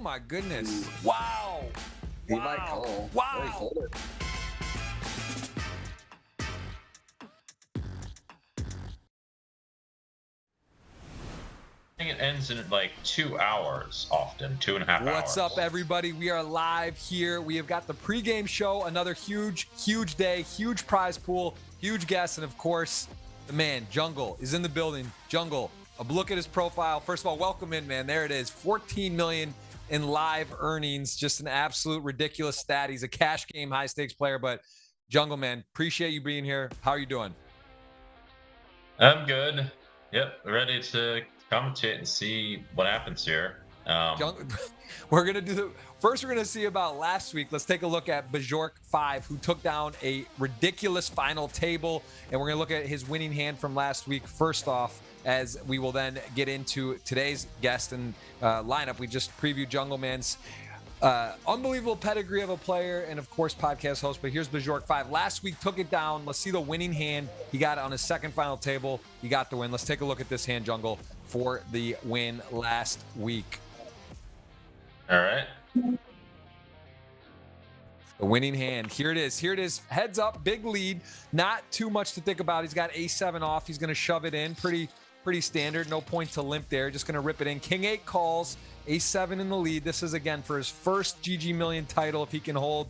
my goodness. Wow. He might call. Wow. I think it ends in like 2 hours, often 2.5 hours. What's up, everybody? We are live here. We have got the pregame show. Another huge day, huge prize pool, huge guests, and of course, the man, Jungle, is in the building. Jungle, a look at his profile. First of all, welcome in, man. There it is. 14 million in live earnings. Just an absolute ridiculous stat. He's a cash game, high stakes player. But Jungle, man, appreciate you being here. How are you doing? I'm good. Yep, ready to commentate and see what happens here. We're gonna do first. We're gonna see about last week. Let's take a look at Bajork 5, who took down a ridiculous final table, and we're gonna look at his winning hand from last week. First off, as we will then get into today's guest and lineup. We just previewed Jungleman's unbelievable pedigree of a player and of course podcast host. But here's Bajork 5. Last week took it down. Let's see the winning hand. He got it on his second final table. He got the win. Let's take a look at this hand, Jungle, for the win last week. All right. The winning hand. Here it is. Here it is. Heads up, big lead. Not too much to think about. He's got A7 off. He's going to shove it in. Pretty standard. No point to limp there. Just going to rip it in. King 8 calls. A7 in the lead. This is, again, for his first GGMillion title, if he can hold.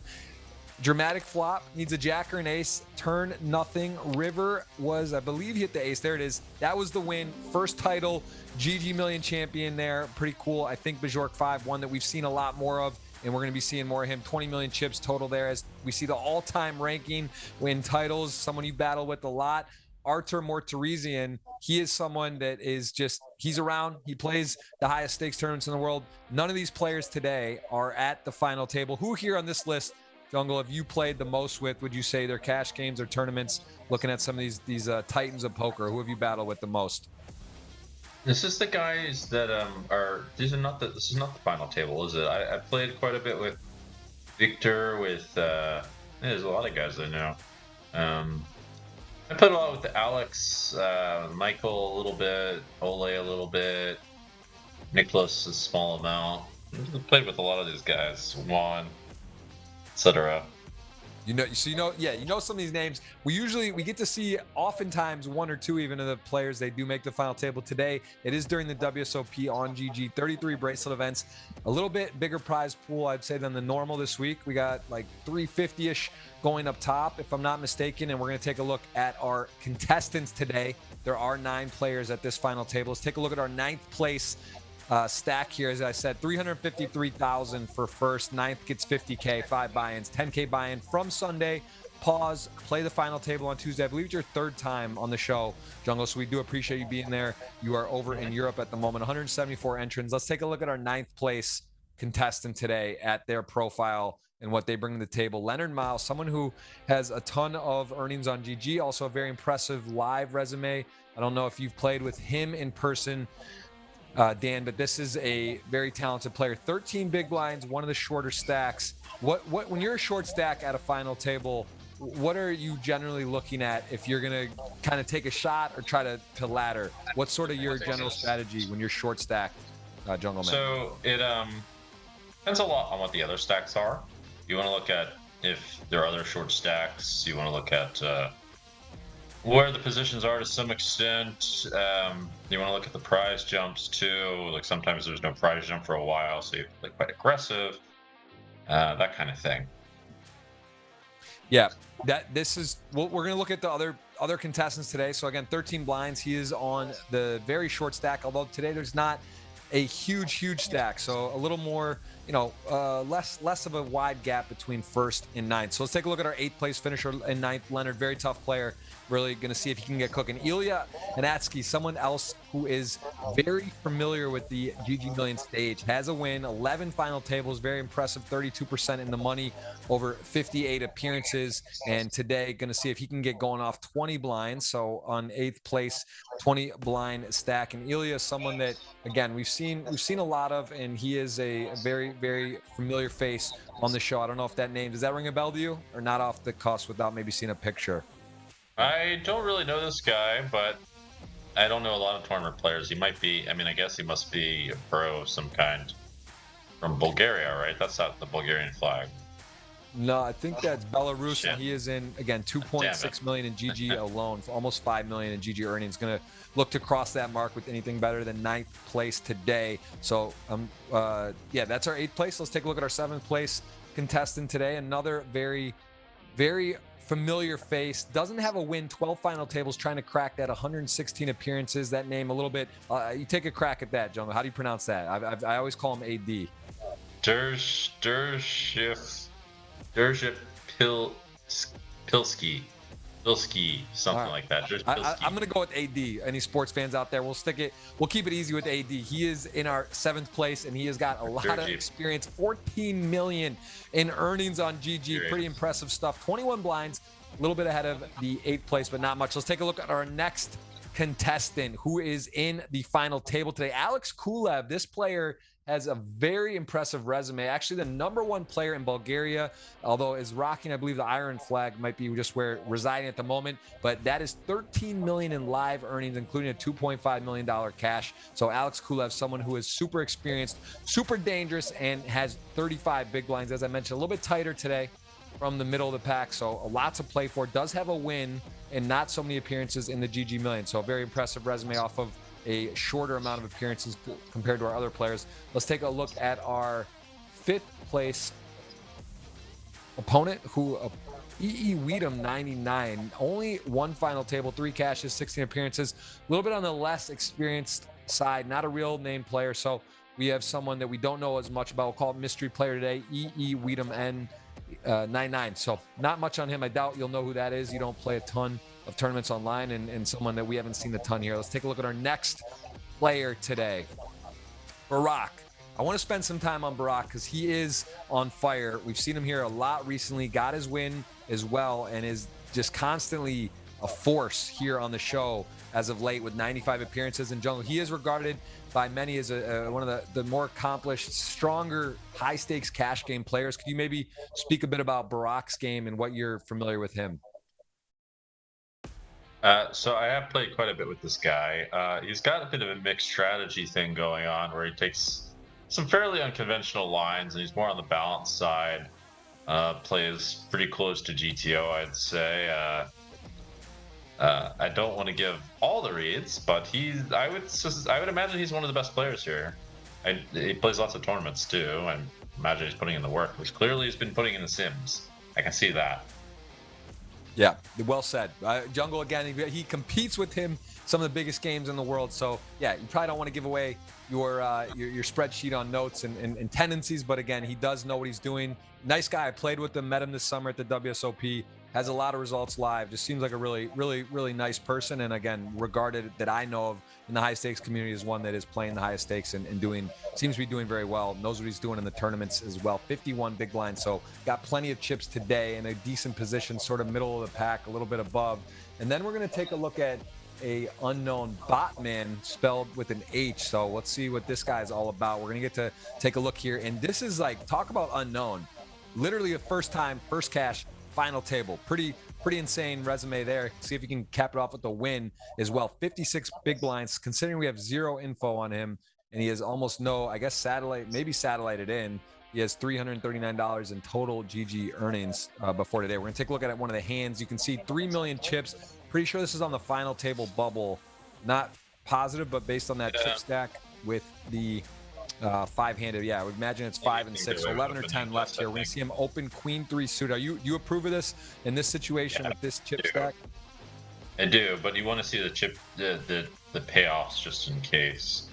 Dramatic flop. Needs a jack or an ace. Turn, nothing. River was, I believe, he hit the ace. There it is. That was the win. First title. GGMillion champion there. Pretty cool. I think Bajork 5, one that we've seen a lot more of, and we're going to be seeing more of him. 20 million chips total there as we see the all-time ranking win titles. Someone you battle with a lot. Artur Mortarizian, he is someone that is just, he's around. He plays the highest stakes tournaments in the world. None of these players today are at the final table. Who here on this list, Jungle, have you played the most with? Would you say they're cash games or tournaments? Looking at some of these titans of poker, who have you battled with the most? This is the guys that this is not the final table, is it? I played quite a bit with Victor, with there's a lot of guys I know. I played a lot with Alex, Michael a little bit, Ole a little bit, Nicholas a small amount. I played with a lot of these guys, Juan, etc. You know some of these names. We get to see oftentimes one or two even of the players. They do make the final table today. It is during the WSOP on GG. 33 bracelet events, a little bit bigger prize pool, I'd say, than the normal this week. We got like 350-ish going up top, if I'm not mistaken. And we're going to take a look at our contestants today. There are 9 players at this final table. Let's take a look at our 9th place stack here. As I said, 353,000 for first. 9th gets 50K, 5 buy-ins, 10K buy-in from Sunday. Pause, play the final table on Tuesday. I believe it's your 3rd time on the show, Jungle, so we do appreciate you being there. You are over in Europe at the moment. 174 entrants. Let's take a look at our 9th place contestant today at their profile and what they bring to the table. Leonard Miles, someone who has a ton of earnings on GG, also a very impressive live resume. I don't know if you've played with him in person, Dan, but this is a very talented player. 13 big blinds, one of the shorter stacks. What when you're a short stack at a final table, what are you generally looking at if you're gonna kind of take a shot or try to ladder? What's sort of your general strategy when you're short stacked, Jungleman? So it depends a lot on what the other stacks are. You want to look at if there are other short stacks. You want to look at where the positions are to some extent. You want to look at the prize jumps too. Like sometimes there's no prize jump for a while, so you have to play quite aggressive. That kind of thing. Yeah, this is we're going to look at the other contestants today. So again, 13 blinds. He is on the very short stack, although today there's not a huge stack, so a little more, less of a wide gap between first and 9th. So let's take a look at our 8th place finisher in 9th, Leonard. Very tough player. Really going to see if he can get cooking. Ilya Anatsky, someone else who is very familiar with the GGMillion stage, has a win, 11 final tables, very impressive, 32% in the money, over 58 appearances, and today going to see if he can get going off 20 blinds. So on 8th place, 20 blind stack. And Ilya, someone that, again, we've seen a lot of, and he is a very familiar face on the show. I don't know if that name, does that ring a bell to you, or not off the cuff without maybe seeing a picture? I don't really know this guy, but I don't know a lot of tournament players. He might be, I guess he must be a pro of some kind. from Bulgaria, right? That's not the Bulgarian flag. No, I think that's Belarus, Shit. and he is in, again, Damn 2.6 it. million in GG alone, for almost 5 million in GG earnings. Going to look to cross that mark with anything better than 9th place today. So, yeah, that's our 8th place. Let's take a look at our 7th place contestant today. Another very, very familiar face. Doesn't have a win. 12 final tables, trying to crack that. 116 appearances. That name a little bit. You take a crack at that, Jungle. How do you pronounce that? I always call him AD. Derzhip Pilski, something like that. I'm gonna go with AD. Any sports fans out there, we'll keep it easy with AD. He is in our 7th place, and he has got a lot of experience. 14 million in earnings on GG. Pretty impressive stuff. 21 blinds, a little bit ahead of the 8th place, but not much. Let's take a look at our next contestant, who is in the final table today. ElkY. This player has a very impressive resume. Actually, the #1 player in Bulgaria, although is rocking, I believe, the iron flag might be just where residing at the moment. But that is 13 million in live earnings, including a $2.5 million cash. So ElkY, someone who is super experienced, super dangerous, and has 35 big blinds. As I mentioned, a little bit tighter today from the middle of the pack. So a lot to play for. Does have a win and not so many appearances in the GGMillion. So a very impressive resume off of a shorter amount of appearances compared to our other players. Let's take a look at our 5th place opponent, who ElkY 99, only 1 final table, 3 cashes, 16 appearances, a little bit on the less experienced side, not a real name player. So we have someone that we don't know as much about. We'll call it mystery player today, ElkY 99. So not much on him. I doubt you'll know who that is. You don't play a ton of tournaments online, and someone that we haven't seen a ton here. Let's take a look at our next player today, Barack. I want to spend some time on Barack because he is on fire. We've seen him here a lot recently, got his win as well, and is just constantly a force here on the show as of late with 95 appearances in Jungle. He is regarded by many as one of the more accomplished, stronger, high-stakes cash game players. Could you maybe speak a bit about Barack's game and what you're familiar with him? So I have played quite a bit with this guy. He's got a bit of a mixed strategy thing going on, where he takes some fairly unconventional lines, and he's more on the balance side. Plays pretty close to GTO, I'd say. I don't want to give all the reads, but I would imagine he's one of the best players here. He plays lots of tournaments too, and imagine he's putting in the work, which clearly he's been putting in the Sims. I can see that. Yeah, well said. Jungle, again, he competes with him some of the biggest games in the world. So yeah, you probably don't want to give away your spreadsheet on notes and tendencies, but again, he does know what he's doing. Nice guy. I played with him, met him this summer at the WSOP. Has a lot of results live. Just seems like a really, really, really nice person. And again, regarded that I know of in the high stakes community as one that is playing the highest stakes and seems to be doing very well. Knows what he's doing in the tournaments as well. 51 big blinds. So got plenty of chips today in a decent position, sort of middle of the pack, a little bit above. And then we're going to take a look at a unknown Botman, spelled with an H. So let's see what this guy's all about. We're going to get to take a look here. And this is like, talk about unknown. Literally a first time, first cash, final table. Pretty insane resume there. See if you can cap it off with a win as well. 56 big blinds, considering we have 0 info on him, and he has almost no, I guess, maybe satellited in. He has $339 in total GG earnings before today. We're gonna take a look at one of the hands. You can see 3 million chips. Pretty sure this is on the final table bubble. Not positive, but based on that chip stack with the 5-handed, yeah, I would imagine it's 5 and 6, so 11 or 10 left here. We're gonna see him open Queen 3 suit. Are you approve of this in this situation with this chip stack? I do, but you want to see the chip, the payoffs just in case.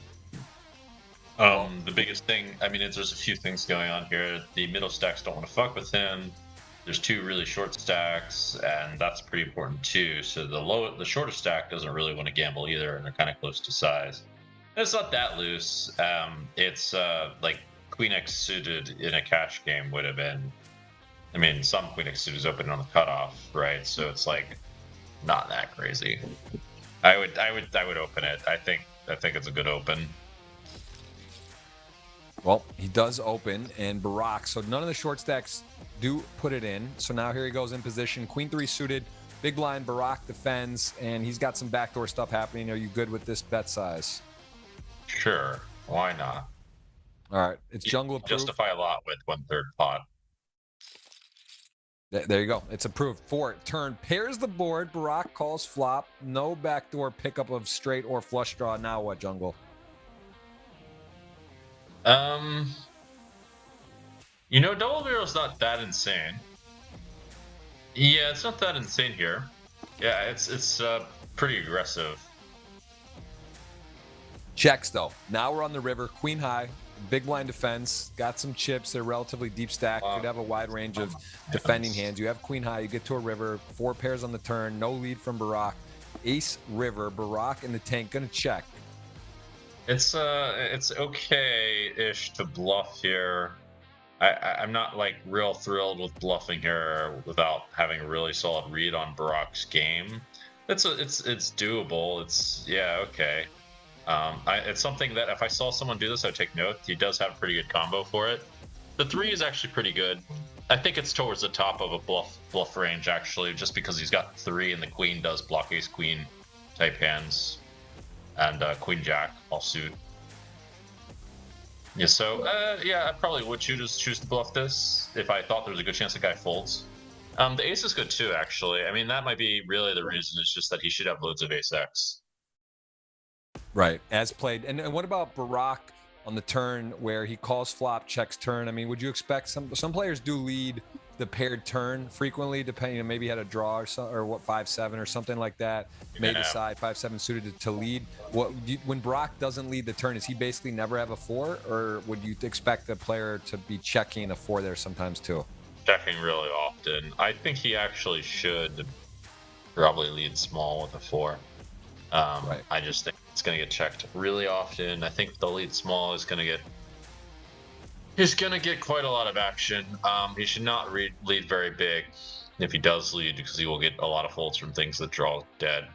The biggest thing, I mean, there's a few things going on here. The middle stacks don't want to fuck with him. There's 2 really short stacks, and that's pretty important too. So the shorter stack doesn't really want to gamble either, and they're kind of close to size. It's not that loose. It's like Queen X suited in a cash game would have been. I mean, some Queen X suited is open on the cutoff, right? So it's like not that crazy. I would open it. I think it's a good open. Well, he does open, and Barack. So none of the short stacks do put it in. So now here he goes in position. Queen 3 suited, big blind. Barack defends, and he's got some backdoor stuff happening. Are you good with this bet size? Sure, why not? All right, it's jungle approved. Justify a lot with 1/3 pot. There you go. It's approved. 4, turn, pairs the board. Barack calls flop. No backdoor pickup of straight or flush draw. Now what, jungle? You know, double barrel's not that insane. Yeah, it's not that insane here. Yeah, it's pretty aggressive. Checks though. Now we're on the river. Queen high. Big blind defense. Got some chips. They're relatively deep stack. Could have a wide range of defending hands. You have queen high. You get to a river. 4 pairs on the turn. No lead from Barack. Ace river. Barack in the tank. Gonna check. It's okay-ish to bluff here. I'm not like real thrilled with bluffing here without having a really solid read on Barack's game. It's doable. It's okay. It's something that if I saw someone do this, I'd take note. He does have a pretty good combo for it. The 3 is actually pretty good. I think it's towards the top of a bluff range actually, just because he's got 3 and the queen does block ace queen type hands, and queen jack offsuit. Yeah, so I probably would choose to bluff this if I thought there was a good chance the guy folds. The ace is good too, actually. I mean, that might be really the reason. It's just that he should have loads of ace x. Right, as played. And what about Barack on the turn where he calls flop, checks turn? I mean, would you expect some players do lead the paired turn frequently, depending, maybe had a draw or what 5-7 or something like that, may decide 5-7 suited to lead. When Barack doesn't lead the turn, is he basically never have a 4, or would you expect the player to be checking a 4 there sometimes too? Checking really often. I think he actually should probably lead small with a 4. Right. I just think it's going to get checked really often. I think the lead small is going to get quite a lot of action. He should not lead very big if he does lead, because he will get a lot of folds from things that draw dead.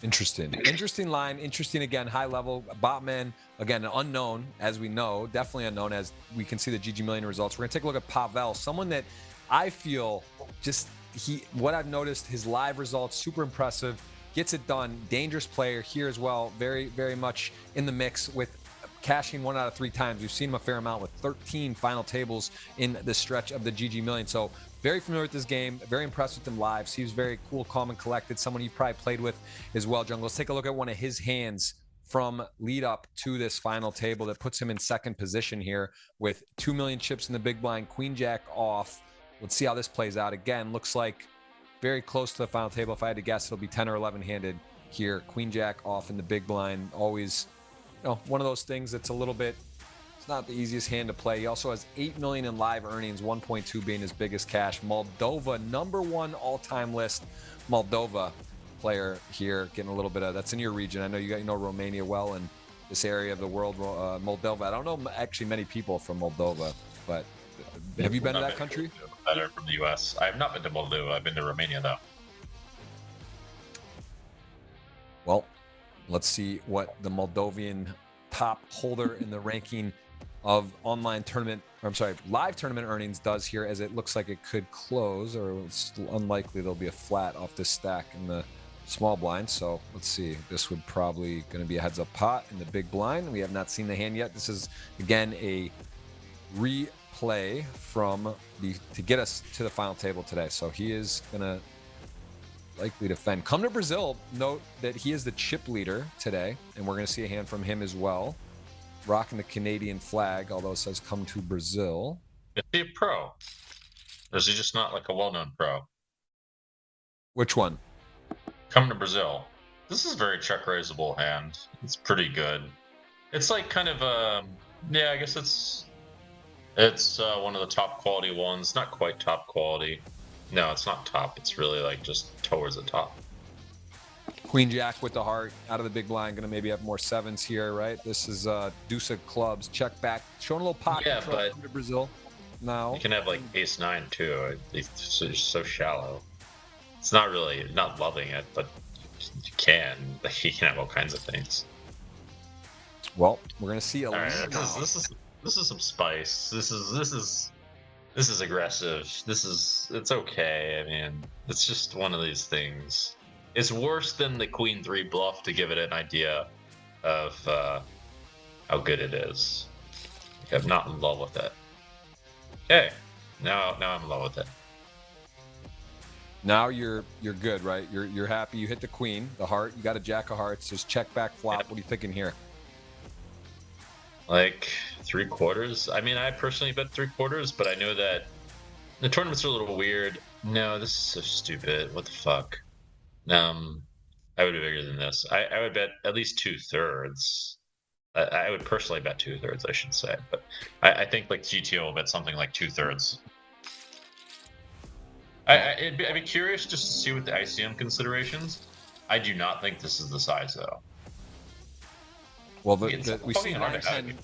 Interesting line. Interesting again, high level. Botman, again, unknown, as we know, definitely unknown as we can see the GGMillion results. We're going to take a look at Pavel, someone that I feel just what I've noticed, his live results, super impressive, gets it done, dangerous player here as well, very, very much in the mix with cashing 1 out of 3 times. We've seen him a fair amount with 13 final tables in the stretch of the GGMillion. So very familiar with this game, very impressed with him live. Seems very cool, calm, and collected. Someone you've probably played with as well, Jungle. Let's take a look at one of his hands from lead up to this final table that puts him in 2nd position here with 2 million chips in the big blind, queen jack off. Let's see how this plays out. Again, looks like very close to the final table. If I had to guess, it'll be 10 or 11 handed here. Queen jack off in the big blind. Always, one of those things that's a little bit, it's not the easiest hand to play. He also has 8 million in live earnings, 1.2 being his biggest cash. Moldova, #1 all-time list. Moldova player here, getting a little bit of, that's in your region. I know you know Romania well, and this area of the world, Moldova. I don't know actually many people from Moldova, but have you been to that country? Better from the U.S. I have not been to Moldova. I've been to Romania though. Well, let's see what the Moldovan top holder in the ranking of live tournament earnings does here, as it looks like it could close, or it's unlikely there'll be a flat off this stack in the small blind. So let's see. This would probably going to be a heads up pot in the big blind. We have not seen the hand yet. This is again a replay from to get us to the final table today. So he is gonna likely defend. Come to Brazil. Note that he is the chip leader today, and we're gonna see a hand from him as well, rocking the Canadian flag, although it says come to Brazil. Is he a pro, or is he just not like a well-known pro? Which one? Come to Brazil. This is a very check raisable hand. It's pretty good. It's like kind of I guess it's one of the top quality ones. Not quite top quality. No, it's not top. It's really like just towards the top. Queen jack with the heart out of the big blind. Gonna maybe have more 7s here, right? This is deuce of clubs. Check back, showing a little pocket control. But to Brazil now. You can have like ace 9 too. It's so shallow. It's not really, not loving it, but you can. You can have all kinds of things. Well, we're gonna see a This is some spice. This is aggressive. It's okay. I mean, it's just one of these things. It's worse than the Queen 3 bluff, to give it an idea of how good it is. Like, I'm not in love with it. Okay, now I'm in love with it. Now you're good, right? You're happy. You hit the queen, the heart. You got a jack of hearts. Just check back flop. Yep. What are you thinking here? Like 3/4. I mean, I personally bet 3/4, but I know that the tournaments are a little weird. No, this is so stupid. What the fuck? I would be bigger than this. I would bet at least 2/3. I would personally bet 2/3, I should say, but I think like GTO will bet something like 2/3. I'd be curious just to see what the ICM considerations. I do not think this is the size though. Well, we see 9-10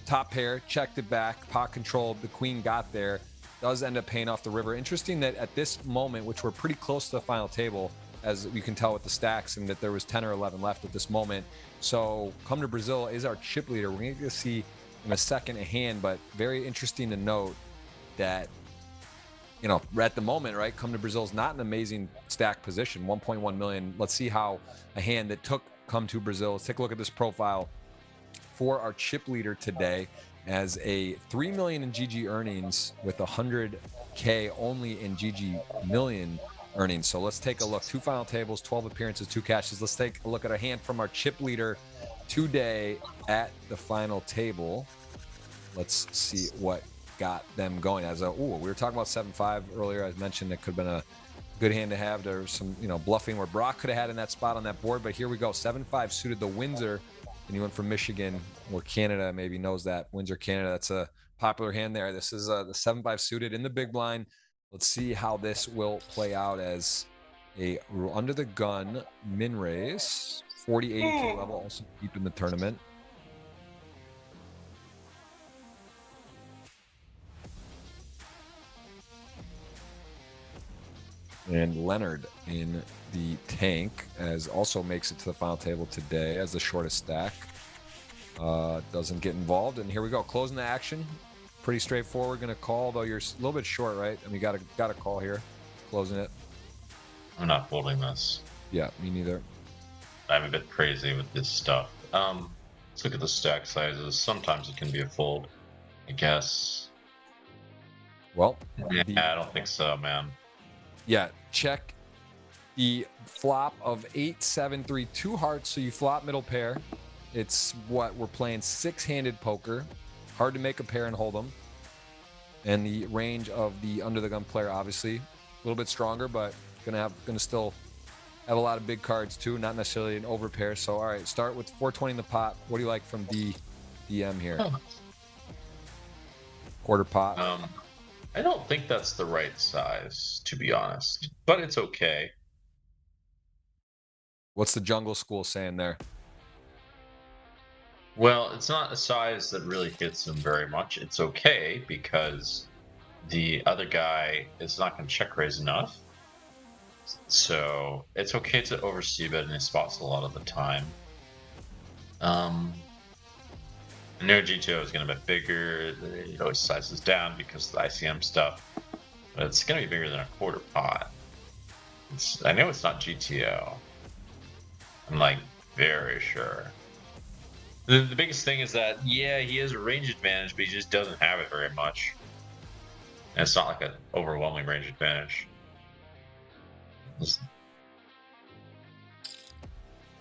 top pair, checked it back, pot controlled, the queen got there, does end up paying off the river. Interesting that at this moment, which we're pretty close to the final table, as you can tell with the stacks, and that there was 10 or 11 left at this moment. So Come to Brazil is our chip leader. We're going to see in a second a hand, but very interesting to note that, you know, at the moment, right, Come to Brazil is not an amazing stack position, 1.1 million. Let's see how a hand that took Come to Brazil. Let's take a look at this profile for our chip leader today, as a 3 million in GG earnings with 100K only in GGMillion earnings. So let's take a look. 2 final tables, 12 appearances, 2 cashes. Let's take a look at a hand from our chip leader today at the final table. Let's see what got them going. As a, we were talking about 7-5 earlier. I mentioned it could have been a good hand to have. There's some, you know, bluffing where Brock could have had in that spot on that board, but here we go. 7-5 suited the Windsor, and he went from Michigan, or Canada, maybe knows that. Windsor, Canada. That's a popular hand there. This is the 7-5 suited in the big blind. Let's see how this will play out as a under the gun min raise, 48K level, also deep in the tournament. And Leonard in the tank, as also makes it to the final table today as the shortest stack. Doesn't get involved, and here we go, closing the action. Pretty straightforward. Gonna call, though you're a little bit short, right? I mean, got a call here. Closing it. I'm not folding this. Yeah, me neither. I'm a bit crazy with this stuff. Let's look at the stack sizes. Sometimes it can be a fold, I guess. Well, yeah, I don't think so, man. Yeah, check the flop of 8-7-3, 2 hearts. So you flop middle pair. It's what we're playing 6-handed poker. Hard to make a pair and hold them. And the range of the under the gun player, obviously a little bit stronger, but gonna still have a lot of big cards too. Not necessarily an over pair. So all right, start with 420 in the pot. What do you like from DM here? Quarter pot. I don't think that's the right size, to be honest, but it's okay. What's the jungle school saying there? Well, it's not a size that really hits him very much. It's okay because the other guy is not going to check raise enough. So it's okay to oversee bet in his spots a lot of the time. I know GTO is going to bet bigger. It always sizes down because of the ICM stuff. But it's going to be bigger than a quarter pot. I know it's not GTO. I'm like very sure. The biggest thing is that, yeah, he has a range advantage, but he just doesn't have it very much. And it's not like an overwhelming range advantage.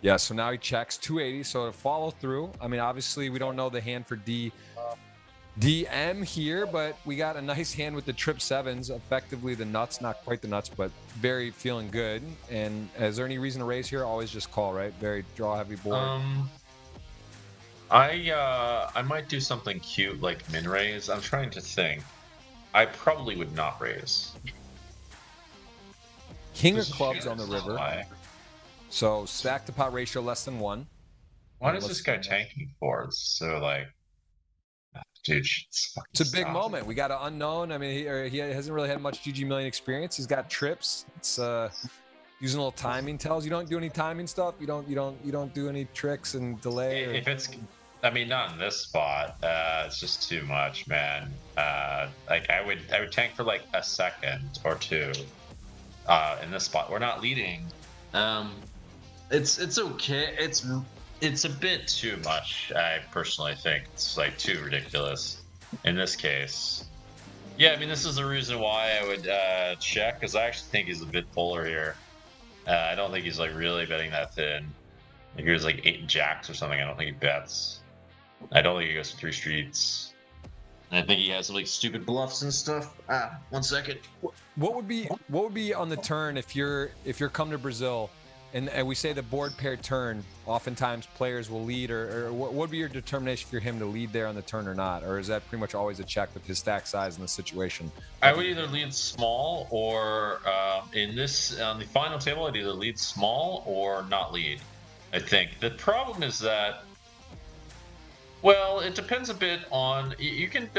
Yeah, so now he checks 280. So to follow through, I mean, obviously we don't know the hand for DM here, but we got a nice hand with the trip sevens, effectively the nuts, not quite the nuts, but very feeling good. And is there any reason to raise here? Always just call, right? Very draw heavy board. I might do something cute like min raise. I'm trying to think. I probably would not raise. King of clubs on the river. So stack to pot ratio less than 1. What is this guy tanking for? It's so like, dude, it's a big moment. We got an unknown. I mean, he hasn't really had much GGMillion experience. He's got trips. It's using a little timing tells. You don't do any timing stuff. You don't do any tricks and delay. If it's, I mean, not in this spot. It's just too much, man. Like I would tank for like a second or two. In this spot, we're not leading. It's okay. It's a bit too much. I personally think it's like too ridiculous in this case. Yeah, I mean, this is the reason why I would check, because I actually think he's a bit polar here. I don't think he's like really betting that thin. Like he was like 8 jacks or something. I don't think he bets. I don't think he goes to 3 streets. I think he has like stupid bluffs and stuff. 1 second. What would be on the turn if you're come to Brazil, and we say the board pair turn? Oftentimes players will lead, or what would be your determination for him to lead there on the turn or not, or is that pretty much always a check with his stack size and the situation? I would either lead small, or in this on the final table, I'd either lead small or not lead. I think the problem is that, well, it depends a bit on, you can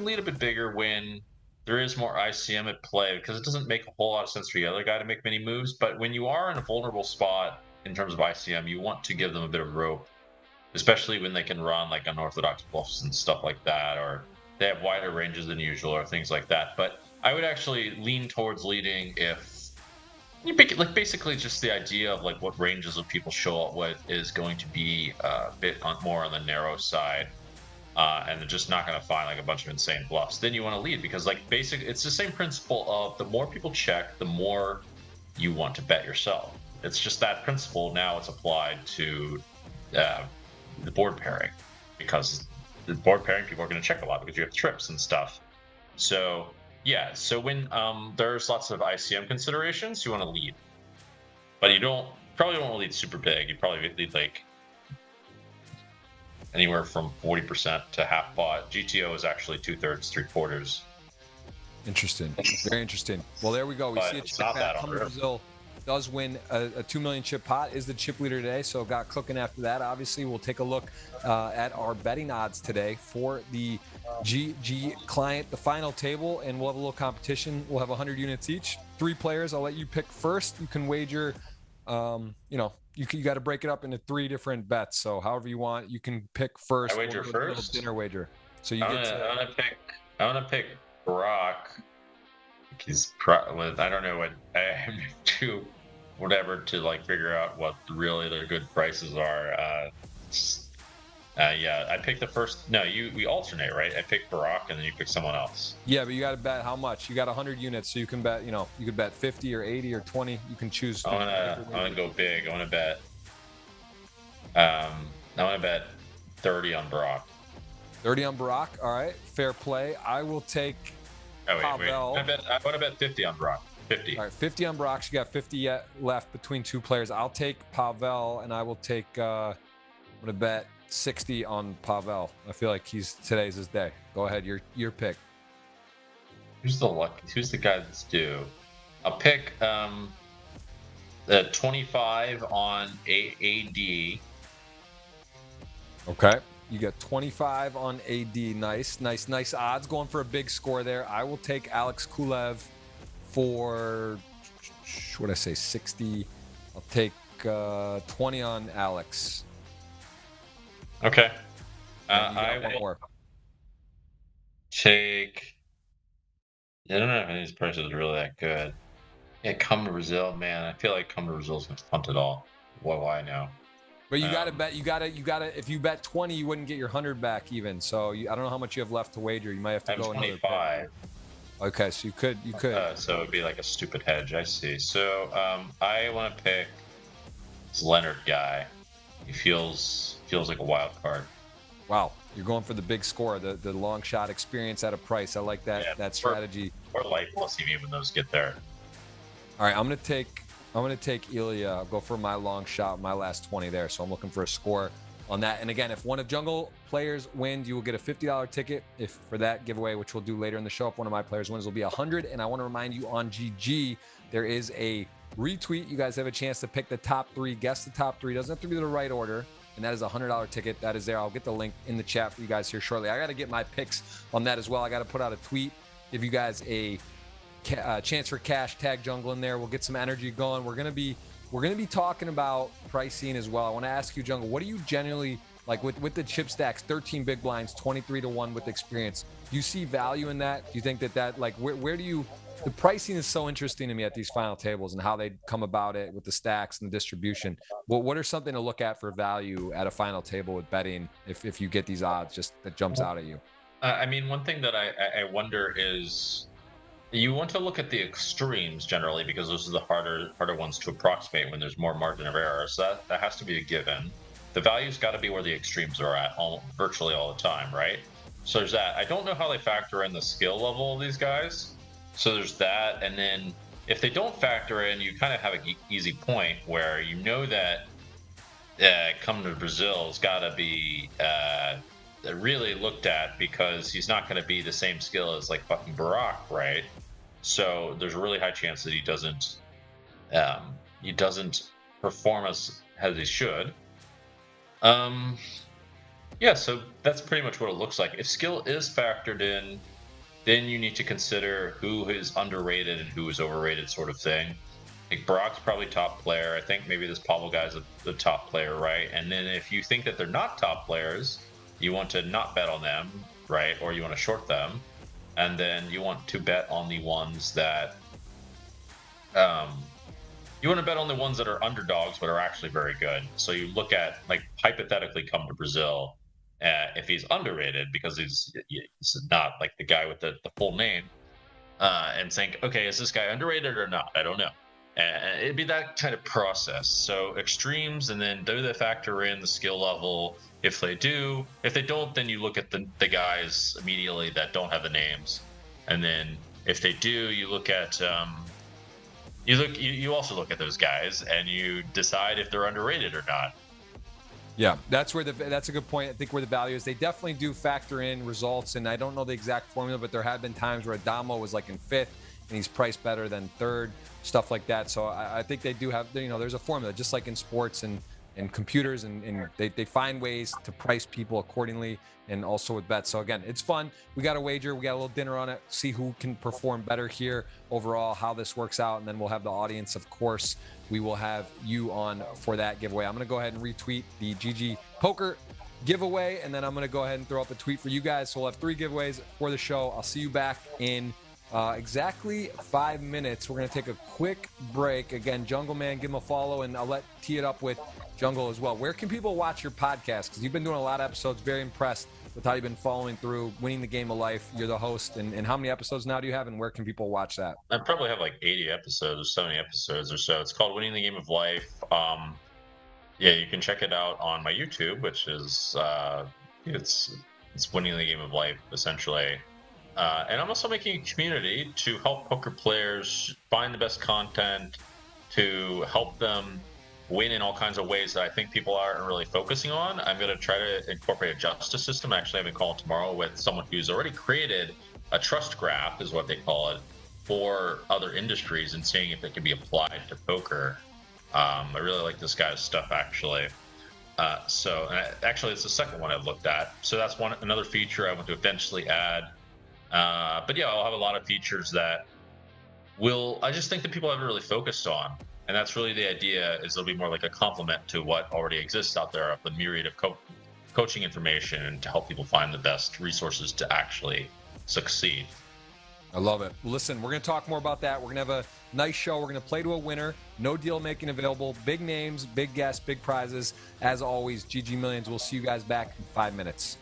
lead a bit bigger when there is more ICM at play, because it doesn't make a whole lot of sense for the other guy to make many moves. But when you are in a vulnerable spot in terms of ICM, you want to give them a bit of rope, especially when they can run like unorthodox bluffs and stuff like that, or they have wider ranges than usual, or things like that. But I would actually lean towards leading if you pick, like, basically just the idea of like what ranges of people show up with is going to be a bit more on the narrow side. And they're just not going to find like a bunch of insane bluffs. Then you want to lead, because like it's the same principle of the more people check, the more you want to bet yourself. It's just that principle. Now it's applied to the board pairing, because the board pairing people are going to check a lot because you have trips and stuff. So yeah, so when there's lots of ICM considerations, you want to lead, but you probably don't want to lead super big. You probably lead like anywhere from 40% to half pot. GTO is actually 2/3, 3/4. Interesting, very interesting. Well, there we go. We see a chip back coming to Brazil. Does win a 2 million chip pot, is the chip leader today, so got cooking after that. Obviously, we'll take a look at our betting odds today for the GG client, the final table, and we'll have a little competition. We'll have 100 units each, 3 players. I'll let you pick first. You can wager, you got to break it up into 3 different bets, so however you want, you can pick first. I wager first? Dinner wager. So you I want to pick Brock. He's I don't know what I have to whatever to like figure out what really the good prices are. Yeah, I picked the first. No, we alternate, right? I pick Barack and then you pick someone else. Yeah, but you got to bet how much. You got 100 units, so you can bet. You could bet 50 or 80 or 20. You can choose. I want to go big. I want to bet 30 on Barack. 30 on Barack. All right, fair play. I will take. Oh, wait. I want to bet 50 on Brock. 50. All right, 50 on Brock. You got 50 yet left between 2 players. I'll take Pavel, and I will take. I'm gonna bet 60 on Pavel. I feel like today's his day. Go ahead, your pick. Who's the guy that's due? I'll pick the 25 on AD. Okay. You got 25 on AD. Nice odds. Going for a big score there. I will take Alex Kulev for, what did I say, 60. I'll take 20 on Alex. Okay. I will take. I don't know if any of these prices are really that good. Yeah, come to Brazil, man. I feel like come to Brazil is going to punt it all. What do I know? But you got to bet. You got to. If you bet 20, you wouldn't get your 100 back even. So I don't know how much you have left to wager. You might have to go 25. Okay, so you could. So it'd be like a stupid hedge. I see. So I want to pick this Leonard guy. He feels like a wild card. Wow, you're going for the big score, the long shot experience at a price. I like that that strategy. Or light plus EV when those get there. All right, I'm gonna take ElkY. I'll go for my long shot, my last 20 there. So I'm looking for a score on that. And again, if one of Jungle players wins, you will get a $50 ticket for that giveaway, which we'll do later in the show. If one of my players wins, it'll be 100. And I want to remind you, on GG, there is a retweet. You guys have a chance to pick the top 3, guess the top 3. Doesn't have to be the right order. And that is a $100 ticket. That is there. I'll get the link in the chat for you guys here shortly. I got to get my picks on that as well. I got to put out a tweet, give you guys a chance for cash, tag Jungle in there. We'll get some energy going. We're gonna be talking about pricing as well. I want to ask you, Jungle, what do you generally like with the chip stacks, 13 big blinds, 23-1 with experience. Do you see value in that? Do you think that like where do you? The pricing is so interesting to me at these final tables and how they come about it with the stacks and the distribution. What are something to look at for value at a final table with betting if you get these odds just that jumps out at you? I mean, one thing that I wonder is you want to look at the extremes generally because those are the harder ones to approximate when there's more margin of error. So that has to be a given. The value's got to be where the extremes are at virtually all the time, right? So there's that. I don't know how they factor in the skill level of these guys. So there's that, and then if they don't factor in, you kind of have an easy point where you know that coming to Brazil has got to be really looked at because he's not going to be the same skill as like fucking Barack, right? So there's a really high chance that he doesn't perform as he should. Yeah, so that's pretty much what it looks like. If skill is factored in, then you need to consider who is underrated and who is overrated, sort of thing. Like Brock's probably top player. I think maybe this Pablo guy's the top player, right? And then if you think that they're not top players, you want to not bet on them, right? Or you want to short them. And then you want to bet on the ones that you want to bet on the ones that are underdogs but are actually very good. So you look at, like, hypothetically come to Brazil if he's underrated because he's not like the guy with the full name, and think, okay, is this guy underrated or not? I don't know. And it'd be that kind of process. So extremes, and then do they factor in the skill level? If they do, if they don't, then you look at the guys immediately that don't have the names, and then if they do, you look at you also look at those guys and you decide if they're underrated or not. Yeah, that's a good point. I think where the value is, they definitely do factor in results, and I don't know the exact formula, but there have been times where Adamo was like in 5th and he's priced better than 3rd, stuff like that. So I think they do have, there's a formula, just like in sports and computers, and they find ways to price people accordingly, and also with bets. So again, it's fun. We got a wager, we got a little dinner on it, see who can perform better here overall, how this works out, and then we'll have the audience, of course. We will have you on for that giveaway. I'm going to go ahead and retweet the GGPoker giveaway, and then I'm going to go ahead and throw up a tweet for you guys. So we'll have 3 giveaways for the show. I'll see you back in exactly 5 minutes. We're going to take a quick break. Again, Jungleman, give him a follow, and I'll tee it up with Jungle as well. Where can people watch your podcast? Because you've been doing a lot of episodes. Very impressed with how you've been following through, winning the game of life. You're the host. And how many episodes now do you have, and where can people watch that? I probably have like 80 episodes or 70 episodes or so. It's called Winning the Game of Life. Yeah, you can check it out on my YouTube, which is it's Winning the Game of Life, essentially. And I'm also making a community to help poker players find the best content, to help them win in all kinds of ways that I think people aren't really focusing on. I'm going to try to incorporate a justice system. I actually have a call tomorrow with someone who's already created a trust graph, is what they call it, for other industries, and seeing if it can be applied to poker. I really like this guy's stuff, actually. Actually, it's the second one I've looked at. So that's another feature I want to eventually add. But yeah, I'll have a lot of features that I just think that people haven't really focused on. And that's really the idea, is it'll be more like a complement to what already exists out there, of the myriad of coaching information, and to help people find the best resources to actually succeed. I love it. Listen, we're going to talk more about that. We're going to have a nice show. We're going to play to a winner. No deal making available. Big names, big guests, big prizes. As always, GG Millions. We'll see you guys back in 5 minutes.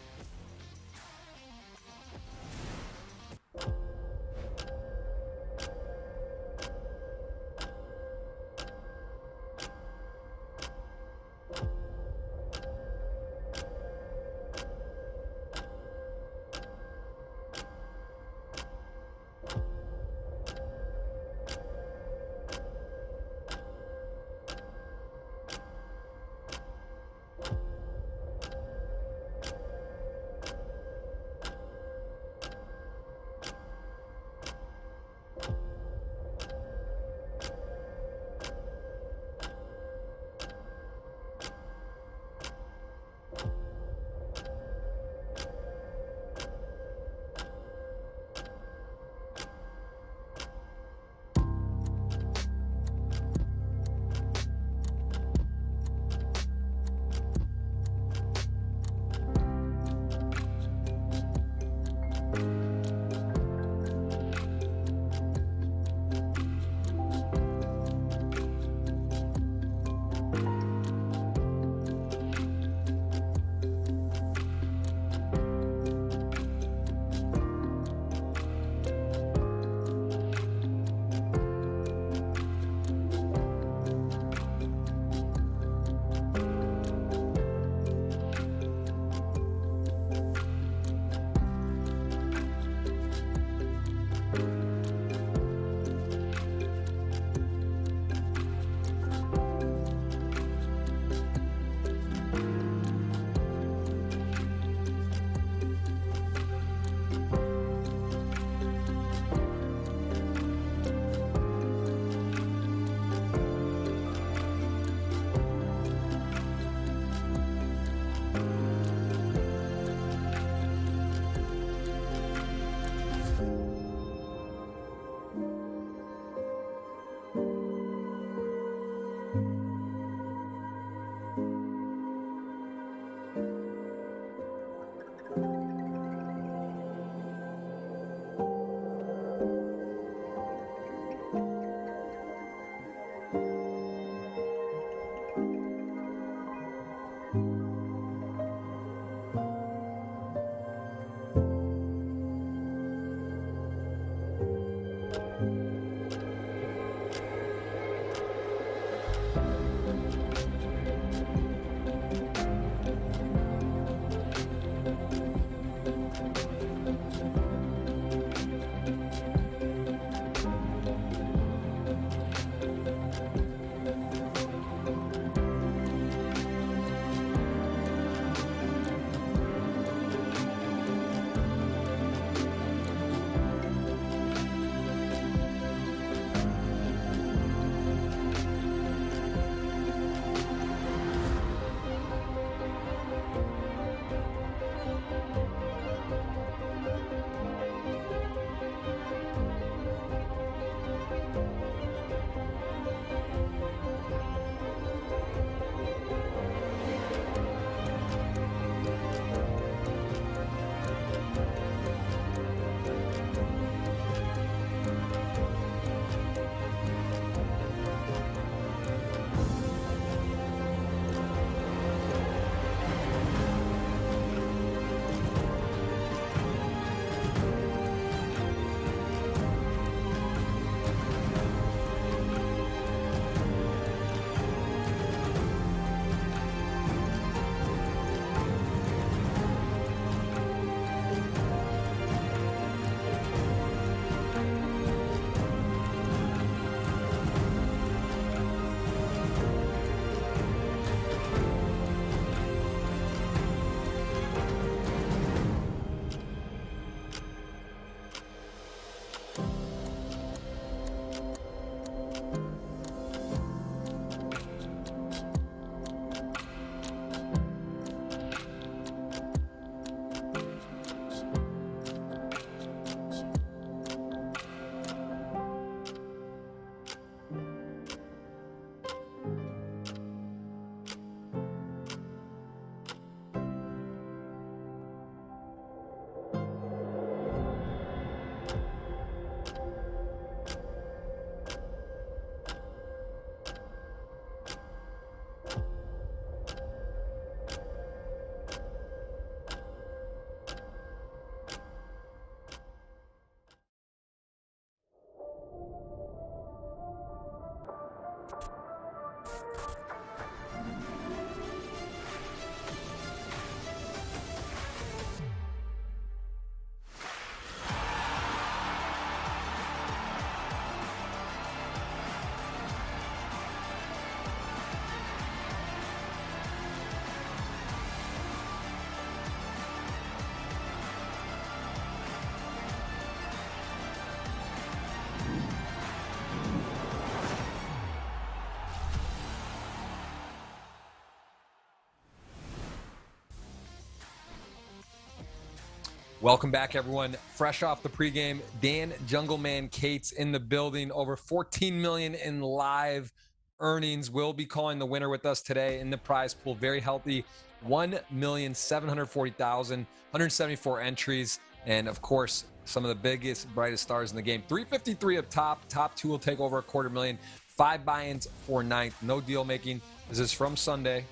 Welcome back, everyone. Fresh off the pregame, Dan Jungleman Cates in the building. Over 14 million in live earnings. Will be calling the winner with us today in the prize pool. Very healthy, 1,740,000, 174 entries, and of course, some of the biggest, brightest stars in the game. 353 up top. Top two will take over a $250,000. 5 buy-ins for ninth. No deal making. This is from Sunday.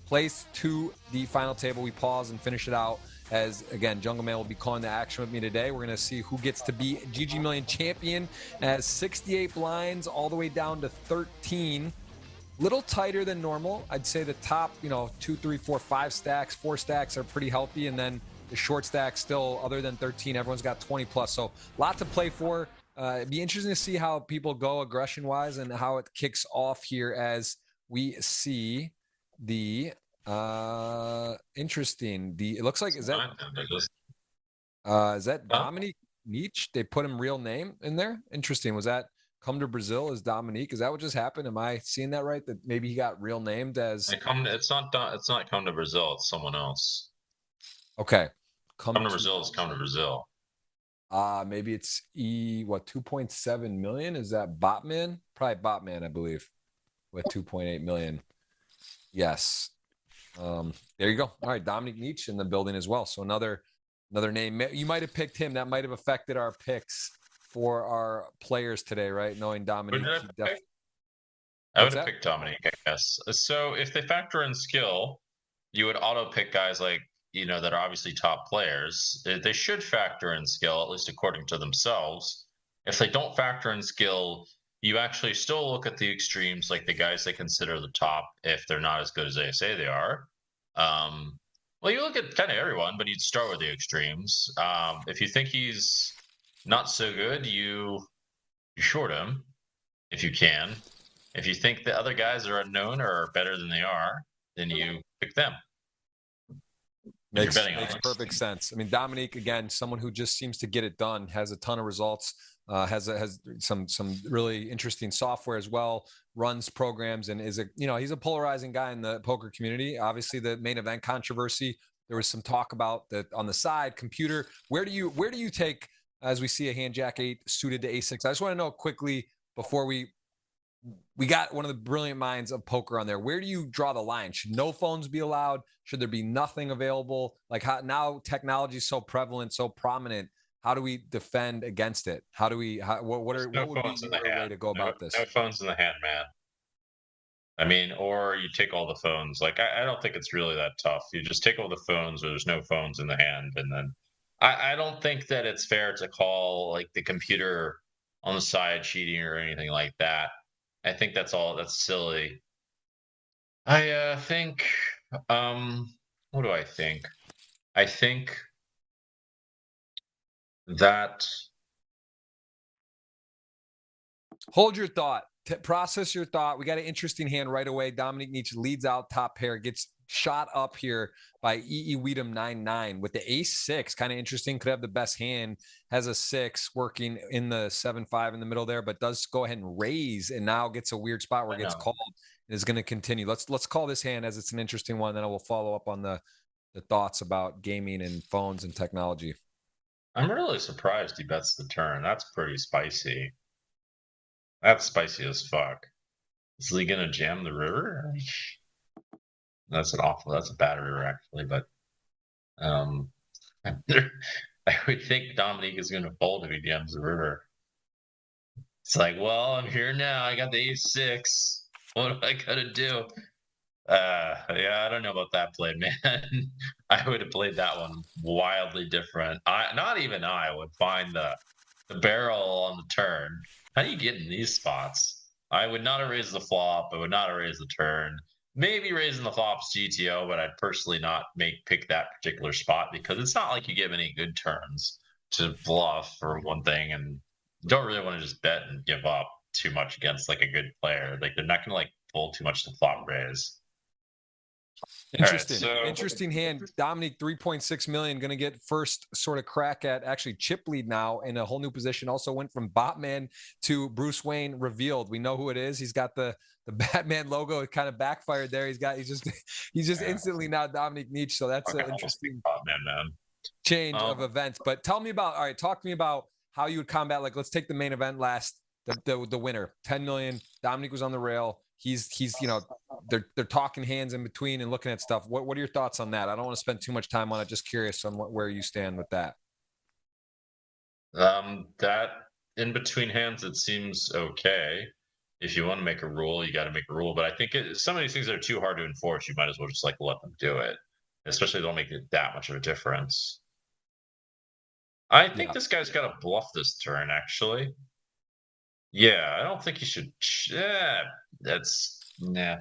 Place to the final table. We pause and finish it out. As again, Jungleman will be calling the action with me today. We're going to see who gets to be GGMillion champion as 68 blinds all the way down to 13. Little tighter than normal. I'd say the top, 2, 3, 4, 5 stacks, 4 stacks are pretty healthy. And then the short stacks still, other than 13, everyone's got 20 plus. So a lot to play for. It'd be interesting to see how people go aggression wise and how it kicks off here as we see the interesting. It looks like is that Dominique Nietzsche? They put him real name in there. Interesting. Was that come to Brazil as Dominique? Is that what just happened? Am I seeing that right? That maybe he got real named as it's not come to Brazil, it's someone else. Okay. Come to Brazil is come to Brazil. Maybe it's 2.7 million? Is that Botman? Probably Botman, I believe, with 2.8 million. Yes. There you go. All right, Dominic Nietzsche in the building as well. So another name. You might have picked him. That might have affected our picks for our players today, right? Knowing Dominic. I would have picked Dominic, I guess. So if they factor in skill, you would auto pick guys like, that are obviously top players. They should factor in skill, at least according to themselves. If they don't factor in skill, you actually still look at the extremes, like the guys they consider the top, if they're not as good as they say they are. Well, you look at kind of everyone, but you'd start with the extremes. If you think he's not so good, you short him if you can. If you think the other guys are unknown or are better than they are, then you pick them. Makes perfect sense. I mean, Dominique, again, someone who just seems to get it done, has a ton of results, has some really interesting software as well, runs programs, and is he's a polarizing guy in the poker community. Obviously, the main event controversy, there was some talk about that on the side. Computer, where do you take, as we see a hand jack 8 suited to a6? I just want to know quickly before we got one of the brilliant minds of poker on there. Where do you draw the line? Should no phones be allowed? Should there be nothing available? Like how now technology is so prevalent, so prominent. How do we defend against it? What would be your way to go about this? No phones in the hand, man. I mean, or you take all the phones. Like I don't think it's really that tough. You just take all the phones, or there's no phones in the hand, and then I don't think that it's fair to call like the computer on the side cheating or anything like that. I think that's silly. I think, what do I think? I think that. Hold your thought. Process your thought. We got an interesting hand right away. Dominic Nietzsche leads out top pair, gets shot up here by E.E. Weedham 9-9 with the ace-6. Kind of interesting. Could have the best hand. Has a 6 working in the 7-5 in the middle there, but does go ahead and raise and now gets a weird spot where it gets called and is going to continue. Let's call this hand as it's an interesting one. Then I will follow up on the thoughts about gaming and phones and technology. I'm really surprised he bets the turn. That's pretty spicy. That's spicy as fuck. Is he going to jam the river? That's a bad river actually, but I would think Dominique is going to fold if he jams the river. It's like, well, I'm here now. I got the ace-6. What am I gonna do? Yeah, I don't know about that play, man. I would have played that one wildly different. Not even I would find the barrel on the turn. How do you get in these spots? I would not have raised the flop. I would not have raised the turn. Maybe raising the flop's GTO, but I'd personally not pick that particular spot because it's not like you get many good turns to bluff for one thing, and you don't really want to just bet and give up too much against like a good player. Like they're not gonna like pull too much to flop raise. Interesting. Right, interesting hand. Dominic 3.6 million going to get first sort of crack at actually chip lead now in a whole new position. Also went from Botman to Bruce Wayne revealed. We know who it is. He's got the Batman logo. It kind of backfired there. He's just instantly now Dominic Nietzsche. So that's interesting. Botman, man. change of events. But tell me about, all right, talk to me about how you would combat, like, let's take the main event last, the winner, 10 million. Dominic was on the rail. He's you know, they're talking hands in between and looking at stuff. What are your thoughts on that? I don't want to spend too much time on it. Just curious on where you stand with that. That in between hands, it seems okay. If you want to make a rule, you got to make a rule. But I think some of these things are too hard to enforce. You might as well just like let them do it, especially if they don't make it that much of a difference. I think this guy's got to bluff this turn, actually. Yeah, I don't think he should. Yeah, nah,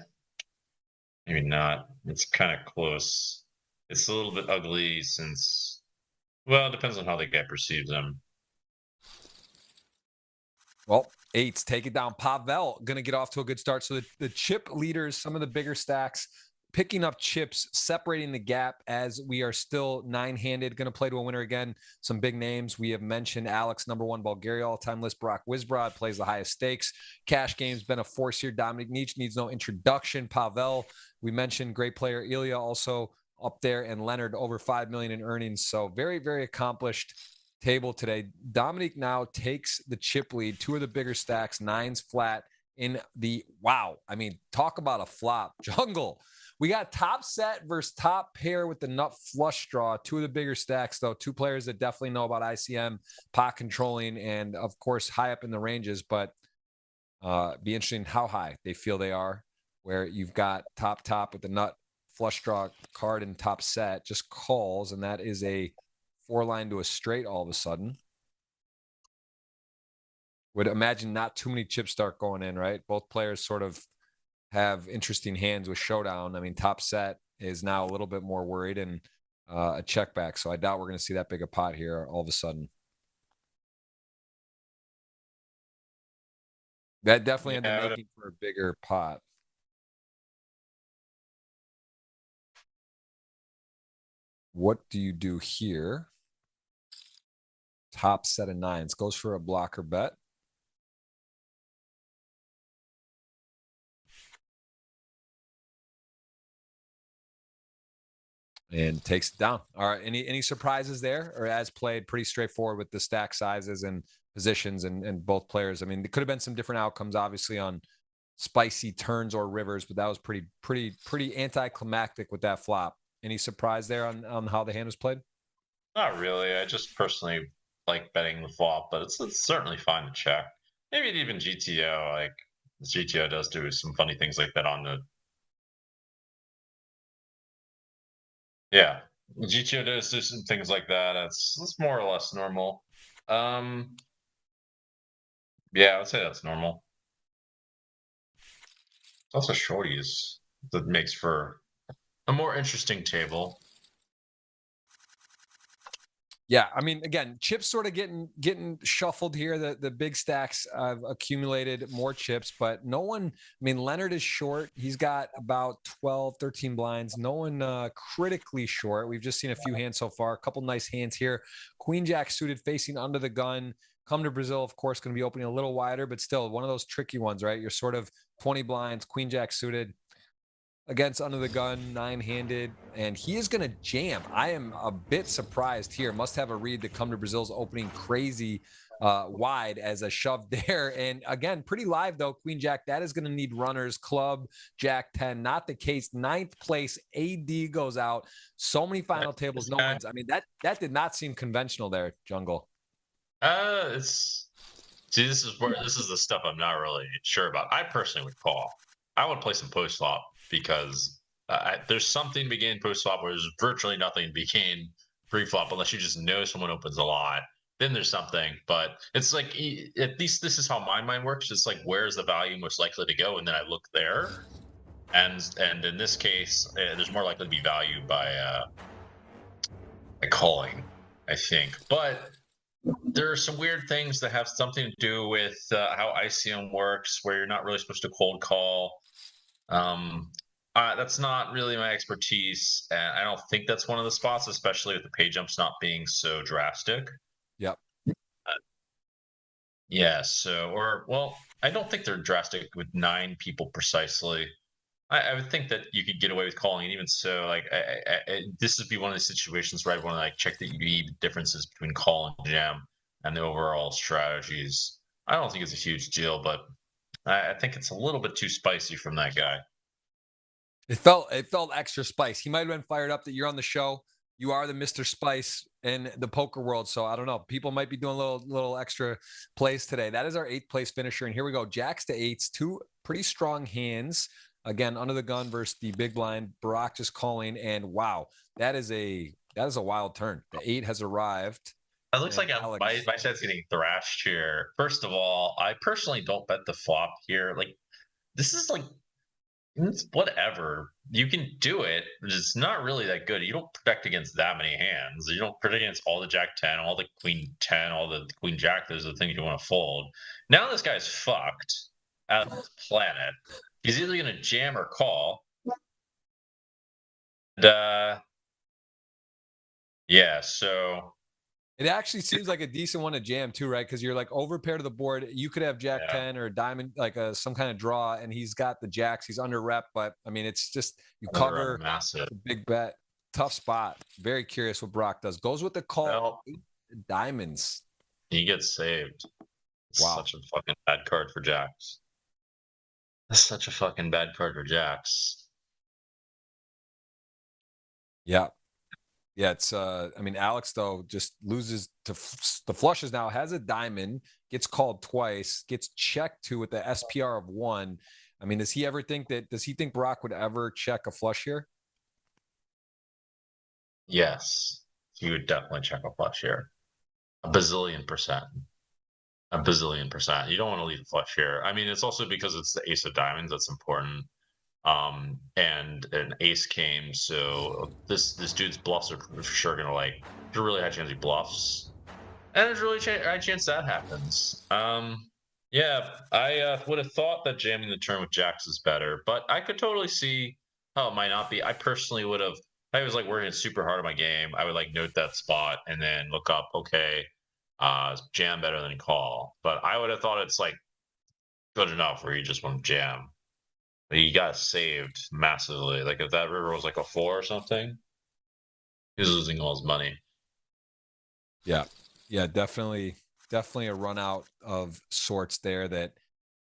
maybe not. It's kind of close. It's a little bit ugly since, well, it depends on how the guy perceives him. Well, eights, take it down. Pavel going to get off to a good start. So the chip leaders, some of the bigger stacks, picking up chips, separating the gap as we are still nine-handed. Going to play to a winner again. Some big names. We have mentioned Alex, #1 Bulgaria all-time list. Brock Wisbrod plays the highest stakes. Cash game's been a force here. Dominic Nietzsche needs no introduction. Pavel, we mentioned great player. ElkY also up there, and Leonard over 5 million in earnings. So very, very accomplished table today. Dominic now takes the chip lead. Two of the bigger stacks, nines flat in the, wow. I mean, talk about a flop. Jungle. We got top set versus top pair with the nut flush draw. Two of the bigger stacks, though. Two players that definitely know about ICM, pot controlling, and of course, high up in the ranges. But be interesting how high they feel they are, where you've got top with the nut flush draw card in top set, just calls, and that is a 4-line to a straight all of a sudden. Would imagine not too many chips start going in, right? Both players sort of have interesting hands with showdown. I mean, top set is now a little bit more worried and a check back. So I doubt we're going to see that big a pot here all of a sudden. That definitely had the making for a bigger pot. What do you do here? Top set of nines goes for a blocker bet. And takes it down. All right. Any surprises there, or as played pretty straightforward with the stack sizes and positions and both players? I mean, there could have been some different outcomes, obviously, on spicy turns or rivers, but that was pretty anticlimactic with that flop. Any surprise there on how the hand was played? Not really. I just personally like betting the flop, but it's certainly fine to check. Maybe even GTO, like GTO does do some funny things like that on the. Yeah, GTO does do some things like that. That's more or less normal. Yeah, I would say that's normal. Also, shorties that makes for a more interesting table. Yeah, I mean, again, chips sort of getting shuffled here. The big stacks have accumulated more chips, but no one, I mean, Leonard is short. He's got about 12, 13 blinds. No one critically short. We've just seen a few hands so far. A couple nice hands here. Queen Jack suited facing under the gun. Come to Brazil, of course, going to be opening a little wider, but still one of those tricky ones, right? You're sort of 20 blinds, Queen Jack suited against under the gun, nine-handed, and he is going to jam. I am a bit surprised here. Must have a read that Come to Brazil's opening crazy wide as a shove there. And again, pretty live though. Queen Jack, that is going to need runners. Club, Jack 10, not the case. Ninth place, AD goes out. So many final tables, no wins. I mean, that did not seem conventional there, Jungle. This is the stuff I'm not really sure about. I personally would call. I would play some post flop because there's something to be gained post flop where there's virtually nothing to be gained pre flop unless you just know someone opens a lot. Then there's something, but it's like, at least this is how my mind works. It's like, where's the value most likely to go, and then I look there, and in this case, there's more likely to be value by calling, I think. But there are some weird things that have something to do with how ICM works, where you're not really supposed to cold call. That's not really my expertise, and I don't think that's one of the spots, especially with the pay jumps not being so drastic. Yep. Yeah. So, well, I don't think they're drastic with 9 people precisely. I would think that you could get away with calling, and even so, like this would be one of the situations where I'd want to like check the EV differences between call and jam and the overall strategies. I don't think it's a huge deal, but I think it's a little bit too spicy from that guy. It felt extra spice. He might have been fired up that you're on the show. You are the Mr. Spice in the poker world. So I don't know. People might be doing little extra plays today. That is our 8th place finisher. And here we go. Jacks to 8s, 2 pretty strong hands. Again, under the gun versus the big blind. Barack just calling. And wow, that is a wild turn. The 8 has arrived. It looks like my set's getting thrashed here. First of all, I personally don't bet the flop here. Like, this is like, it's whatever. You can do it, but it's not really that good. You don't protect against that many hands. You don't protect against all the Jack 10, all the Queen 10, all the Queen Jack. Those are the things you want to fold. Now this guy's fucked out of this planet. He's either going to jam or call. And, yeah, so it actually seems like a decent one to jam too, right? Because you're like over pair to the board. You could have Jack 10 or diamond, like some kind of draw, and he's got the jacks. He's under rep, but I mean, it's just you cover massive big bet, tough spot. Very curious what Brock does. Goes with the call, well, diamonds. He gets saved. Wow, such a fucking bad card for jacks. That's such a fucking bad card for jacks. Yeah. Yeah, it's I mean, Alex though just loses to the flushes now, has a diamond, gets called twice, gets checked to with the SPR of 1. I mean, does he think Brock would ever check a flush here? Yes, he would definitely check a flush here. A bazillion percent. A bazillion percent. You don't want to leave a flush here. I mean, it's also because it's the ace of diamonds that's important. And an ace came, so this dude's bluffs are for sure gonna like. There's a really high chance he bluffs, and there's a really high chance that happens. Yeah, I would have thought that jamming the turn with jacks is better, but I could totally see how it might not be. I personally would have. I was like working super hard on my game. I would like note that spot and then look up. Okay, jam better than call, but I would have thought it's like good enough where you just want to jam. He got saved massively. Like if that river was like a 4 or something, he was losing all his money. Yeah, definitely a run out of sorts there that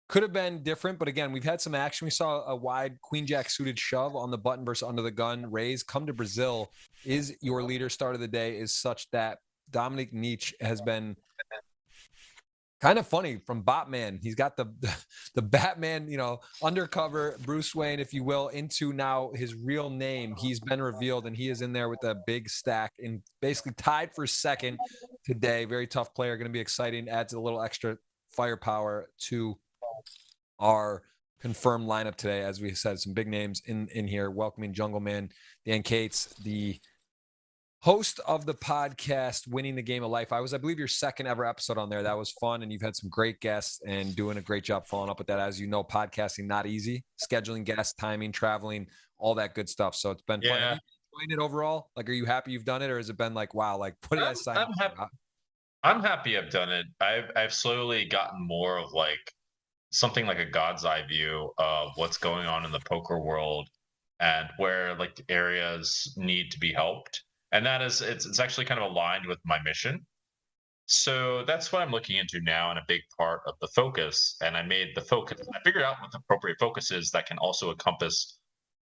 could have been different. But again, we've had some action. We saw a wide Queen Jack suited shove on the button versus under the gun raise. Come to Brazil is your leader. Start of the day is such that Dominic Nietzsche has been kind of funny from Batman. He's got the Batman, undercover Bruce Wayne, if you will, into now his real name. He's been revealed, and he is in there with a big stack and basically tied for second today. Very tough player, going to be exciting. Adds a little extra firepower to our confirmed lineup today. As we said, some big names in here. Welcoming Jungleman, Dan Cates, the host of the podcast Winning the Game of Life. I believe, your second ever episode on there. That was fun, and you've had some great guests and doing a great job following up with that. As you know, podcasting not easy. Scheduling guests, timing, traveling, all that good stuff. So it's been fun. Have you enjoyed it overall? Like, are you happy you've done it, or has it been like, wow, like what did I sign up for? I'm happy I've done it. I've slowly gotten more of like something like a god's eye view of what's going on in the poker world and where like the areas need to be helped. And that is, it's actually kind of aligned with my mission. So that's what I'm looking into now, and a big part of the focus. And I made the focus. I figured out what the appropriate focus is that can also encompass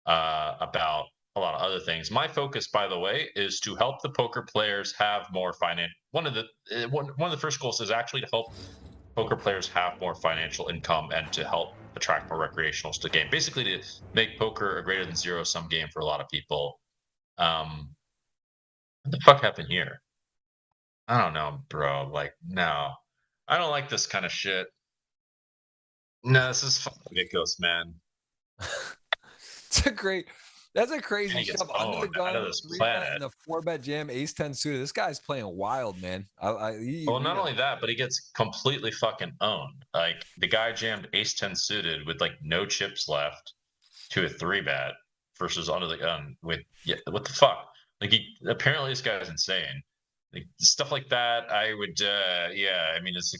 about a lot of other things. My focus, by the way, is to help the poker players have more finance. One of the first goals is actually to help poker players have more financial income and to help attract more recreationals to the game. Basically, to make poker a greater than zero sum game for a lot of people. What the fuck happened here? I don't know, bro. Like, no. I don't like this kind of shit. No, this is fucking ridiculous, man. That's a crazy shove under the gun. In the 4-bet jam, ace 10 suited. This guy's playing wild, man. Well, not only that, but he gets completely fucking owned. Like, the guy jammed ace 10 suited with like no chips left to a 3-bet versus under the gun with, yeah, what the fuck? Like, apparently this guy's insane. Like, stuff like that, I would, yeah. I mean, it's a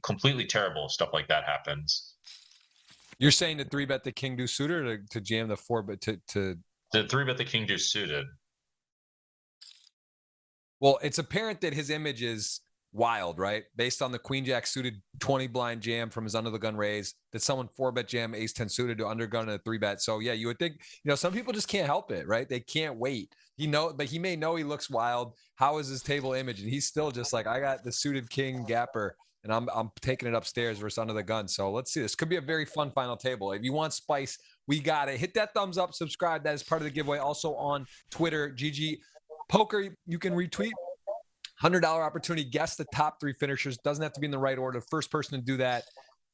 completely terrible stuff like that happens. You're saying to 3-bet the king deuce suited, or to jam the 4-bet to The 3-bet the king deuce suited. Well, it's apparent that his image is wild, right? Based on the queen jack suited 20 blind jam from his under the gun raise, that someone 4-bet jam ace 10 suited to under gun and a 3-bet. So yeah, you would think, some people just can't help it, right? They can't wait. But he may know he looks wild. How is his table image? And he's still just like, I got the suited king gapper and I'm taking it upstairs versus under the gun. So let's see. This could be a very fun final table. If you want spice, we got it. Hit that thumbs up, subscribe. That is part of the giveaway. Also on Twitter, GGPoker, you can retweet. $100 opportunity. Guess the top 3 finishers. Doesn't have to be in the right order. First person to do that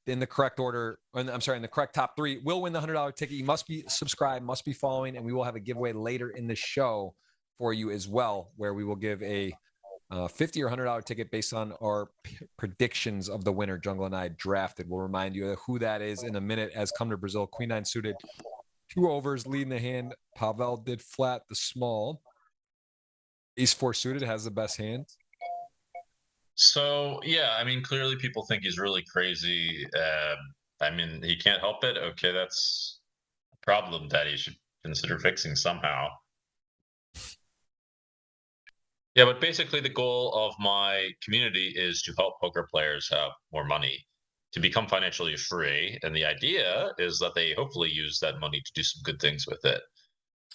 in the correct order, in the correct top 3 will win the $100 ticket. You must be subscribed, must be following, and we will have a giveaway later in the show for you as well, where we will give a $50 or $100 ticket based on our predictions of the winner. Jungle and I drafted. We'll remind you of who that is in a minute. As come to Brazil, queen 9 suited, 2 overs, leading the hand. Pavel did flat the small. Ace 4 suited has the best hand. So yeah, I mean, clearly people think he's really crazy. I mean, he can't help it. Okay, that's a problem that he should consider fixing somehow. Yeah, but basically the goal of my community is to help poker players have more money, to become financially free. And the idea is that they hopefully use that money to do some good things with it.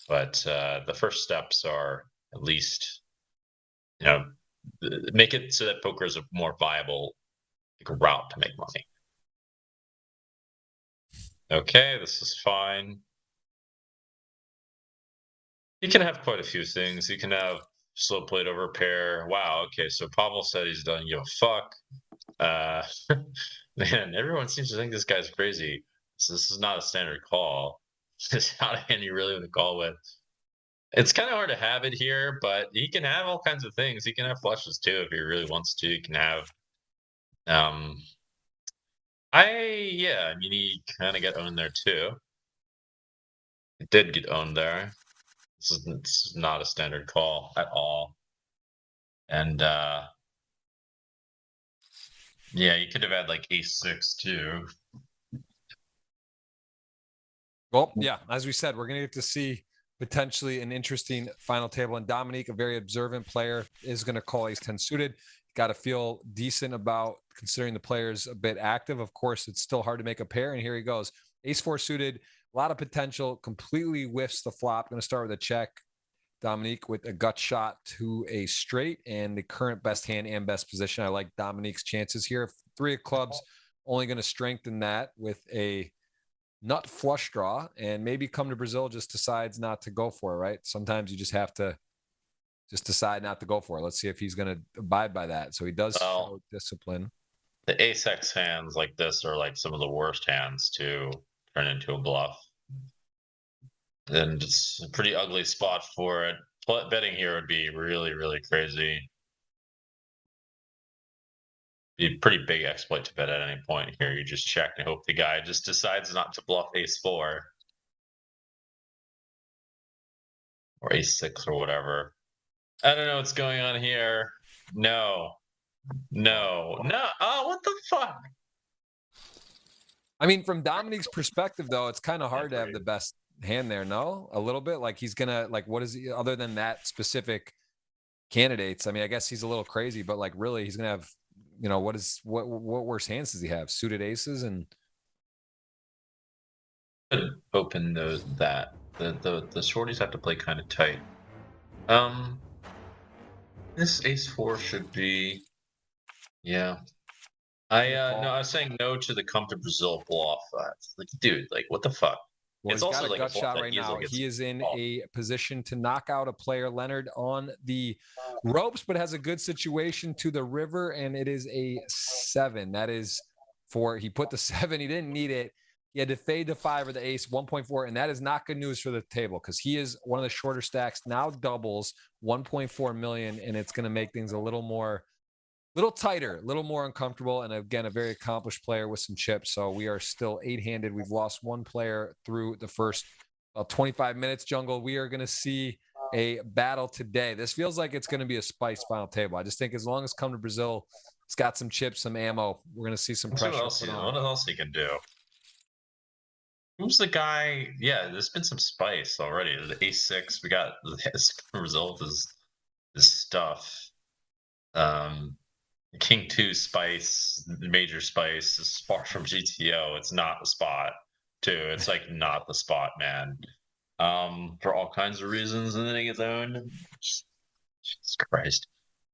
But the first steps are at least, make it so that poker is a more viable route to make money. Okay, this is fine. You can have quite a few things. You can have slow played over pair. Wow, okay, so Pavel said he's done give a fuck. Man, everyone seems to think this guy's crazy. So this is not a standard call. This is not a hand you really want to call with. It's kind of hard to have it here, but he can have all kinds of things. He can have flushes too if he really wants to. He can have I mean, he kind of got owned there too. It did get owned there. This is not a standard call at all. And yeah, you could have had like ace 6 too. Well, yeah, as we said, we're gonna get to see potentially an interesting final table. And Dominique, a very observant player, is gonna call ace 10 suited. Got to feel decent about considering the player's a bit active. Of course, it's still hard to make a pair. And here he goes. Ace 4 suited, a lot of potential, completely whiffs the flop. Going to start with a check. Dominique with a gut shot to a straight and the current best hand and best position. I like Dominique's chances here. 3 of clubs, only going to strengthen that with a nut flush draw, and maybe come to Brazil just decides not to go for it, right? Sometimes you just have to just decide not to go for it. Let's see if he's going to abide by that. So he does show discipline. The ace-x hands like this are like some of the worst hands to turn into a bluff. And it's a pretty ugly spot for it. Betting here would be really, really crazy. Be a pretty big exploit to bet at any point here. You just check and hope the guy just decides not to bluff ace 4. Or ace 6 or whatever. I don't know what's going on here. No. Oh, what the fuck? I mean, from Dominique's perspective, though, it's kind of hard to have the best hand there, no? A little bit? Like, he's going to, like, what is he, other than that specific candidates? I mean, I guess he's a little crazy, but, like, really, he's going to have, what worse hands does he have? Suited aces and... Open that. The shorties have to play kind of tight. This ace 4 should be, yeah. I was saying no to the come to Brazil bluff. Like, dude, like, what the fuck? Well, it's also got a gut shot right now. He is in a position to knock out a player, Leonard, on the ropes, but has a good situation to the river, and it is a 7. That is he put the 7. He didn't need it. He had to fade the 5 or the ace, 1.4, and that is not good news for the table because he is one of the shorter stacks, now doubles 1.4 million, and it's going to make things a little tighter, a little more uncomfortable, and again, a very accomplished player with some chips. So we are still 8-handed. We've lost 1 player through the first 25 minutes, Jungle. We are going to see a battle today. This feels like it's going to be a spice final table. I just think as long as come to Brazil, it's got some chips, some ammo. We're going to see some pressure. What else he can do? Who's the guy? Yeah, there's been some spice already. The A6, we got this result is stuff. King 2 spice, major spice is far from GTO. It's not the spot, too. It's like not the spot, man. For all kinds of reasons, and then it gets owned. Jesus Christ.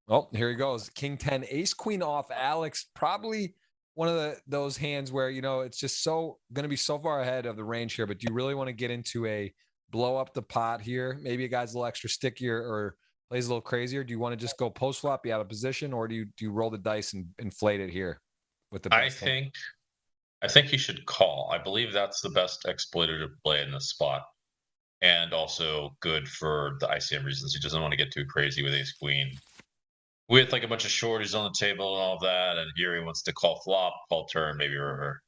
Oh, here he goes. King 10, ace queen off. Alex, probably one of those hands where, you know, it's just so going to be so far ahead of the range here, but do you really want to get into a blow up the pot here? Maybe a guy's a little extra stickier or plays a little crazier. Do you want to just go post flop, be out of position, or do you roll the dice and inflate it here with the best hand? I think he should call. I believe that's the best exploiter to play in this spot. And also good for the ICM reasons. He doesn't want to get too crazy with ace queen. With like a bunch of shorties on the table and all of that, and here he wants to call flop, call turn, maybe river.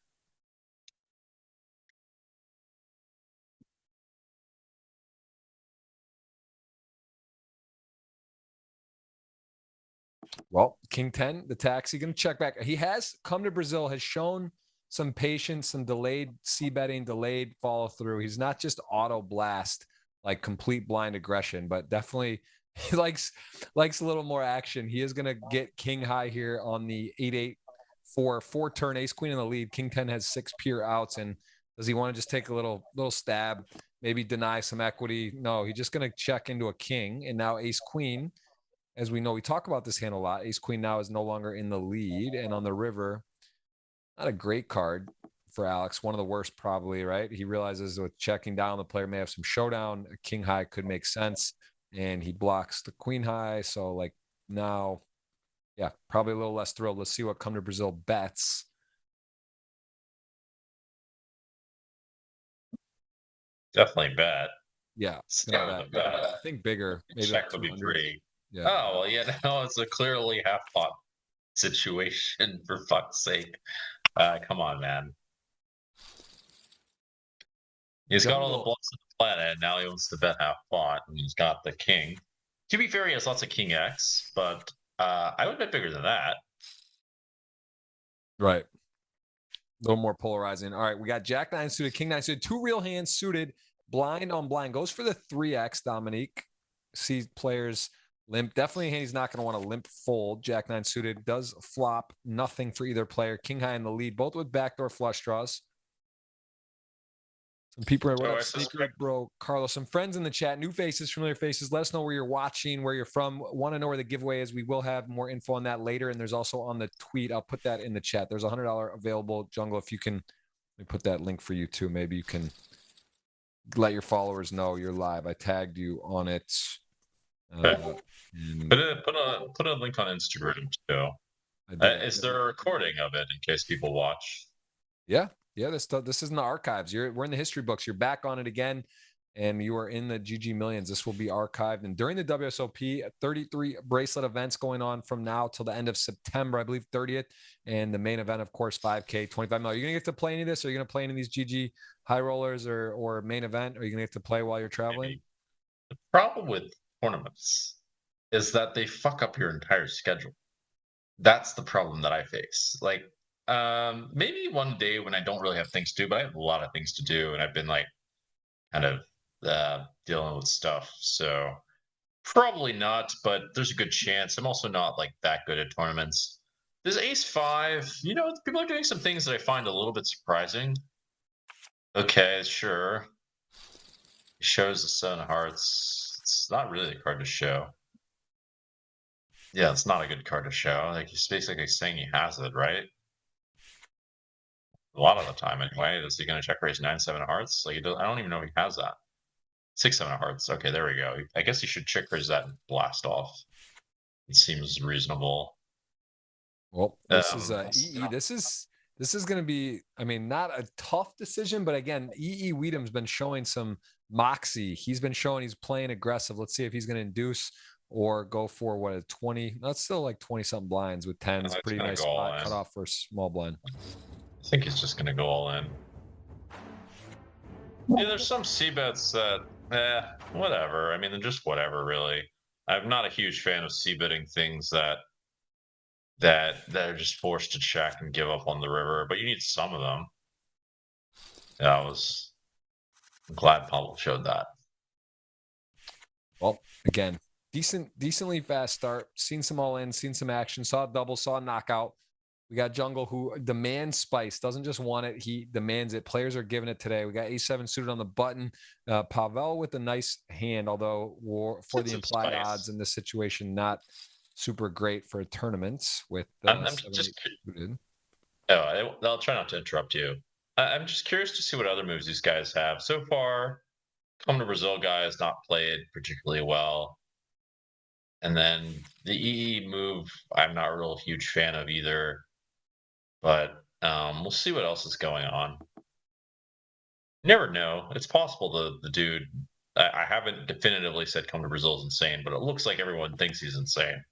Well, King 10, the taxi, going to check back. He has come to Brazil, has shown some patience, some delayed c betting, delayed follow through. He's not just auto blast, like complete blind aggression, but definitely he likes a little more action. He is going to get king high here on the 8-8 for 4 turn ace queen in the lead. King 10 has 6 pure outs, and does he want to just take a little stab, maybe deny some equity? No, he's just going to check into a king, and now ace queen. As we know, we talk about this hand a lot. Ace queen now is no longer in the lead, and on the river, not a great card for Alex. One of the worst, probably, right? He realizes with checking down, the player may have some showdown. A king high could make sense, and he blocks the queen high. So, like, now, yeah, probably a little less thrilled. Let's see what Come to Brazil bets. Definitely bet. Yeah, Bet. I think bigger. Maybe Check like would be 200. pretty. Yeah. Oh, well, yeah, no, it's a clearly half pot situation, for fuck's sake. Come on, man. He's got all the bluffs on the planet, and now he wants to bet half pot, and he's got the king. To be fair, he has lots of king X, but I would bet bigger than that. Right. A little more polarizing. All right, we got Jack 9 suited, King 9 suited, 2 real hands suited, blind on blind. Goes for the 3X, Dominique. See players limp. Definitely a hand he's not going to want to limp fold. Jack 9 suited does flop. Nothing for either player. King high in the lead, both with backdoor flush draws. Some people are, what up, Sneaker Bro, Carlos? Some friends in the chat, new faces, familiar faces. Let us know where you're watching, where you're from. Want to know where the giveaway is. We will have more info on that later. And there's also on the tweet. I'll put that in the chat. There's $100 available. Jungle, if you can, let me put that link for you too. Maybe you can let your followers know you're live. I tagged you on it. Put a link on Instagram too. Is there a recording of it in case people watch? Yeah. This is in the archives. We're in the history books. You're back on it again, and you are in the GG Millions. This will be archived. And during the WSOP, 33 bracelet events going on from now till the end of September, I believe 30th. And the main event, of course, 5K, 25 mil. Are you gonna get to play any of this? Are you gonna play any of these GG high rollers or main event? Are you gonna get to play while you're traveling? Maybe. The problem with tournaments is that they fuck up your entire schedule. That's the problem that I face. Like, maybe one day when I don't really have things to do, but I have a lot of things to do, and I've been like kind of dealing with stuff. So probably not, but there's a good chance. I'm also not like that good at tournaments. This ace 5, you know, people are doing some things that I find a little bit surprising. Okay, sure. He shows the 7 of hearts. It's not really a card to show. Yeah, it's not a good card to show. Like, he's basically saying he has it, right? A lot of the time, anyway. Is he going to check raise 9-7 of hearts? Like, I don't even know if he has that. 6-7 of hearts. Okay, there we go. I guess he should check raise that and blast off. It seems reasonable. Well, this is EE. This is going to be, I mean, not a tough decision, but again, EE Weedham's been showing some moxie. He's been showing he's playing aggressive. Let's see if he's going to induce or go for what, a 20. That's still like 20 something blinds with 10s. Pretty nice spot cut off for a small blind. I think he's just going to go all in. Yeah, there's some c-bets that, whatever. I mean, they're just whatever, really. I'm not a huge fan of c-betting things that are just forced to check and give up on the river, but you need some of them. That was I'm glad Pavel showed that. Well, again, decently fast start. Seen some all in, seen some action, saw a double, saw a knockout. We got Jungle who demands spice, doesn't just want it, he demands it. Players are giving it today. We got A7 suited on the button. Pavel with a nice hand, although for the implied odds in this situation, not super great for tournaments with I'm 7, just 8 suited. I'll try not to interrupt you. I'm just curious to see what other moves these guys have. So far, Come to Brazil guy has not played particularly well. And then the EE move, I'm not a real huge fan of either. But we'll see what else is going on. You never know. It's possible the dude. I haven't definitively said Come to Brazil is insane, but it looks like everyone thinks he's insane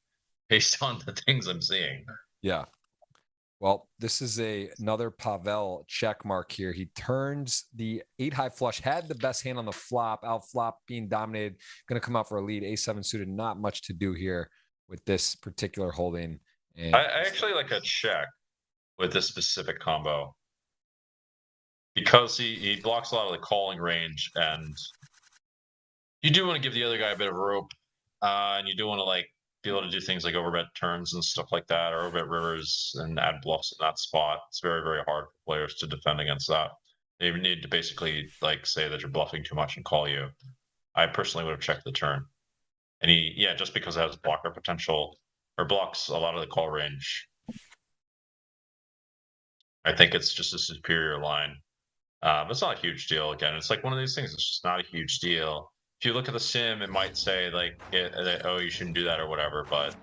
based on the things I'm seeing. Yeah. Well, this is another Pavel check mark here. He turns the 8 high flush, had the best hand on the flop, out flop being dominated, going to come out for a lead. A7 suited, not much to do here with this particular holding. And I actually like a check with this specific combo because he blocks a lot of the calling range, and you do want to give the other guy a bit of rope, and you do want to like be able to do things like overbet turns and stuff like that, or overbet rivers and add bluffs in that spot. It's very, very hard for players to defend against that. They need to basically like say that you're bluffing too much and call you. I personally would have checked the turn. And just because it has blocker potential or blocks a lot of the call range, I think it's just a superior line. It's not a huge deal. Again, it's like one of these things. It's just not a huge deal. If you look at the sim, it might say like, "Oh, you shouldn't do that" or whatever. But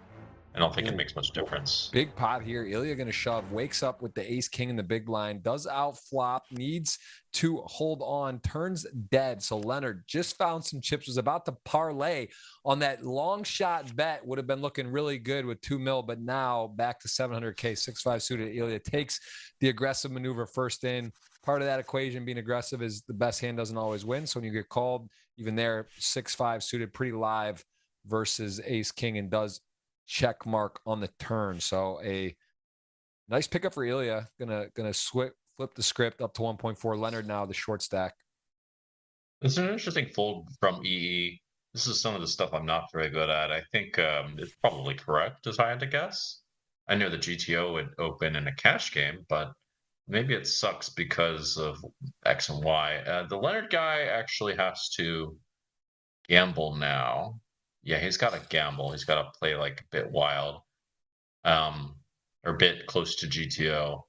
I don't think it makes much difference. Big pot here. ElkY going to shove, wakes up with the ace king in the big blind, does out flop, needs to hold on, turns dead. So Leonard just found some chips, was about to parlay on that long shot bet, would have been looking really good with 2 mil, but now back to 700K, 6-5 suited. ElkY takes the aggressive maneuver first in. Part of that equation being aggressive is the best hand doesn't always win. So when you get called, even there, 6-5 suited, pretty live versus ace king, and does check mark on the turn. So a nice pickup for ElkY. Gonna flip the script up to 1.4. Leonard now the short stack. It's an interesting fold from EE. This is some of the stuff I'm not very good at. I think it's probably correct, as I had to guess. I know the GTO would open in a cash game, but maybe it sucks because of X and Y. The Leonard guy actually has to gamble now. Yeah, he's got to gamble. He's got to play like a bit wild, or a bit close to GTO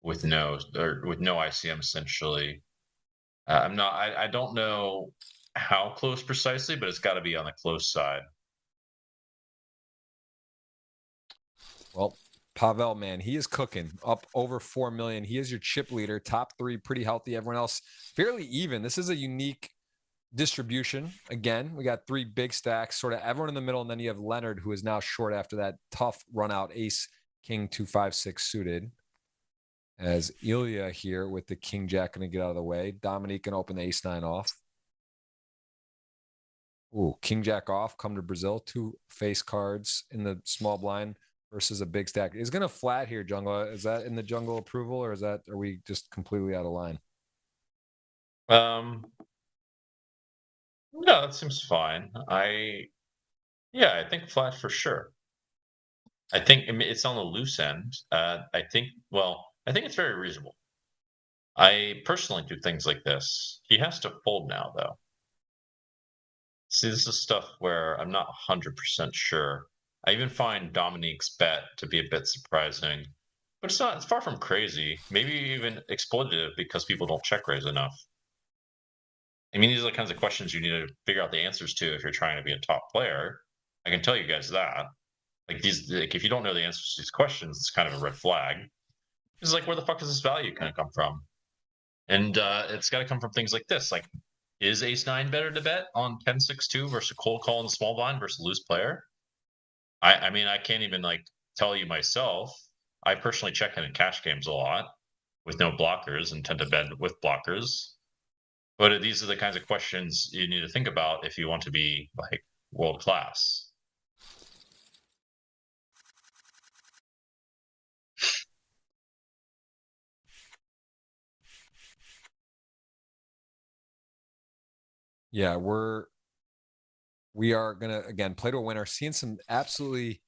with no ICM essentially. I don't know how close precisely, but it's got to be on the close side. Well, Pavel, man, he is cooking up over 4 million. He is your chip leader, top 3, pretty healthy. Everyone else fairly even. This is a unique distribution. Again, we got 3 big stacks, sort of everyone in the middle, and then you have Leonard, who is now short after that tough run out ace king 2-5-6 suited. As ElkY here with the king jack going to get out of the way. Dominique can open the ace 9 off. Ooh, king jack off, come to Brazil. 2 face cards in the small blind versus a big stack. Is going to flat here, Jungle. Is that in the jungle approval, or are we just completely out of line? No, that seems fine. I think flat for sure. I mean, it's on the loose end. I think it's very reasonable. I personally do things like this. He has to fold now, though. See, this is stuff where I'm not 100% sure. I even find Dominique's bet to be a bit surprising, but it's far from crazy. Maybe even exploitative because people don't check raise enough. I mean, these are the kinds of questions you need to figure out the answers to if you're trying to be a top player. I can tell you guys that. If you don't know the answers to these questions, it's kind of a red flag. It's like, where the fuck is this value going to come from? And it's got to come from things like this. Like, is ace 9 better to bet on 10-6-2 versus a cold call in the small blind versus loose player? I mean, I can't even like tell you myself. I personally check in cash games a lot with no blockers and tend to bet with blockers. But these are the kinds of questions you need to think about if you want to be like world class. Yeah, we are gonna again play to a winner. Seeing some absolutely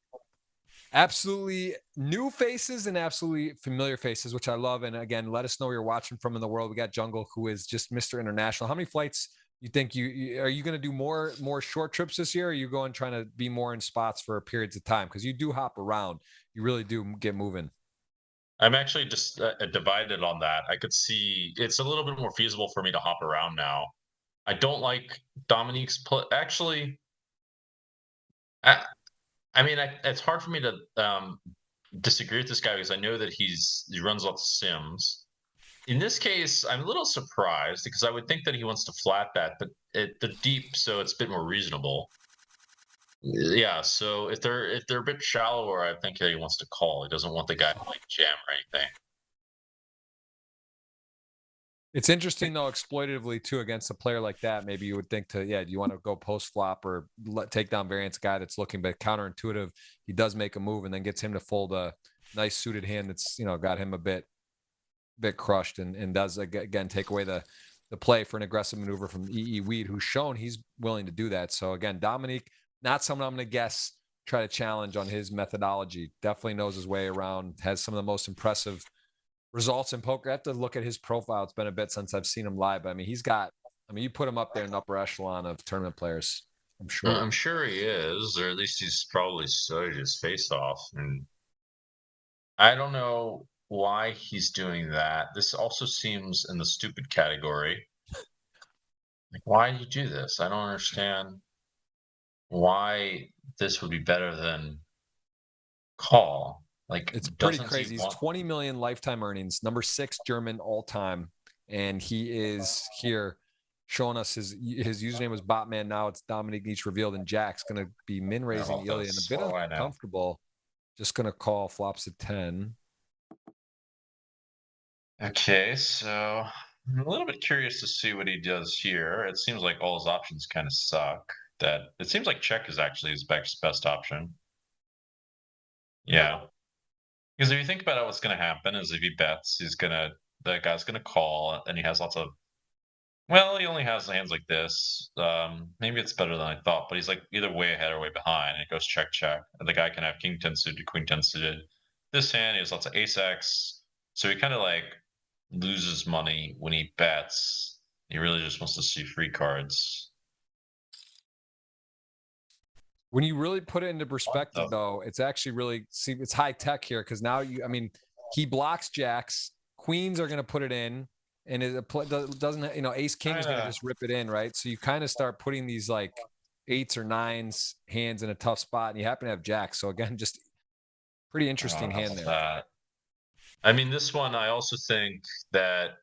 new faces and absolutely familiar faces, which I love. And again, let us know where you're watching from in the world. We got Jungle, who is just Mr. International. How many flights you think you are you going to do more short trips this year? Or are you going trying to be more in spots for periods of time? Because you do hop around. You really do get moving. I'm actually just divided on that. I could see it's a little bit more feasible for me to hop around now. I don't like Dominique's play. Actually, I, I mean, it's hard for me to disagree with this guy because I know that he runs lots of sims. In this case, I'm a little surprised because I would think that he wants to flat bet, but the deep, so it's a bit more reasonable. Yeah, so if they're a bit shallower, I think he wants to call. He doesn't want the guy to like jam or anything. It's interesting though, exploitatively too, against a player like that. Maybe you would think do you want to go post flop or take down variance guy that's looking, but counterintuitive. He does make a move and then gets him to fold a nice suited hand that's got him a bit crushed and does again take away the play for an aggressive maneuver from EE Weed, who's shown he's willing to do that. So again, Dominique, not someone I'm going to guess try to challenge on his methodology. Definitely knows his way around, has some of the most impressive results in poker. I have to look at his profile. It's been a bit since I've seen him live, but I mean, you put him up there in the upper echelon of tournament players, I'm sure. I'm sure he is, or at least he's probably studied his face off. And I don't know why he's doing that. This also seems in the stupid category. Like, why do you do this? I don't understand why this would be better than call. Like, It's pretty doesn't he crazy. He's want 20 million lifetime earnings, number 6 German all time, and he is here showing us his username was Botman. Now it's Dominique Nietzsche revealed, and Jack's going to be min raising Ilya and a bit uncomfortable. Just going to call flops at 10. Okay, so I'm a little bit curious to see what he does here. It seems like all his options kind of suck. That it seems like check is actually his best option. Yeah. Because if you think about it, what's going to happen is if he bets, the guy's going to call, and he has lots of. Well, he only has hands like this. Maybe it's better than I thought, but he's like either way ahead or way behind, and it goes check check. And the guy can have king 10 suited, queen 10 suited. This hand, he has lots of ace x, so he kind of like loses money when he bets. He really just wants to see free cards. When you really put it into perspective, though, it's actually really it's high tech here because now he blocks jacks, queens are going to put it in, and it doesn't ace king is going to just rip it in, right? So you kind of start putting these like 8s or 9s hands in a tough spot, and you happen to have jacks. So again, just pretty interesting hand there. I mean, this one I also think that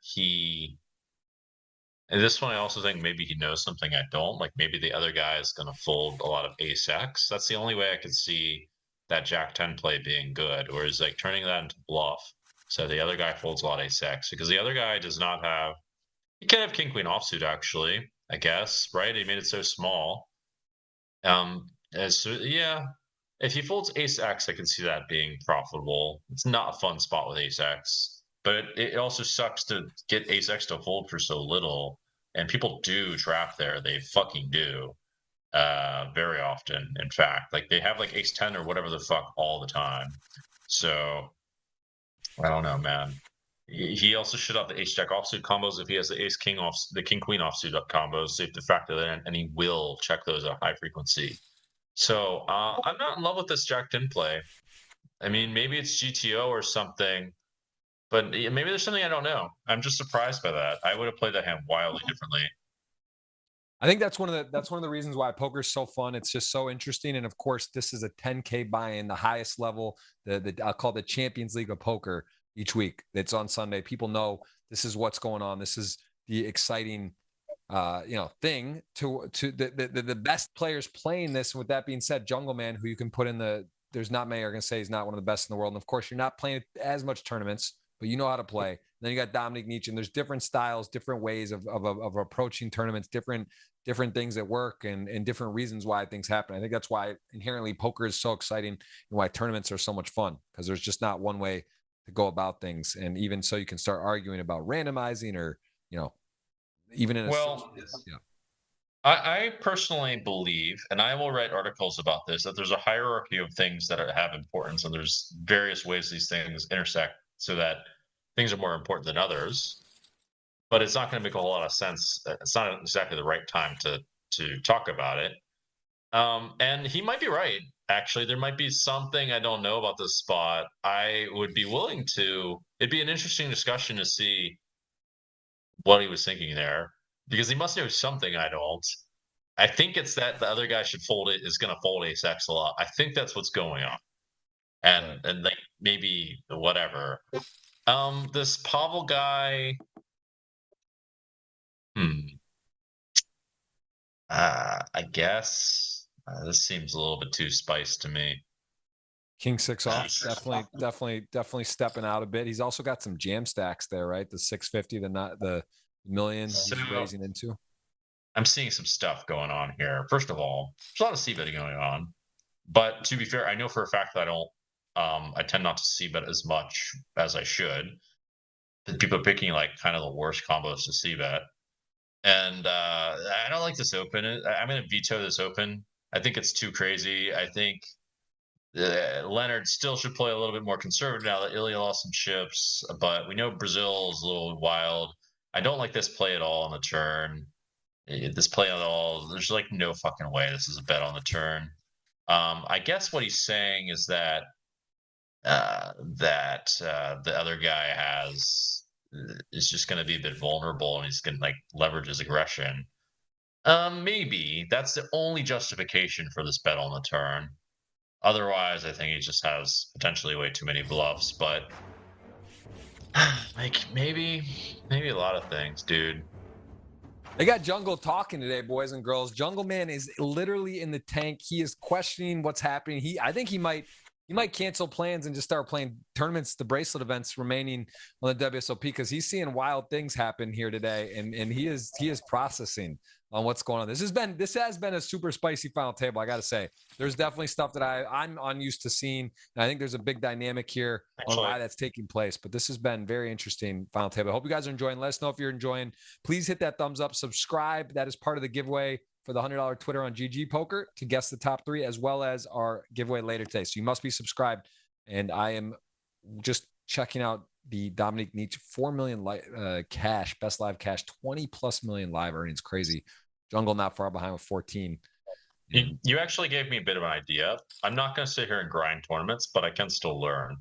and this one, I also think maybe he knows something I don't. Like maybe the other guy is going to fold a lot of ace x. That's the only way I could see that jack 10 play being good, or is like turning that into bluff. So the other guy folds a lot of ace x because the other guy does not have. He can have king queen offsuit actually, I guess, right? He made it so small. So yeah, if he folds ace x, I can see that being profitable. It's not a fun spot with ace x. But it also sucks to get ace x to fold for so little, and people do trap there. They fucking do, very often. In fact, like they have like ace 10 or whatever the fuck all the time. So I don't know, man. He also should have the ace jack offsuit combos if he has the ace king off, the king queen offsuit combos. So you have to factor that in, and he will check those at high frequency. So I'm not in love with this jack 10 play. I mean, maybe it's GTO or something. But maybe there's something I don't know. I'm just surprised by that. I would have played that hand wildly differently. I think that's one of the reasons why poker is so fun. It's just so interesting, and of course, this is a 10K buy-in, the highest level. I'll call the Champions League of poker each week. It's on Sunday. People know this is what's going on. This is the exciting, thing to the best players playing this. With that being said, Jungleman, who you can put in there's not many are going to say he's not one of the best in the world, and of course, you're not playing as much tournaments, but you know how to play. And then you got Dominique Nietzsche, and there's different styles, different ways of approaching tournaments, different things that work, and different reasons why things happen. I think that's why inherently poker is so exciting and why tournaments are so much fun, because there's just not one way to go about things. And even so, you can start arguing about randomizing or, even in yeah. I personally believe, and I will write articles about this, that there's a hierarchy of things that have importance, and there's various ways these things intersect so that things are more important than others. But it's not going to make a whole lot of sense. It's not exactly the right time to talk about it. And he might be right. Actually, there might be something I don't know about this spot. I would be willing to. It'd be an interesting discussion to see what he was thinking there, because he must know something I don't. I think it's that the other guy should fold it is going to fold ace X a lot. I think that's what's going on, Right. and like maybe whatever. This Pavel guy. Hmm. I guess this seems a little bit too spiced to me. King 6 off, definitely stepping out a bit. He's also got some jam stacks there, right? The 650, the million So he's raising into. I'm seeing some stuff going on here. First of all, there's a lot of c betting going on, but to be fair, I know for a fact that I don't. I tend not to c bet as much as I should. People are picking like kind of the worst combos to c bet, and I don't like this open. I'm going to veto this open. I think it's too crazy. I think Leonard still should play a little bit more conservative now that Ilya lost some chips, but we know Brazil is a little wild. I don't like this play at all on the turn. This play at all, there's like no fucking way this is a bet on the turn. I guess what he's saying is that the other guy has is just going to be a bit vulnerable and he's going to like leverage his aggression. Maybe that's the only justification for this bet on the turn. Otherwise, I think he just has potentially way too many bluffs. But like maybe a lot of things, dude. They got Jungle talking today, boys and girls. Jungleman is literally in the tank. He is questioning what's happening. I think he might cancel plans and just start playing tournaments, the bracelet events remaining on the WSOP, because he's seeing wild things happen here today, and he is processing on what's going on. This has been a super spicy final table. I got to say, there's definitely stuff that I'm unused to seeing, and I think there's a big dynamic here on why that's taking place. But this has been very interesting final table. I hope you guys are enjoying. Let us know if you're enjoying. Please hit that thumbs up, subscribe. That is part of the giveaway for the $100 Twitter on GGPoker to guess the top 3, as well as our giveaway later today. So you must be subscribed. And I am just checking out the Dominic Nietzsche 4 million cash, best live cash, 20+ million live earnings. Crazy. Jungle not far behind with 14. You actually gave me a bit of an idea. I'm not going to sit here and grind tournaments, but I can still learn.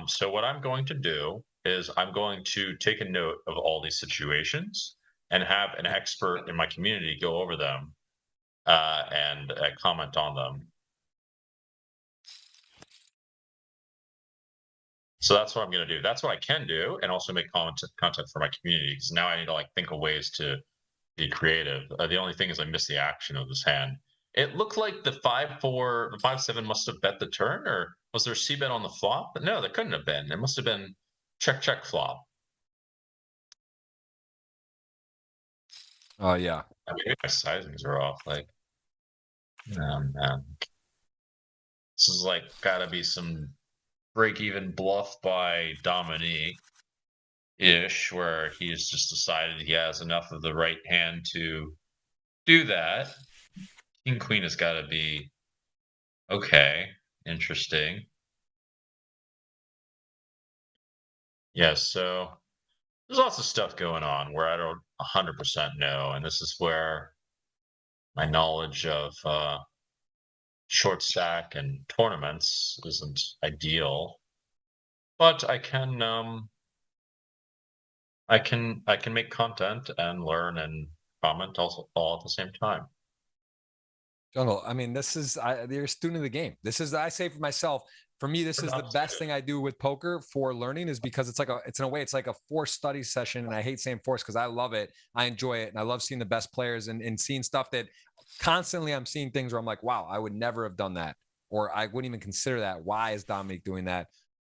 So what I'm going to do is I'm going to take a note of all these situations and have an expert in my community go over them and comment on them. So that's what I'm going to do. That's what I can do, and also make content for my community. Because now I need to like think of ways to be creative. The only thing is I missed the action of this hand. It looked like the 5-4, the 5-7 must have bet the turn, or was there c bet on the flop? But no, there couldn't have been. It must have been check flop. Oh yeah. I mean, maybe my sizings are off. Like, oh man, this is like gotta be some break-even bluff by Dominique ish, where he's just decided he has enough of the right hand to do that. King Queen has got to be okay. Interesting. Yes, so there's lots of stuff going on where I don't 100% know, and this is where my knowledge of short stack and tournaments isn't ideal, but I can make content and learn and comment also all at the same time. Jungle, I mean, you're a student of the game. This is, I say for myself, for me, this is the best thing I do with poker for learning, is because it's in a way, it's like a forced study session. And I hate saying forced because I love it. I enjoy it. And I love seeing the best players and seeing stuff that constantly I'm seeing things where I'm like, wow, I would never have done that. Or I wouldn't even consider that. Why is Dominic doing that?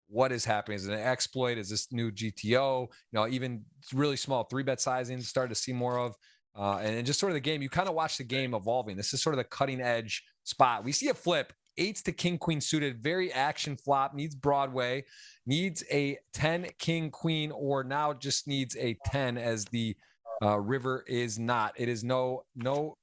What is happening? Is it an exploit? Is this new GTO? Even really small 3-bet sizing, started to see more of. And just sort of the game, you kind of watch the game evolving. This is sort of the cutting edge spot. We see a flip, 8s to king queen suited, very action flop, needs Broadway, needs a 10 king queen, or now just needs a 10 as the River is not. It is no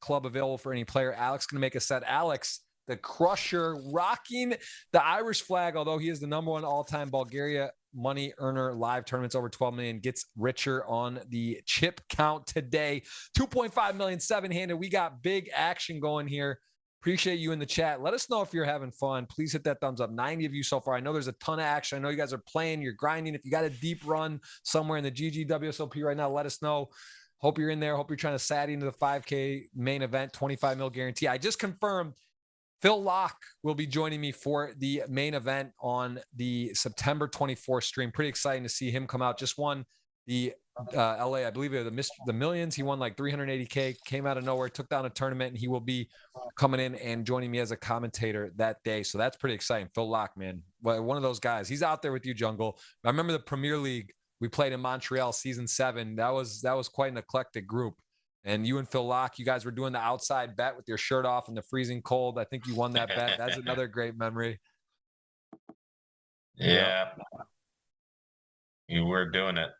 club available for any player. Alex going to make a set. Alex, the Crusher, rocking the Irish flag, although he is the #1 all-time Bulgaria money earner. Live tournaments over 12 million, gets richer on the chip count today. 2.5 million, 7-handed. We got big action going here. Appreciate you in the chat. Let us know if you're having fun. Please hit that thumbs up. 90 of you so far. I know there's a ton of action. I know you guys are playing, you're grinding. If you got a deep run somewhere in the GG WSOP right now, let us know. Hope you're in there. Hope you're trying to sat into the 5K main event, 25 mil guarantee. I just confirmed Phil Locke will be joining me for the main event on the September 24th stream. Pretty exciting to see him come out. Just won the LA, I believe it was the Millions. He won like 380K, came out of nowhere, took down a tournament, and he will be coming in and joining me as a commentator that day. So that's pretty exciting. Phil Locke, man, one of those guys. He's out there with you, Jungle. I remember the Premier League we played in Montreal, season 7. That was quite an eclectic group. And you and Phil Locke, you guys were doing the outside bet with your shirt off in the freezing cold. I think you won that bet. That's another great memory. Yeah. You were doing it.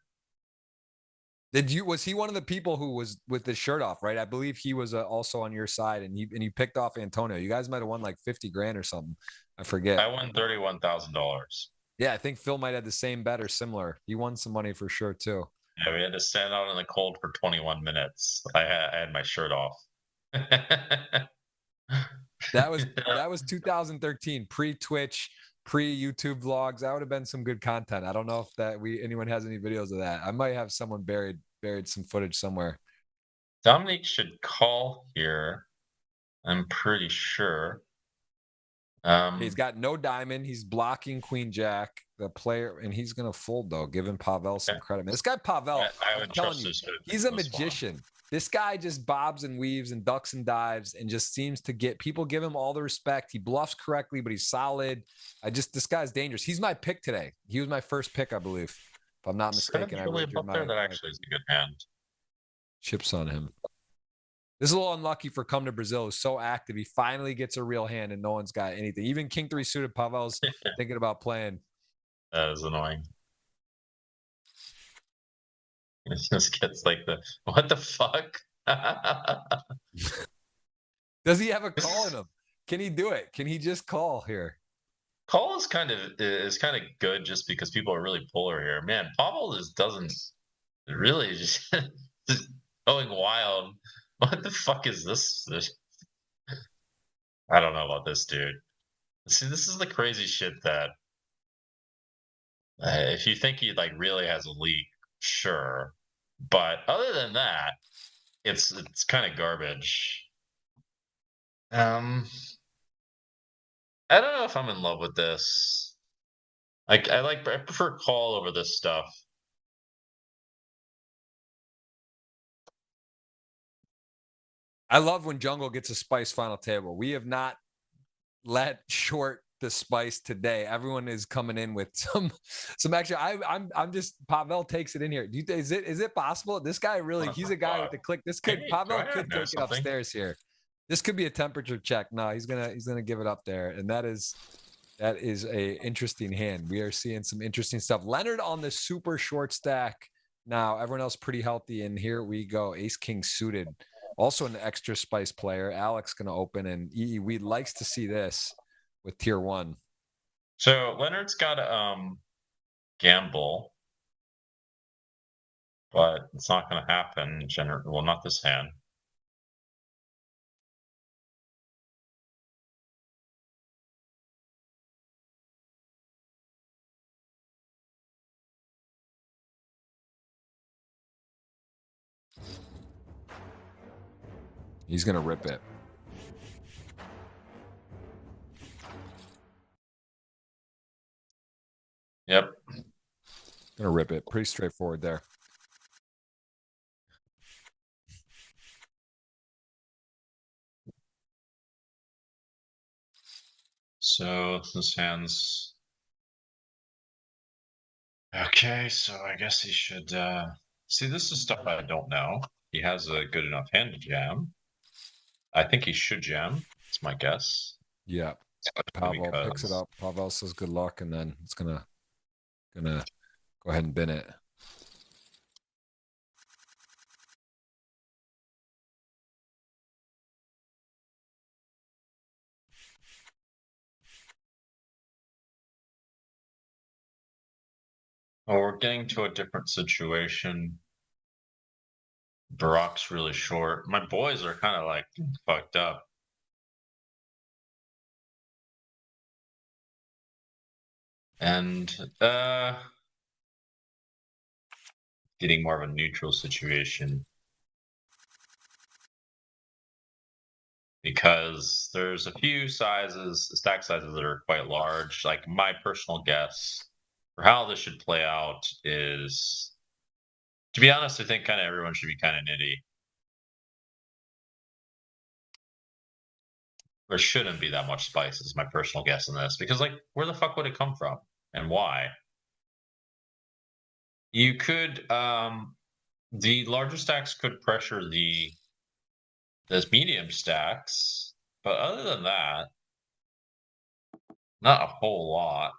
Was he one of the people who was with the shirt off, right? I believe he was also on your side, and you picked off Antonio. You guys might have won like 50 grand or something. I forget. I won $31,000. Yeah, I think Phil might have the same bet or similar. He won some money for sure too. Yeah, we had to stand out in the cold for 21 minutes. I had my shirt off. That was 2013, pre-Twitch, pre-YouTube vlogs. That would have been some good content. I don't know if anyone has any videos of that. I might have someone buried some footage somewhere. Dominique should call here. I'm pretty sure. He's got no diamond. He's blocking Queen Jack, the player, and he's gonna fold though, giving Pavel some credit. This guy Pavel, I'm telling you, he's a magician. This guy just bobs and weaves and ducks and dives and just seems to get people give him all the respect. He bluffs correctly, but he's solid. This guy's dangerous. He's my pick today. He was my first pick, I believe, if I'm not mistaken. I read your mind. That actually is a good hand. Chips on him. This is a little unlucky for Come to Brazil. Who's so active. He finally gets a real hand, and no one's got anything. Even King 3 suited Pavel's thinking about playing. That is annoying. It just gets like what the fuck? Does he have a call in him? Can he do it? Can he just call here? Call is kind of good just because people are really polar here. Man, Pavel doesn't really just going wild. What the fuck is this? I don't know about this dude. See, this is the crazy shit that if you think he like really has a leak, sure. But other than that, it's kind of garbage. I don't know if I'm in love with this. I prefer call over this stuff. I love when Jungle gets a spice final table. We have not let short the spice today. Everyone is coming in with some action. I'm just Pavel takes it in here. Is it possible? This guy really, he's a guy with the click. Pavel could take it upstairs here. This could be a temperature check. No, he's gonna give it up there, and that is a interesting hand. We are seeing some interesting stuff. Leonard on the super short stack now. Everyone else pretty healthy, and here we go. Ace King suited. Also an extra spice player. Alex going to open, and we likes to see this with tier 1. So Leonard's got gamble, but it's not going to happen. Well, not this hand. He's going to rip it. Yep. Going to rip it. Pretty straightforward there. So this hand's okay. So I guess he should see. This is stuff I don't know. He has a good enough hand to jam. I think he should jam. It's my guess. Yeah. Pavel picks it up. Pavel says good luck, and then it's gonna go ahead and bin it. Oh, we're getting to a different situation. Brock's really short. My boys are kind of like fucked up. And getting more of a neutral situation. Because there's a few stack sizes that are quite large. Like my personal guess for how this should play out is, to be honest, I think kind of everyone should be kind of nitty. There shouldn't be that much spice, is my personal guess in this, because like, where the fuck would it come from and why? You could, the larger stacks could pressure those medium stacks, but other than that, not a whole lot.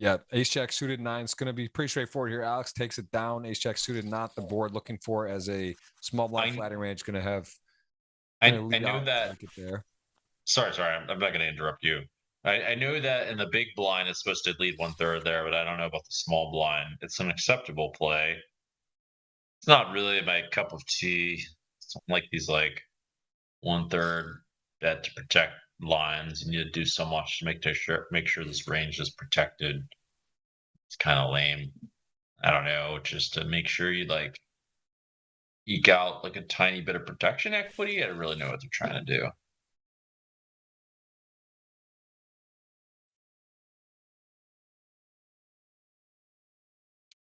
Yeah, ace jack suited 9 is going to be pretty straightforward here. Alex takes it down. Ace jack suited, not the board looking for as a small blind flatting range. Going to have. I Lead knew out that. take it there. Sorry, I'm not going to interrupt you. I knew that in the big blind it's supposed to lead 1/3 there, but I don't know about the small blind. It's an acceptable play. It's not really my cup of tea. It's like these like 1/3 bet to protect lines. You need to do so much to make sure this range is protected. It's kind of lame. I don't know, just to make sure you like eke out like a tiny bit of protection equity. I don't really know what they're trying to do.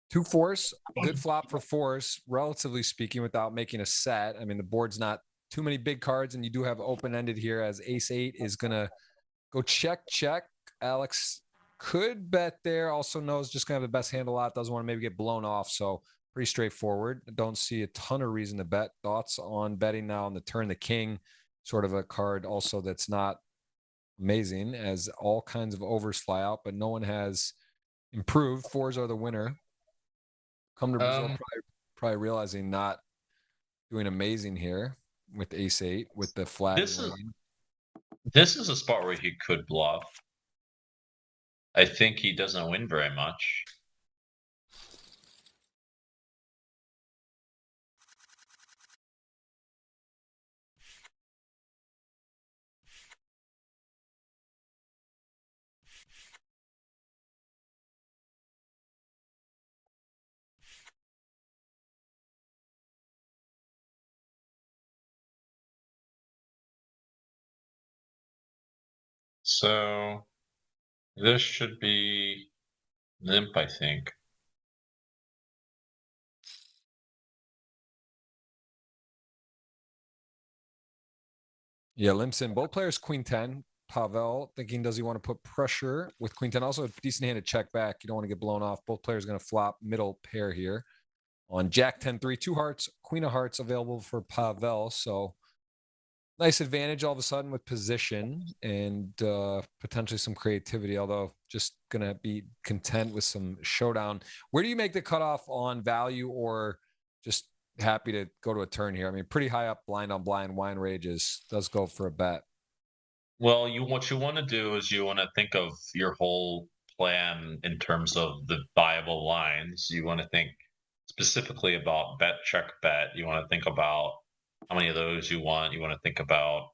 Two fours, good flop for fours, relatively speaking, without making a set. I mean, the board's not too many big cards, and you do have open-ended here as ace-8 is going to go check. Alex could bet there. Also knows just going to have the best hand a lot. Doesn't want to maybe get blown off. So pretty straightforward. Don't see a ton of reason to bet. Thoughts on betting now on the turn? The king, sort of a card also that's not amazing, as all kinds of overs fly out, but no one has improved. Fours are the winner. Come to Brazil, probably realizing not doing amazing here with ace-8 with the flat. This is a spot where he could bluff. I think he doesn't win very much. So this should be limp, I think. Yeah, limps in. Both players queen 10. Pavel thinking, does he want to put pressure with queen 10? Also a decent hand to check back. You don't want to get blown off. Both players going to flop middle pair here on jack 10-3. Two hearts, queen of hearts available for Pavel. So nice advantage all of a sudden with position and potentially some creativity, although just going to be content with some showdown. Where do you make the cutoff on value, or just happy to go to a turn here? I mean, pretty high up, blind on blind, wine rages, does go for a bet. Well, what you want to do is you want to think of your whole plan in terms of the viable lines. You want to think specifically about bet, check, bet. You want to think about how many of those you want. You want to think about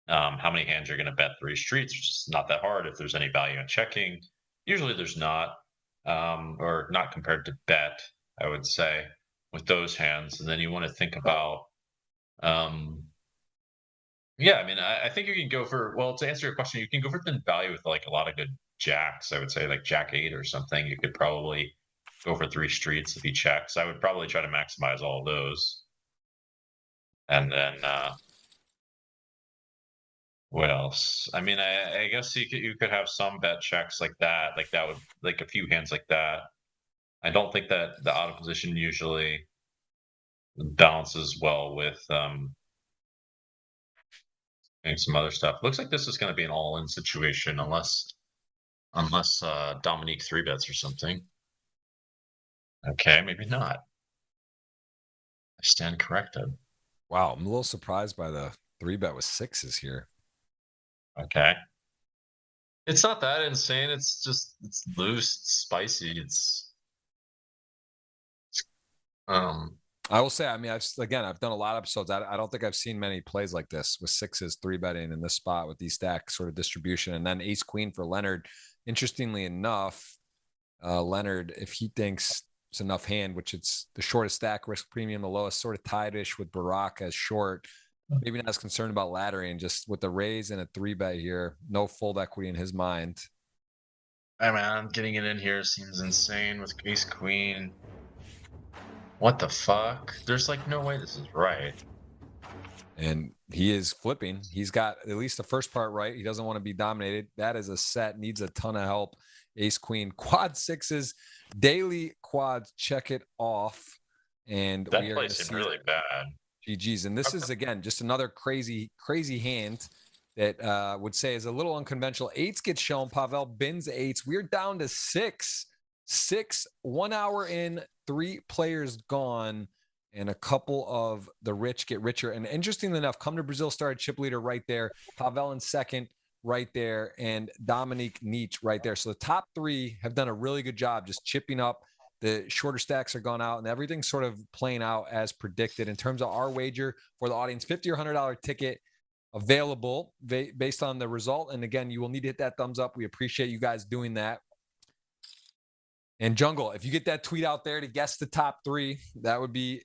how many hands you're going to bet 3 streets, which is not that hard if there's any value in checking. Usually there's not, or not compared to bet, I would say, with those hands. And then you want to think about, yeah, I mean, I think you can go for, well, to answer your question, you can go for thin value with like a lot of good jacks. I would say like jack 8 or something. You could probably go for 3 streets if he checks. I would probably try to maximize all of those. And then, what else? I mean, I guess you could have some bet checks like that. Like that would, like a few hands like that. I don't think that the out of position usually balances well with and some other stuff. Looks like this is going to be an all-in situation unless Dominique three bets or something. Okay, maybe not. I stand corrected. Wow, I'm a little surprised by the 3-bet with 6s here. Okay. It's not that insane. It's just it's loose, it's spicy. I will say, I mean, I've done a lot of episodes. I don't think I've seen many plays like this with 6s 3-betting in this spot with these stack sort of distribution, and then ace queen for Leonard. Interestingly enough, Leonard, if he thinks it's enough hand, which it's the shortest stack, risk premium, the lowest, sort of tied-ish with Barack as short. Maybe not as concerned about laddering, just with the raise and a 3-bet here, no fold equity in his mind. I mean, getting it in here seems insane with ace queen. What the fuck? There's like no way this is right. And he is flipping. He's got at least the first part right. He doesn't want to be dominated. That is a set, needs a ton of help. Ace queen, quad 6s, daily quads, check it off. And That we are plays him really bad. GG's. And this is, again, just another crazy hand that would say is a little unconventional. 8s get shown. Pavel bins 8s. We're down to 6. 1 hour in, 3 players gone, and a couple of the rich get richer. And interestingly enough, Come to Brazil started chip leader right there. Pavel in second right there, and Dominique Nietzsche right there. So the top 3 have done a really good job just chipping up. The shorter stacks are gone out, and everything's sort of playing out as predicted. In terms of our wager for the audience, $50 or $100 ticket available based on the result. And again, you will need to hit that thumbs up. We appreciate you guys doing that. And Jungle, if you get that tweet out there to guess the top 3, that would be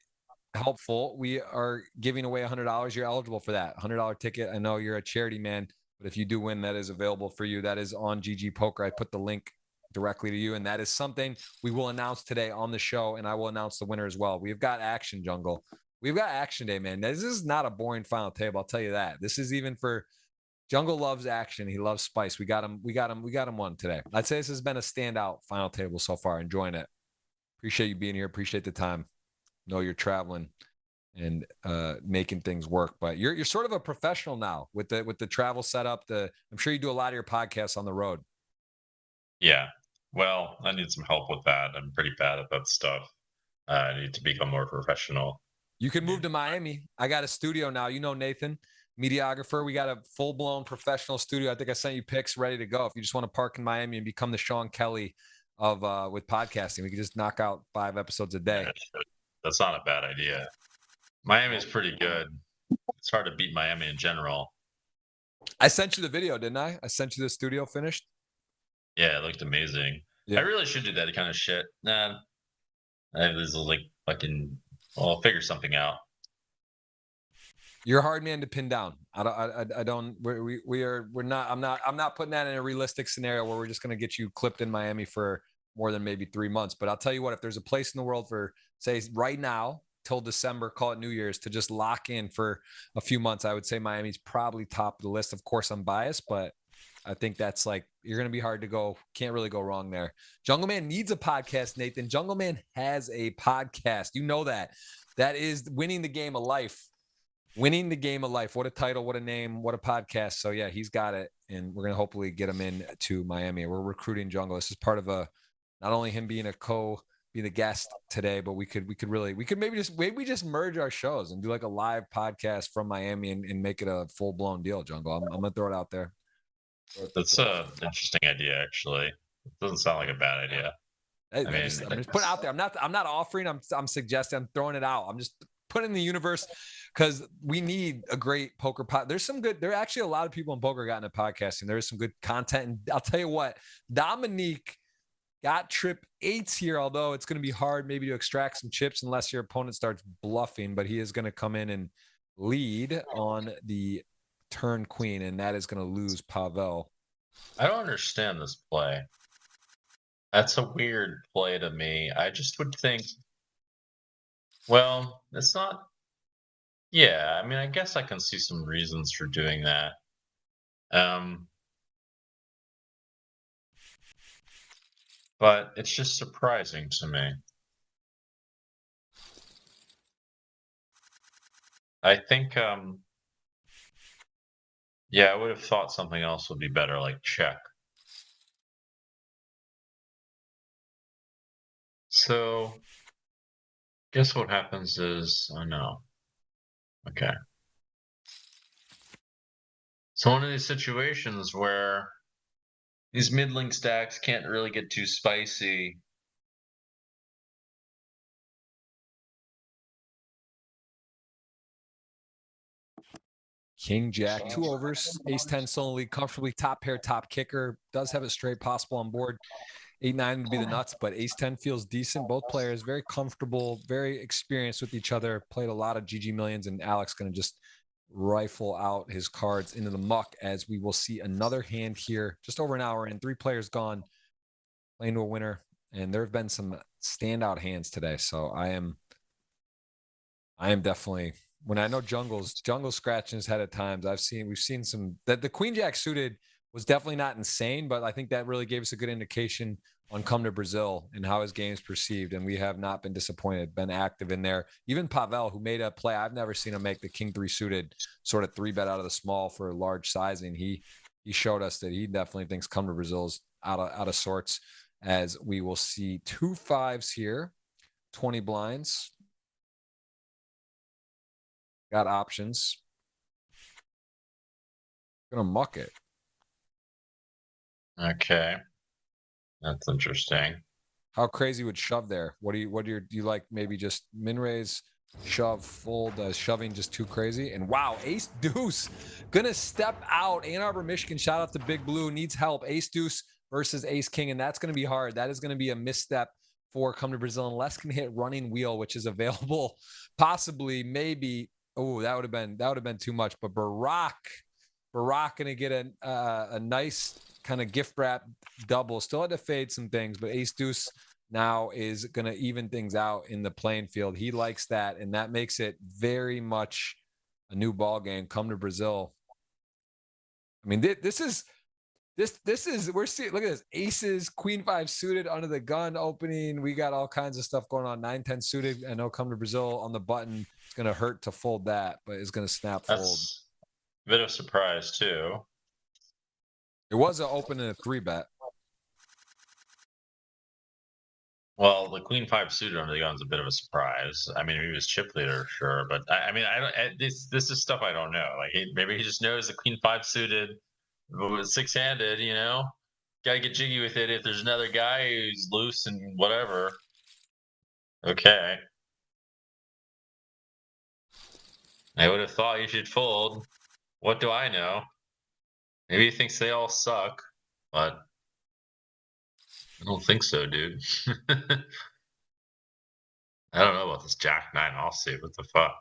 helpful. We are giving away $100. You're eligible for that $100 ticket. I know you're a charity man, but if you do win, that is available for you. That is on GGPoker. I put the link directly to you, and that is something we will announce today on the show, and I will announce the winner as well. We've got action, Jungle. We've got action day, man. This is not a boring final table, I'll tell you that. This is even for Jungle loves action. He loves spice. We got him one today. I'd say this has been a standout final table so far. Enjoying it. Appreciate you being here. Appreciate the time. Know you're traveling and making things work, but you're sort of a professional now with the travel setup. I'm sure you do a lot of your podcasts on the road. Yeah. Well, I need some help with that. I'm pretty bad at that stuff. I need to become more professional. You can move to Miami. I got a studio now. You know, Nathan, mediographer. We got a full-blown professional studio. I think I sent you pics ready to go. If you just want to park in Miami and become the Sean Kelly of with podcasting, we can just knock out 5 episodes a day. That's not a bad idea. Miami is pretty good. It's hard to beat Miami in general. I sent you the video, didn't I? I sent you the studio finished. Yeah, it looked amazing. Yeah. I really should do that kind of shit. Nah, this is like fucking. Well, I'll figure something out. You're a hard man to pin down. I don't. We're not. I'm not putting that in a realistic scenario where we're just going to get you clipped in Miami for more than maybe 3 months. But I'll tell you what, if there's a place in the world for, say, right now till December, call it New Year's, to just lock in for a few months, I would say Miami's probably top of the list. Of course, I'm biased, but I think that's like, you're going to be hard to go. Can't really go wrong there. Jungleman needs a podcast, Nathan. Jungleman has a podcast. You know that. That is winning the game of life. Winning the game of life. What a title, what a name, what a podcast. So yeah, he's got it. And we're going to hopefully get him in to Miami. We're recruiting Jungle. This is part of not only him being be the guest today, but we could maybe just merge our shows and do like a live podcast from Miami and make it a full blown deal, Jungle. I'm going to throw it out there. That's an interesting idea, actually. It doesn't sound like a bad idea. I'm just putting it out there. I'm not offering. I'm suggesting. I'm throwing it out. I'm just putting in the universe because we need a great poker pod. There are actually a lot of people in poker got into podcasting. There is some good content, and I'll tell you what, Dominique got trip 8s here. Although it's going to be hard maybe to extract some chips unless your opponent starts bluffing. But he is going to come in and lead on the turn queen, and that is going to lose Pavel. I don't understand this play. That's a weird play to me. I just would think, well, it's not. Yeah, I mean, I guess I can see some reasons for doing that. But it's just surprising to me. I think, yeah, I would have thought something else would be better, like check. So, guess what happens is, oh no. Okay. So one of these situations where these middling stacks can't really get too spicy. King Jack, 2 overs, ace 10 solely, comfortably top pair, top kicker, does have a straight possible on board. 8-9 would be the nuts, but ace 10 feels decent. Both players very comfortable, very experienced with each other, played a lot of GG millions, and Alex going to just rifle out his cards into the muck as we will see another hand here just over an hour in. 3 players gone, playing to a winner, and there have been some standout hands today. So I am definitely, when I know Jungle's scratching his head at times. We've seen some that the Queen Jack suited was definitely not insane, but I think that really gave us a good indication on Come to Brazil and how his game is perceived. And we have not been disappointed, been active in there. Even Pavel, who made a play, I've never seen him make the King 3 suited sort of 3-bet out of the small for large sizing. He showed us that he definitely thinks Come to Brazil is out of sorts, as we will see 2 5s here, 20 blinds. Got options. Gonna muck it. Okay. That's interesting. How crazy would shove there? Do you like maybe just min raise, shove, fold, shoving just too crazy? And wow, ace deuce gonna step out. Ann Arbor, Michigan, shout out to Big Blue, needs help. Ace deuce versus ace king, and that's gonna be hard. That is gonna be a misstep for Come to Brazil unless can hit running wheel, which is available possibly, maybe. Oh, that would have been too much. But Barack gonna get a nice kind of gift wrap double. Still had to fade some things, but ace deuce now is going to even things out in the playing field. He likes that, and that makes it very much a new ball game. Come to Brazil. I mean, this is we're seeing. Look at this: aces, queen 5 suited under the gun opening. We got all kinds of stuff going on. 9-10 suited. I know Come to Brazil on the button. It's going to hurt to fold that, but it's going to snap fold. That's a bit of a surprise too. It was an open and a 3-bet. Well, the queen 5 suited under the gun's a bit of a surprise. I mean, he was chip leader, sure, but I mean, I don't. This is stuff I don't know. Like, maybe he just knows the queen 5 suited was 6-handed. You know, got to get jiggy with it. If there's another guy who's loose and whatever, okay. I would have thought you should fold. What do I know? Maybe he thinks they all suck, but I don't think so, dude. I don't know about this Jack 9 offsuit. What the fuck?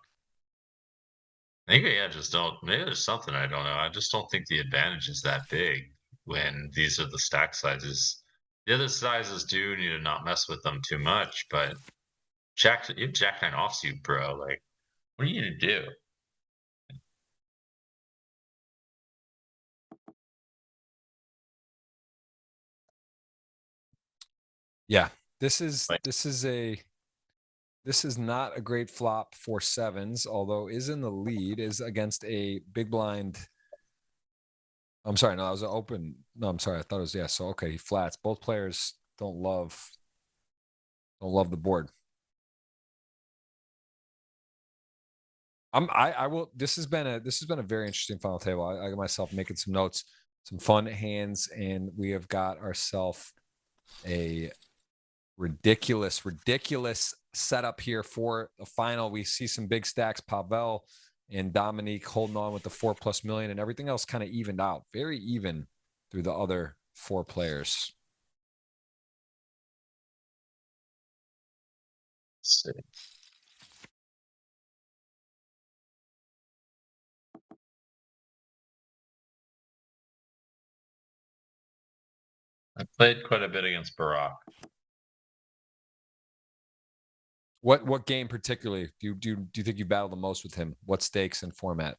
Maybe I just don't. Maybe there's something I don't know. I just don't think the advantage is that big when these are the stack sizes. The other sizes do need to not mess with them too much, but you have Jack 9 offsuit, bro. Like, what are you gonna do? Yeah, this is Like, not a great flop for sevens, although is in the lead, is against a big blind. I'm sorry, no, that was an open. No, I'm sorry, I thought it was, yeah. So okay, he flats. Both players don't love the board. I will. This has been a very interesting final table. I got myself making some notes, some fun hands, and we have got ourselves a ridiculous setup here for the final. We see some big stacks. Pavel and Dominique holding on with the 4+ million, and everything else kind of evened out. Very even through the other 4 players. let's see. I played quite a bit against Barack. What game particularly do you think you battle the most with him? What stakes and format?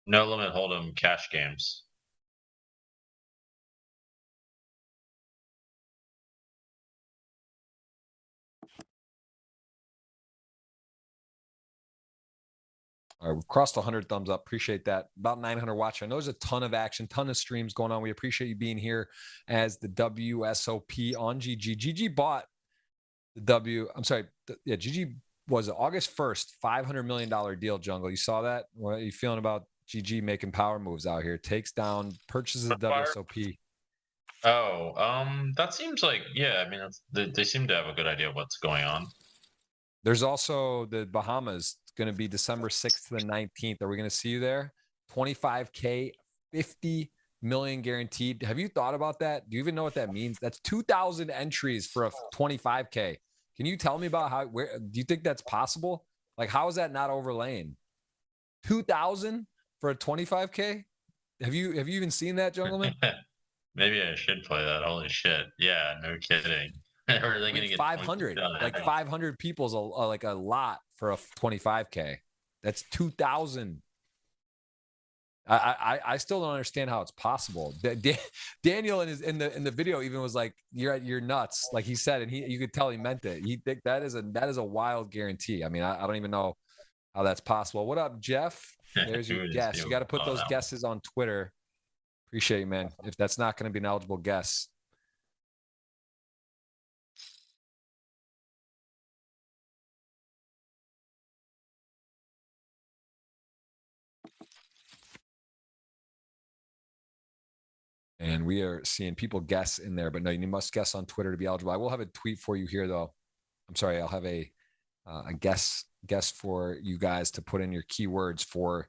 No limit hold'em cash games. All right, we've crossed 100 thumbs up. Appreciate that. About 900 watching. I know there's a ton of action, ton of streams going on. We appreciate you being here as the WSOP on GG. GG bought the GG was August 1st, $500 million deal, Jungle. You saw that? What are you feeling about GG making power moves out here? Takes down, purchases the WSOP. That seems like, yeah, I mean, they seem to have a good idea of what's going on. There's also the Bahamas. It's going to be December 6th to the 19th. Are we going to see you there? 25K, 50 million guaranteed. Have you thought about that? Do you even know what that means? That's 2,000 entries for a 25K. Can you tell me about where do you think that's possible? Like, how is that not overlaying? 2,000 for a 25K? Have you even seen that, Jungleman? Maybe I should play that. Holy shit. Yeah, no kidding. Are they going to get 500? Like 500 people's like a lot for a 25K. That's 2,000. I still don't understand how it's possible. Daniel in the video even was like, "You're nuts," like he said, and you could tell he meant it. He think that is a wild guarantee. I mean, I don't even know how that's possible. What up, Jeff? There's your guess. You got to put those guesses on Twitter. Appreciate you, man. If that's not going to be an eligible guess. And we are seeing people guess in there, but no, you must guess on Twitter to be eligible. I will have a tweet for you here, though. I'm sorry, I'll have a guess for you guys to put in your keywords for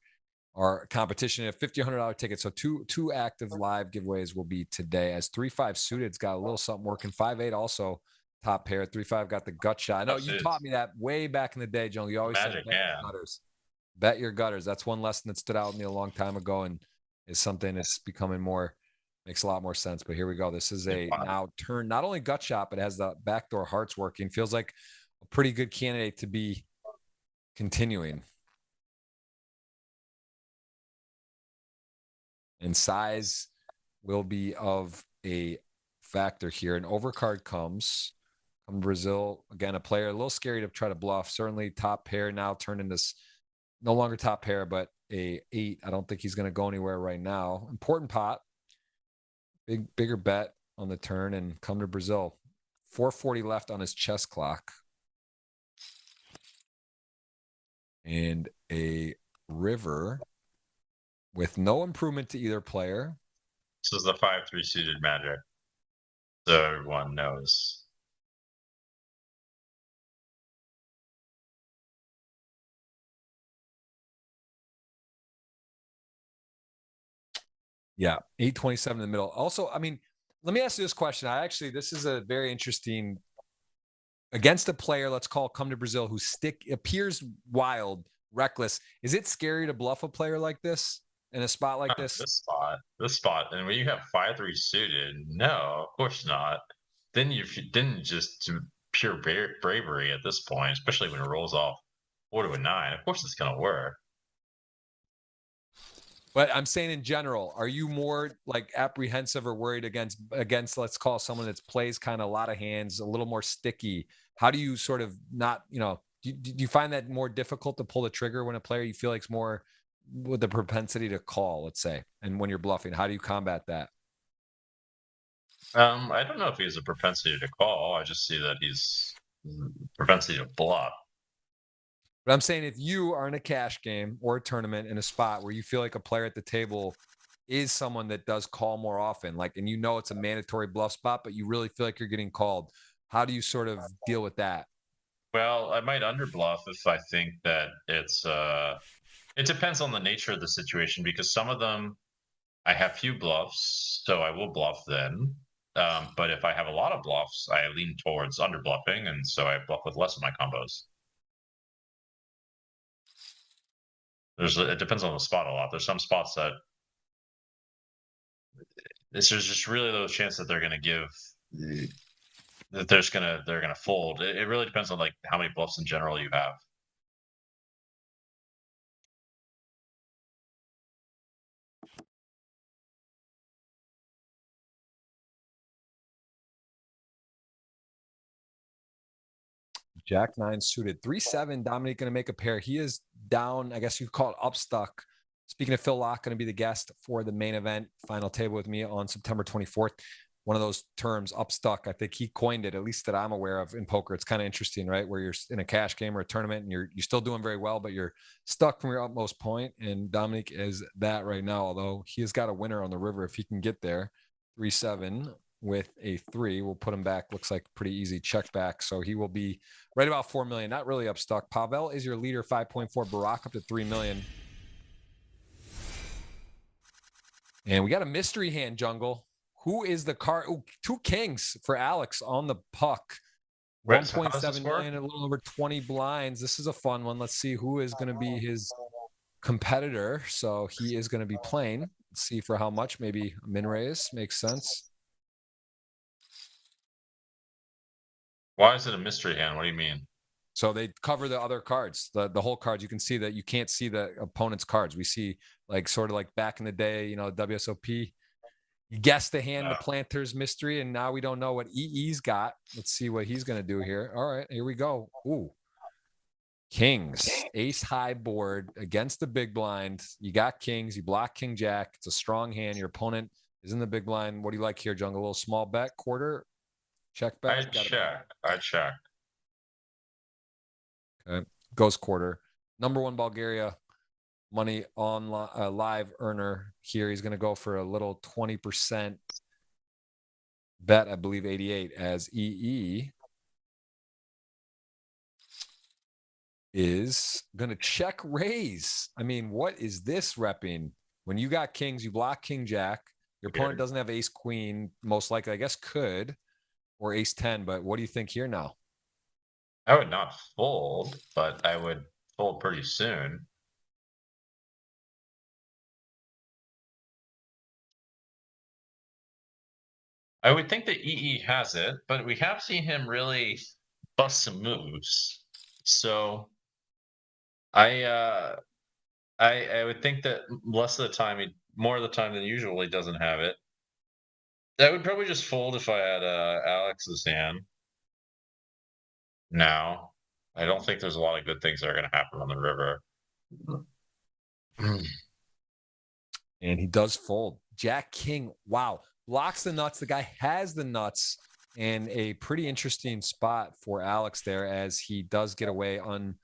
our competition. A $1,500 ticket. So two active live giveaways will be today. As 3-5 suited's got a little something working. 5-8 also top pair. 3-5 got the gut shot. I know you taught me that way back in the day, Joe. You always said bet your gutters. Bet your gutters. That's one lesson that stood out with me a long time ago, and is something that's becoming makes a lot more sense. But here we go. This is a now turn, not only gut shot, but has the backdoor hearts working. Feels like a pretty good candidate to be continuing. And size will be of a factor here. An overcard comes from Brazil. Again, a player a little scary to try to bluff. Certainly top pair now turned into no longer top pair, but a 8. I don't think he's going to go anywhere right now. Important pot. Bigger bet on the turn and come to Brazil. 440 left on his chess clock. And a river with no improvement to either player. This is the 5-3 suited magic. So everyone knows. Yeah, 827 in the middle. Also, I mean, let me ask you this question. This is a very interesting against a player, let's call come to Brazil, who appears wild, reckless. Is it scary to bluff a player like this in a spot like this? This spot. And when you have 5-3 suited, no, of course not. Then you didn't just pure bravery at this point, especially when it rolls off 4 to a 9. Of course it's going to work. But I'm saying in general, are you more like apprehensive or worried against let's call someone that plays kind of a lot of hands, a little more sticky? How do you sort of not, do you find that more difficult to pull the trigger when a player you feel like's more with the propensity to call, let's say, and when you're bluffing, how do you combat that? I don't know if he has a propensity to call. I just see that he's propensity to bluff. But I'm saying if you are in a cash game or a tournament in a spot where you feel like a player at the table is someone that does call more often, like, and it's a mandatory bluff spot, but you really feel like you're getting called, how do you sort of deal with that? Well, I might underbluff if I think that it depends on the nature of the situation, because some of them I have few bluffs, so I will bluff then. But if I have a lot of bluffs, I lean towards underbluffing, and so I bluff with less of my combos. It depends on the spot a lot. There's some spots that there's just really low chance that they're going to give that they're gonna fold. It really depends on like how many bluffs in general you have. Jack 9 suited. 3-7. Dominic going to make a pair. He is down. I guess you call it upstuck. Speaking of Phil Locke, going to be the guest for the main event final table with me on September 24th. One of those terms, upstuck, I think he coined it, at least that I'm aware of in poker. It's kind of interesting, right? Where you're in a cash game or a tournament and you're still doing very well, but you're stuck from your utmost point. And Dominic is that right now, although he has got a winner on the river if he can get there. 3-7 with a 3. We'll put him back. Looks like pretty easy check back. So he will be right about 4 million. Not really upstuck. Pavel is your leader, 5.4. Barack up to 3 million. And we got a mystery hand, Jungle. Who is the card? Oh, 2 kings for Alex on the puck. 1.7 million, a little over 20 blinds. This is a fun one. Let's see who is going to be his competitor. So he is going to be playing. Let's see for how much. Maybe a min raise makes sense. Why is it a mystery hand? What do you mean? So they cover the other cards, the whole cards. You can see that you can't see the opponent's cards. We see like sort of like back in the day, you know, WSOP. You guess the hand, the planter's mystery, and now we don't know what EE's got. Let's see what he's going to do here. All right, here we go. Ooh. Kings, ace high board against the big blind. You got kings, you block king jack. It's a strong hand. Your opponent is in the big blind. What do you like here, Jungle? A little small bet, quarter, check back? I check. Okay, goes quarter. Number 1 Bulgaria money on live earner here. He's going to go for a little 20% bet, I believe 88, as EE is going to check raise. I mean, what is this repping? When you got kings, you block king jack. Your opponent doesn't have ace queen, most likely, I guess could, or ace 10. But what do you think here now? I would not fold, but I would fold pretty soon. I would think that EE has it, but we have seen him really bust some moves. So I would think that less of the time, more of the time than usual, he doesn't have it. I would probably just fold if I had Alex's hand. Now, I don't think there's a lot of good things that are going to happen on the river. And he does fold. Jack King, wow. Blocks the nuts. The guy has the nuts, and a pretty interesting spot for Alex there, as he does get away on.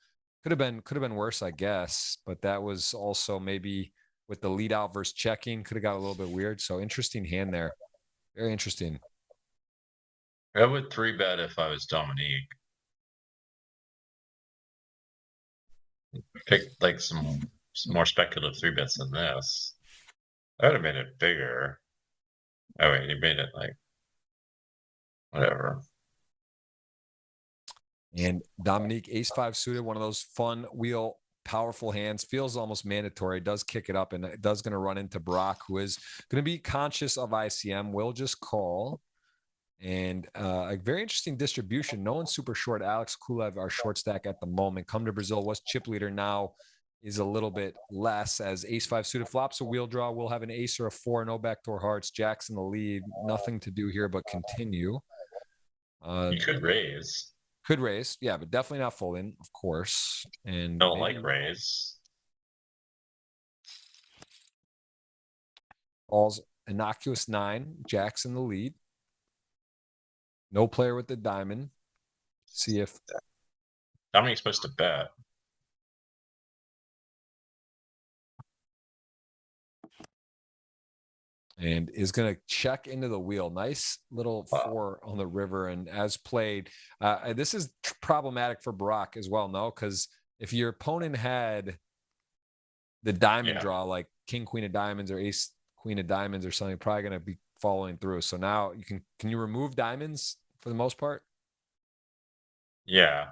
Could have been worse, I guess, but that was also maybe with the lead out versus checking, could have got a little bit weird. So interesting hand there. Very interesting. I would 3-bet if I was Dominique. Pick like some more speculative 3-bets than this. I would have made it bigger. Oh wait, he made it like whatever. And Dominique, ace-5 suited, one of those fun wheel, powerful hands, feels almost mandatory, does kick it up, and it does going to run into Brock, who is going to be conscious of ICM, will just call. And a very interesting distribution. No one's super short. Alex Kulev, our short stack at the moment. Come to Brazil, was chip leader, now is a little bit less, as ace-5 suited flops a wheel draw. We'll have an ace or a 4, no backdoor hearts. Jack's in the lead. Nothing to do here but continue. You could raise. Could raise, yeah, but definitely not folding, of course. And don't like raise. All's innocuous 9. Jack's in the lead. No player with the diamond. See if Dominiqu's supposed to bet. And is going to check into the wheel. Nice little 4 on the river. And as played, this is problematic for Barack as well, no? Because if your opponent had the diamond draw, like king, queen of diamonds or ace, queen of diamonds or something, probably going to be following through. So now you can you remove diamonds for the most part? Yeah.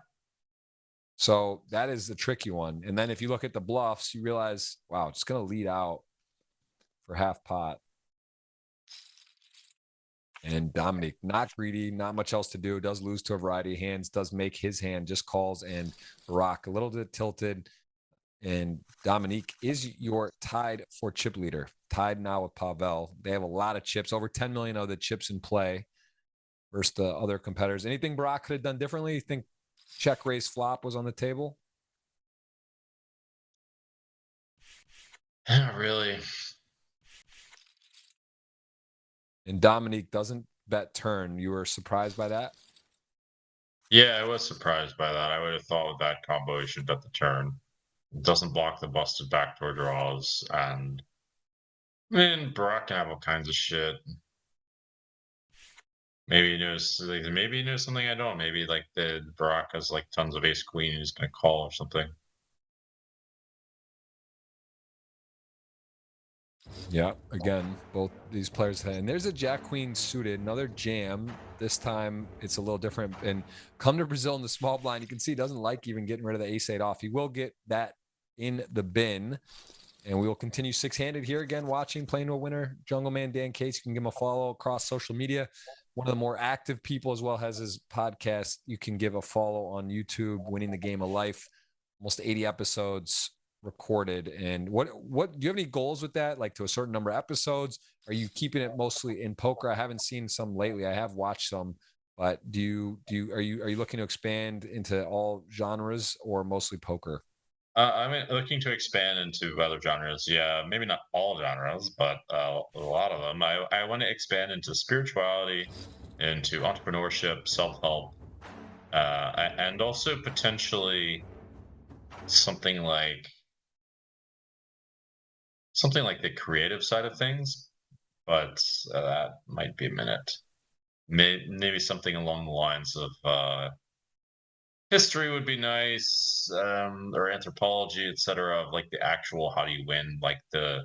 So that is the tricky one. And then if you look at the bluffs, you realize, wow, it's going to lead out for half pot. And Dominic, not greedy, not much else to do, does lose to a variety of hands, does make his hand, just calls, and Barack a little bit tilted. And Dominique is your tied for chip leader, tied now with Pavel. They have a lot of chips, over 10 million of the chips in play versus the other competitors. Anything Barack could have done differently? You think check raise flop was on the table? Not really. And Dominique doesn't bet turn. You were surprised by that? Yeah, I was surprised by that. I would have thought with that combo, he should bet the turn. It doesn't block the busted backdoor draws, and I mean, Brock can have all kinds of shit. Maybe he knows, like, maybe he knows something I don't. Maybe like the Brock has like tons of ace queen, and he's gonna call or something. Yeah, again, both these players and there's a jack queen suited, another jam. This time it's a little different. And come to Brazil in the small blind, you can see he doesn't like even getting rid of the ace eight off. He will get that in the bin. And we will continue six-handed here again, watching Playing to a Winner. Jungleman Dan Case, you can give him a follow across social media. One of the more active people, as well as his podcast. You can give a follow on YouTube, Winning the Game of Life. Almost 80 episodes recorded. And what do you have any goals with that? Like to a certain number of episodes? Are you keeping it mostly in poker? I haven't seen some lately. I have watched some, but are you looking to expand into all genres or mostly poker? I'm looking to expand into other genres. Yeah, maybe not all genres, but a lot of them. I want to expand into spirituality, into entrepreneurship, self-help, and also potentially something like the creative side of things. But that might be a minute. Maybe something along the lines of history would be nice, or anthropology, etc. Of like the actual how do you win, like the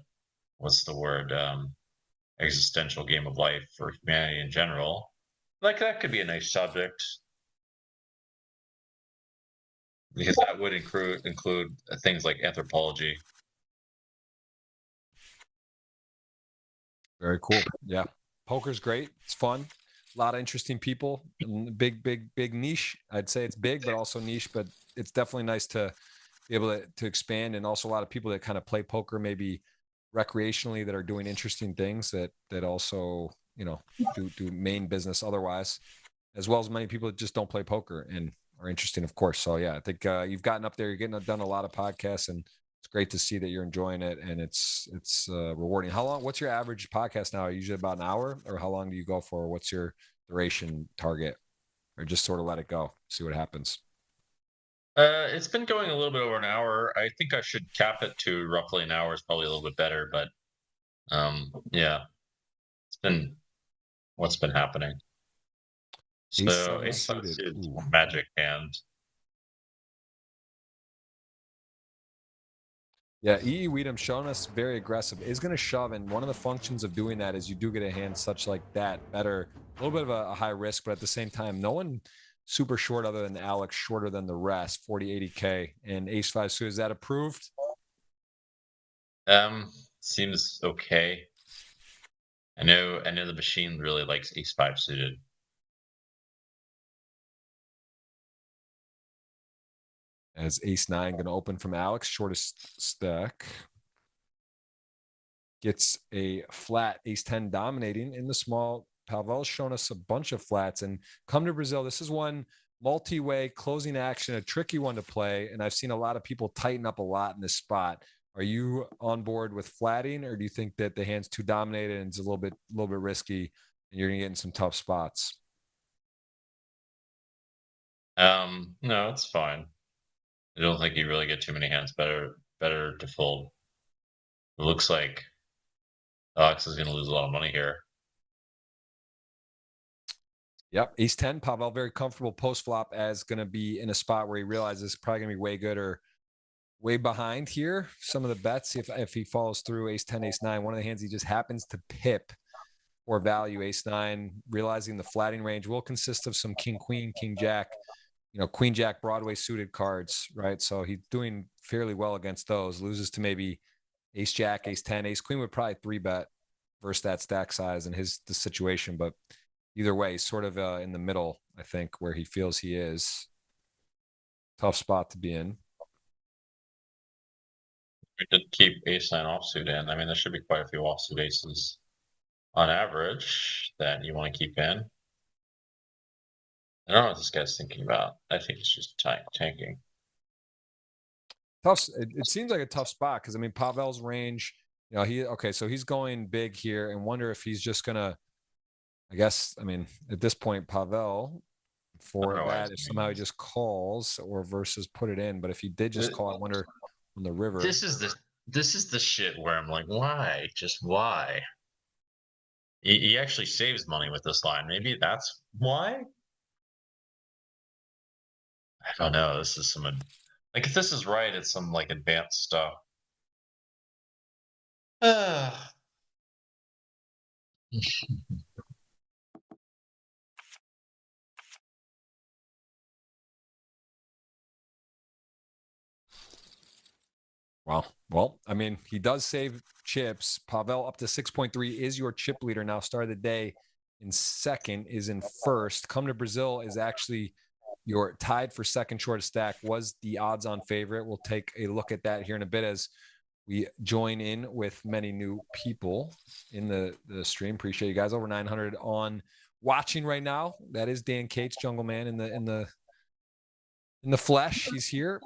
what's the word, existential game of life for humanity in general. Like that could be a nice subject because that would include things like anthropology. Very cool. Yeah. Poker's great. It's fun. A lot of interesting people. Big niche. I'd say it's big, but also niche. But it's definitely nice to be able to expand. And also a lot of people that kind of play poker maybe recreationally that are doing interesting things that also, do main business otherwise, as well as many people that just don't play poker and are interesting, of course. So yeah, I think you've gotten up there. You're getting done a lot of podcasts, and it's great to see that you're enjoying it, and it's rewarding. How long? What's your average podcast now? Usually about an hour, or how long do you go for? What's your duration target, or just sort of let it go, see what happens? It's been going a little bit over an hour. I think I should cap it to roughly an hour is probably a little bit better, but yeah, it's been what's been happening. Ace So seven ace five suited. suited Ooh. magic hand. Yeah, E. Weedham showing us very aggressive, is going to shove, and one of the functions of doing that is you do get a hand such like that better, a little bit of a high risk, but at the same time, no one super short other than Alex, shorter than the rest, 40-80K, and ace five suited. Is that approved? Seems okay. I know the machine really likes ace five suited. As ace nine going to open from Alex, shortest stack. Gets a flat ace 10 dominating in the small. Pavel's shown us a bunch of flats, and come to Brazil. This is one multi-way closing action, a tricky one to play. And I've seen a lot of people tighten up a lot in this spot. Are you on board with flatting, or do you think that the hand's too dominated and it's a little bit risky and you're gonna get in some tough spots? No, it's fine. I don't think you really get too many hands. Better to fold. It looks like Alex is going to lose a lot of money here. Yep, ace 10. Pavel very comfortable post flop as going to be in a spot where he realizes probably going to be way good or way behind here. Some of the bets, if he follows through ace 10, ace 9, one of the hands he just happens to pip or value ace 9, realizing the flatting range will consist of some king, queen, king, jack, queen, jack, Broadway suited cards, right? So he's doing fairly well against those. Loses to maybe ace, jack, ace 10, ace, queen would probably three bet versus that stack size and the situation. But either way, sort of in the middle, I think, where he feels he is. Tough spot to be in. We did keep ace nine offsuit in. I mean, there should be quite a few offsuit aces on average that you want to keep in. I don't know what this guy's thinking about. I think it's just tanking. Tough. It seems like a tough spot because I mean Pavel's range. You know, so he's going big here, and wonder if he's just gonna. I guess I mean at this point Pavel I don't for know why he's that if doing somehow he this. just calls or versus put it in. But if he did just call, I wonder on the river. This is the shit where I'm like, why? Just why? He actually saves money with this line. Maybe that's why. I don't know. This is some like if this is right, it's some like advanced stuff. Wow. Well, I mean, he does save chips. Pavel up to 6.3 is your chip leader now. Start of the day in second is in first. Come to Brazil is actually your tied for second shortest stack, was the odds on favorite. We'll take a look at that here in a bit as we join in with many new people in the stream. Appreciate you guys. Over 900 on watching right now. That is Dan Cates, Jungleman in the flesh. He's here.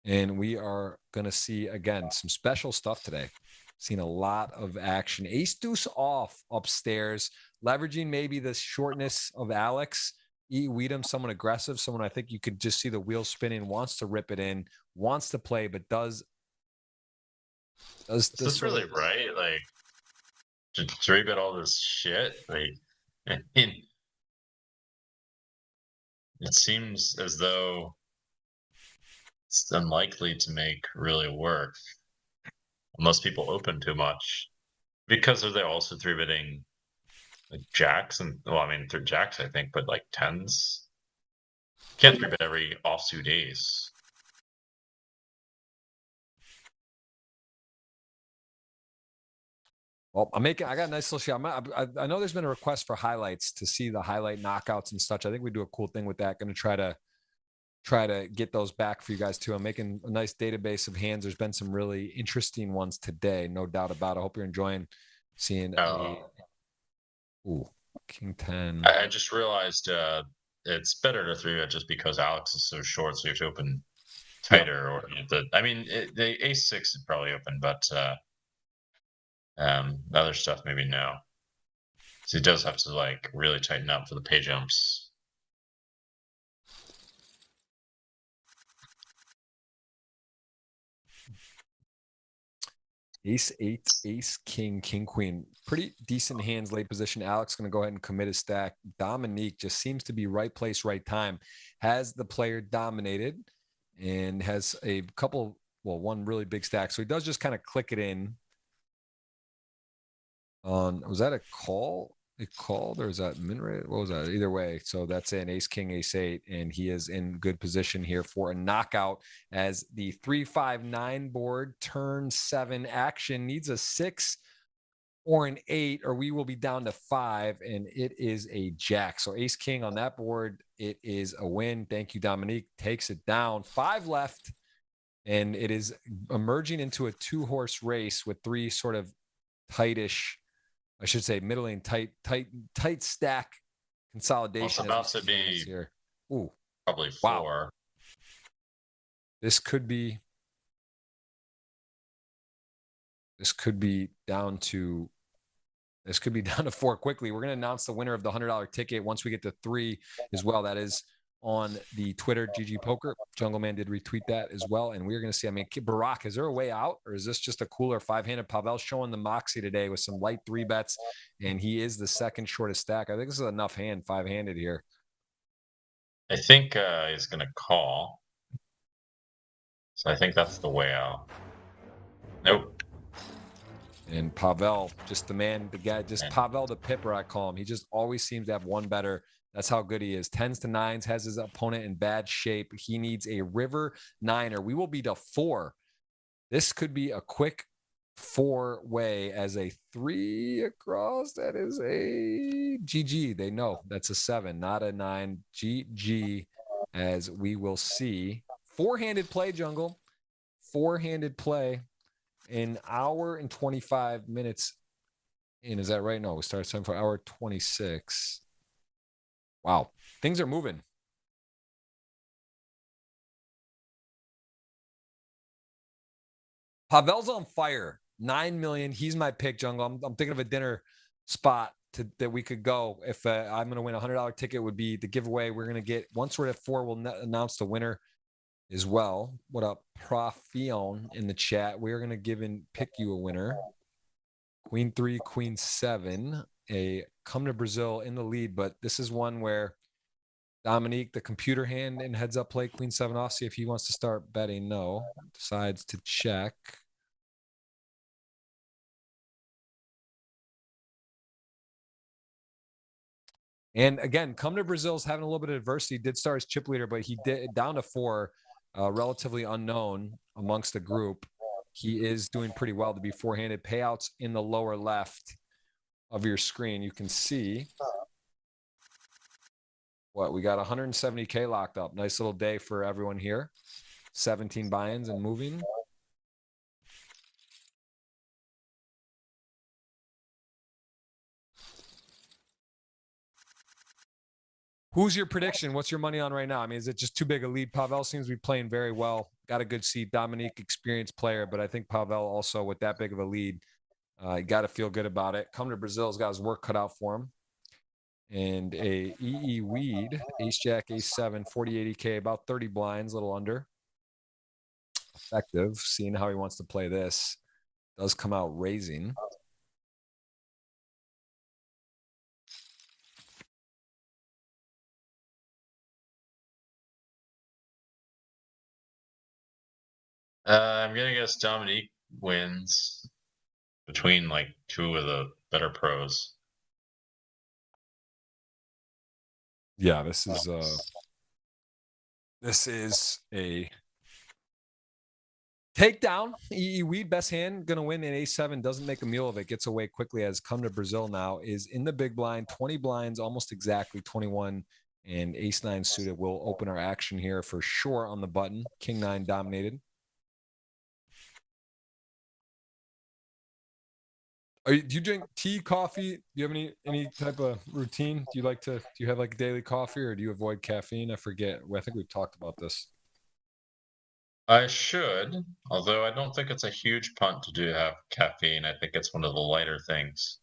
And we are going to see, again, some special stuff today. Seen a lot of action. Ace deuce off upstairs, leveraging maybe the shortness of Alex. E. Weedham, someone aggressive, someone I think you could just see the wheel spinning, wants to rip it in, wants to play, but does Is this really right? Like, to three bet all this shit? Like, I mean, it seems as though it's unlikely to make really work unless people open too much. Because are they also three betting like jacks and well, I mean they're jacks, I think, but like tens. Can't three bet every offsuit ace. Well, I got a nice little shot. I know there's been a request for highlights to see the highlight knockouts and such. I think we do a cool thing with that. Going to try to get those back for you guys too. I'm making a nice database of hands. There's been some really interesting ones today, no doubt about it. I hope you're enjoying seeing King 10. I just realized it's better to three bet just because Alex is so short, so you have to open tighter. Or I mean, the ace six is probably open, but the other stuff maybe no. So he does have to like really tighten up for the pay jumps. Ace 8, Ace King, King Queen. Pretty decent hands, late position. Alex going to go ahead and commit a stack. Dominique just seems to be right place, right time. Has the player dominated and has a couple, well, one really big stack. So he does just kind of click it in. Was that a call? It called, or is that min rate? What was that? Either way. So that's an ace, king, ace, eight, and he is in good position here for a knockout as the 3-5-9 board turn 7 action needs a 6 or an 8, or we will be down to 5, and it is a jack. So ace, king on that board. It is a win. Thank you, Dominique. Takes it down. 5 left, and it is emerging into a 2-horse race with 3 sort of tightish, I should say, middling tight stack consolidation. Well, it's about to be here. Ooh, probably 4. Wow. This could be down to 4 quickly. We're going to announce the winner of the $100 ticket once we get to 3 as well. That is on the Twitter, GGPoker. Jungleman did retweet that as well. And we're going to see, I mean, Barack, is there a way out, or is this just a cooler 5-handed? Pavel showing the moxie today with some light 3 bets, and he is the second shortest stack. I think this is enough hand, 5-handed here. I think he's going to call. So I think that's the way out. Nope. And Pavel, just the man, the guy, just Pavel the Pipper, I call him. He just always seems to have one better. That's how good he is. 10s to 9s, has his opponent in bad shape. He needs a river 9er. We will be to 4. This could be a quick 4-way as a 3 across. That is a GG. They know that's a 7, not a 9. GG, as we will see. 4-handed play, Jungle. 4-handed play. An hour and 25 minutes in. Is that right? No, we start time for hour 26. Wow, things are moving. Pavel's on fire. 9 million. He's my pick, Jungle. I'm thinking of a dinner spot that we could go. If I'm going to win a $100 ticket, would be the giveaway. We're going to get, once we're at 4, we'll announce the winner as well. What up, Profion in the chat? We're going to pick you a winner. Queen 3, Queen 7. A come to Brazil in the lead, but this is one where Dominique, the computer hand in heads up play, Queen 7 off. See if he wants to start betting. No. Decides to check. And again, come to Brazil's having a little bit of adversity. Did start as chip leader, but he did down to 4, relatively unknown amongst the group. He is doing pretty well to be 4-handed. Payouts in the lower left of your screen. You can see what we got. 170K locked up. Nice little day for everyone here. 17 buy-ins and moving. Who's your prediction? What's your money on right now? I mean, is it just too big a lead? Pavel seems to be playing very well. Got a good seat. Dominique, experienced player, but I think Pavel also with that big of a lead, you got to feel good about it. Come to Brazil's got his work cut out for him. And a EE Weed, Ace Jack, Ace 7, 40-80K, about 30 blinds, a little under. Effective. Seeing how he wants to play this. Does come out raising. I'm gonna guess Dominique wins between like 2 of the better pros. Yeah, this is a takedown. EE Weed, best hand, gonna win in A7. Doesn't make a meal of it. Gets away quickly. As come to Brazil now is in the big blind. 20 blinds, almost exactly 21. And Ace 9 suited will open our action here for sure on the button. King 9 dominated. Do you drink tea, coffee? Do you have any type of routine? Do you have like daily coffee, or do you avoid caffeine? I forget. I think we've talked about this. I should, although I don't think it's a huge punt to have caffeine. I think it's one of the lighter things.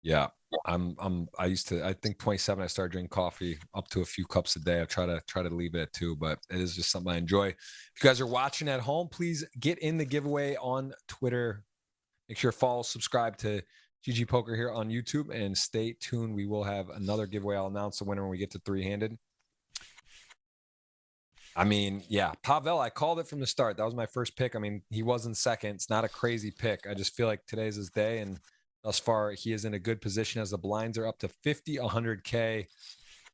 Yeah. I think 27, I started drinking coffee up to a few cups a day. I try to leave it at 2, but it is just something I enjoy. If you guys are watching at home, please get in the giveaway on Twitter. Make sure to follow, subscribe to GGPoker here on YouTube, and stay tuned. We will have another giveaway. I'll announce the winner when we get to 3-handed. I mean, yeah, Pavel, I called it from the start. That was my first pick. I mean, he was in second. It's not a crazy pick. I just feel like today's his day, and thus far, he is in a good position as the blinds are up to 50, 100K.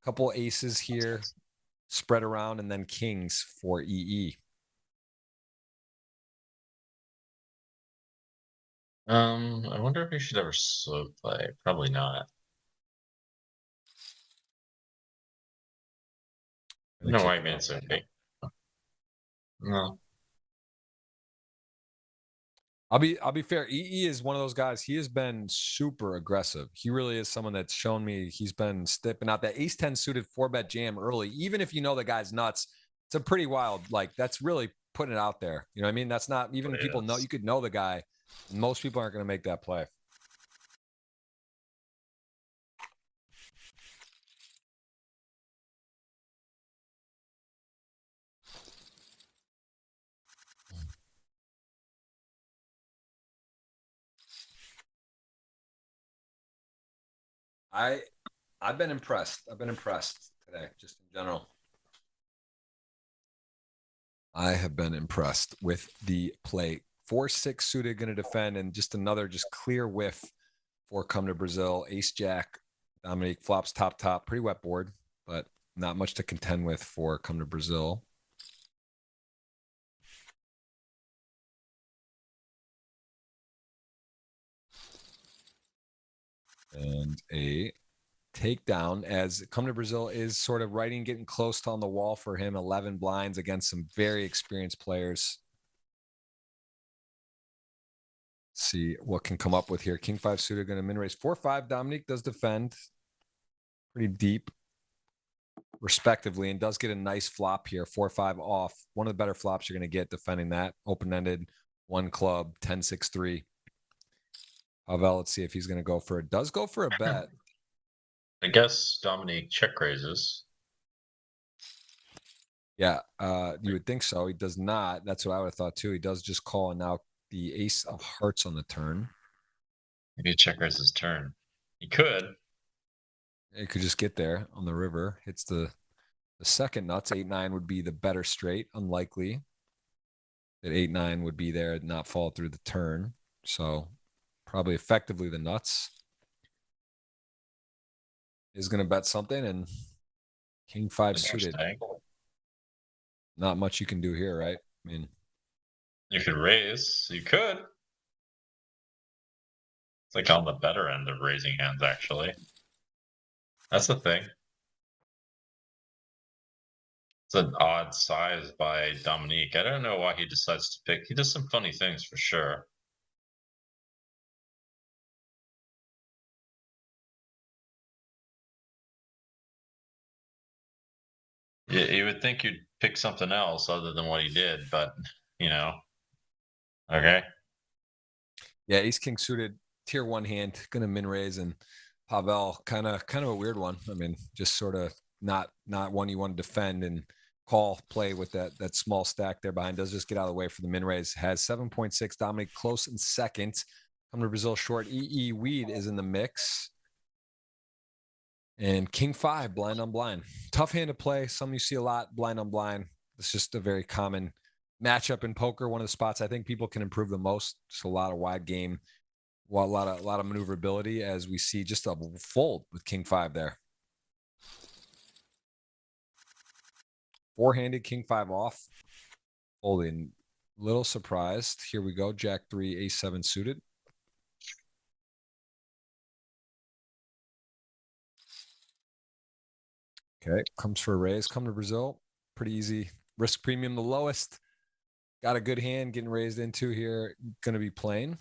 Couple aces here spread around, and then kings for EE. I wonder if he should ever slow play. Probably not. No, why man so big? No. I'll be fair. EE is one of those guys. He has been super aggressive. He really is someone that's shown me he's been stepping out. That ace 10 suited 4-bet jam early, even if you know the guy's nuts, it's a pretty wild, like that's really putting it out there. You know what I mean? That's not even people know, you could know the guy. Most people aren't going to make that play. I've been impressed. I've been impressed today, just in general. I have been impressed with the play. 4-6 suited going to defend, and just another clear whiff for come to Brazil. Ace Jack, Dominique flops top, pretty wet board, but not much to contend with for come to Brazil. And a takedown as come to Brazil is sort of writing, getting close to on the wall for him. 11 blinds against some very experienced players. See what can come up with here. King 5 suited going to min raise 4-5. Dominique does defend pretty deep, respectively, and does get a nice flop here. 4-5 off. One of the better flops you're going to get defending that. Open-ended, one club, 10-6-3. Pavel, let's see if he's going to go for it. Does go for a bet. I guess Dominique check raises. Yeah, you would think so. He does not. That's what I would have thought too. He does just call, and now the ace of hearts on the turn. Maybe check raise his turn. He could. It could just get there on the river. Hits the second nuts. 8-9 would be the better straight. Unlikely that 8-9 would be there and not fall through the turn. So probably effectively the nuts is going to bet something, and King 5 suited. Not much you can do here, right? I mean, you could raise. You could. It's like on the better end of raising hands, actually. That's the thing. It's an odd size by Dominique. I don't know why he decides to pick. He does some funny things for sure. You would think you'd pick something else other than what he did, but you know. Okay. yeah, ace king suited, tier 1 hand, gonna min raise, and Pavel kind of a weird one. I mean, just sort of not one you want to defend and call play with that small stack there behind. Does just get out of the way for the min raise. Has 7.6. Dominic close in second. Come to Brazil short. EE Weed is in the mix. And King 5 blind on blind. Tough hand to play. Some you see a lot blind on blind. It's just a very common matchup in poker. One of the spots I think people can improve the most. Just a lot of wide game. Well, a lot of maneuverability as we see just a fold with King 5 there. Four-handed King 5 off. Folding. Little surprised. Here we go. Jack 3, Ace 7 suited. Okay, comes for a raise. Come to Brazil. Pretty easy. Risk premium the lowest. Got a good hand getting raised into here. Going to be plain.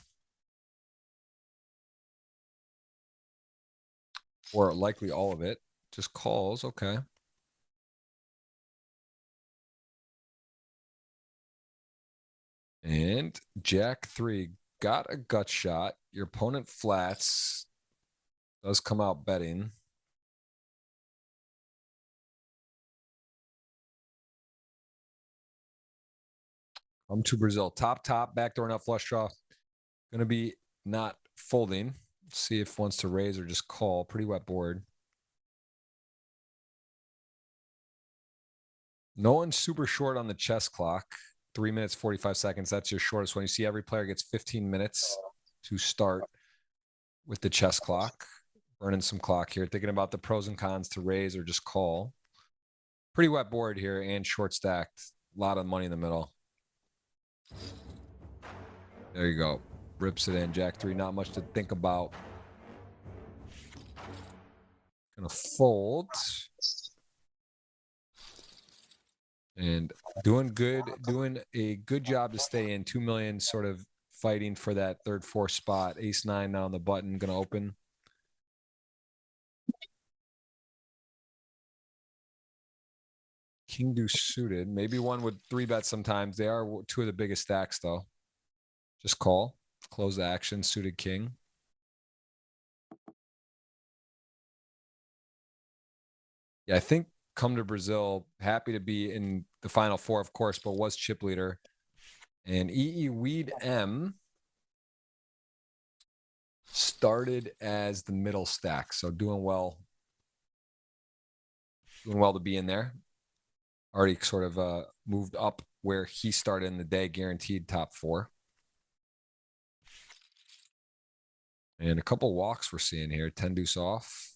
Or likely all of it. Just calls. Okay. And Jack 3 got a gut shot. Your opponent flats. Does come out betting. Come to Brazil. Top, backdoor nut flush draw. Going to be not folding. See if wants to raise or just call. Pretty wet board. No one's super short on the chess clock. 3 minutes, 45 seconds. That's your shortest one. You see every player gets 15 minutes to start with the chess clock. Burning some clock here. Thinking about the pros and cons to raise or just call. Pretty wet board here and short stacked. A lot of money in the middle. There you go. Rips it in. Jack 3, not much to think about. Gonna fold. And doing a good job to stay in. 2 million sort of fighting for that third, fourth spot. Ace 9 now on the button. Gonna open. King deuce suited. Maybe one would 3-bet sometimes. They are 2 of the biggest stacks though. Just call. Close the action. Suited king. Yeah, I think come to Brazil. Happy to be in the final 4, of course, but was chip leader. And EE Weed M started as the middle stack. So doing well. Doing well to be in there. Already sort of moved up where he started in the day, guaranteed top 4. And a couple walks we're seeing here. 10 deuce off.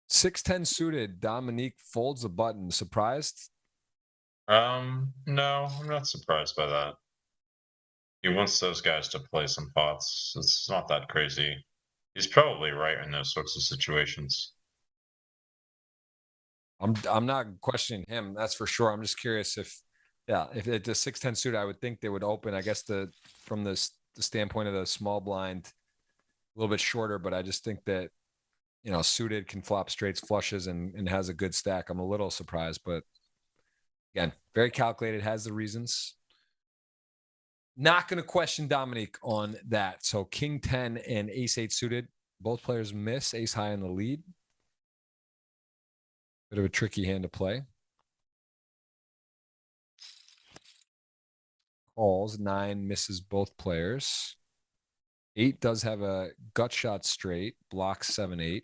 Six 10 suited. Dominique folds the button. Surprised? No, I'm not surprised by that. He wants those guys to play some pots. It's not that crazy. He's probably right in those sorts of situations. I'm not questioning him. That's for sure. I'm just curious if it's a 6-10 suit, I would think they would open. I guess from the standpoint of the small blind, a little bit shorter, but I just think that suited can flop straights, flushes, and has a good stack. I'm a little surprised, but again, very calculated, has the reasons. Not going to question Dominique on that. So King 10 and Ace 8 suited. Both players miss. Ace high in the lead. Bit of a tricky hand to play. Calls. 9 misses both players. 8 does have a gut shot straight. Blocks 7-8.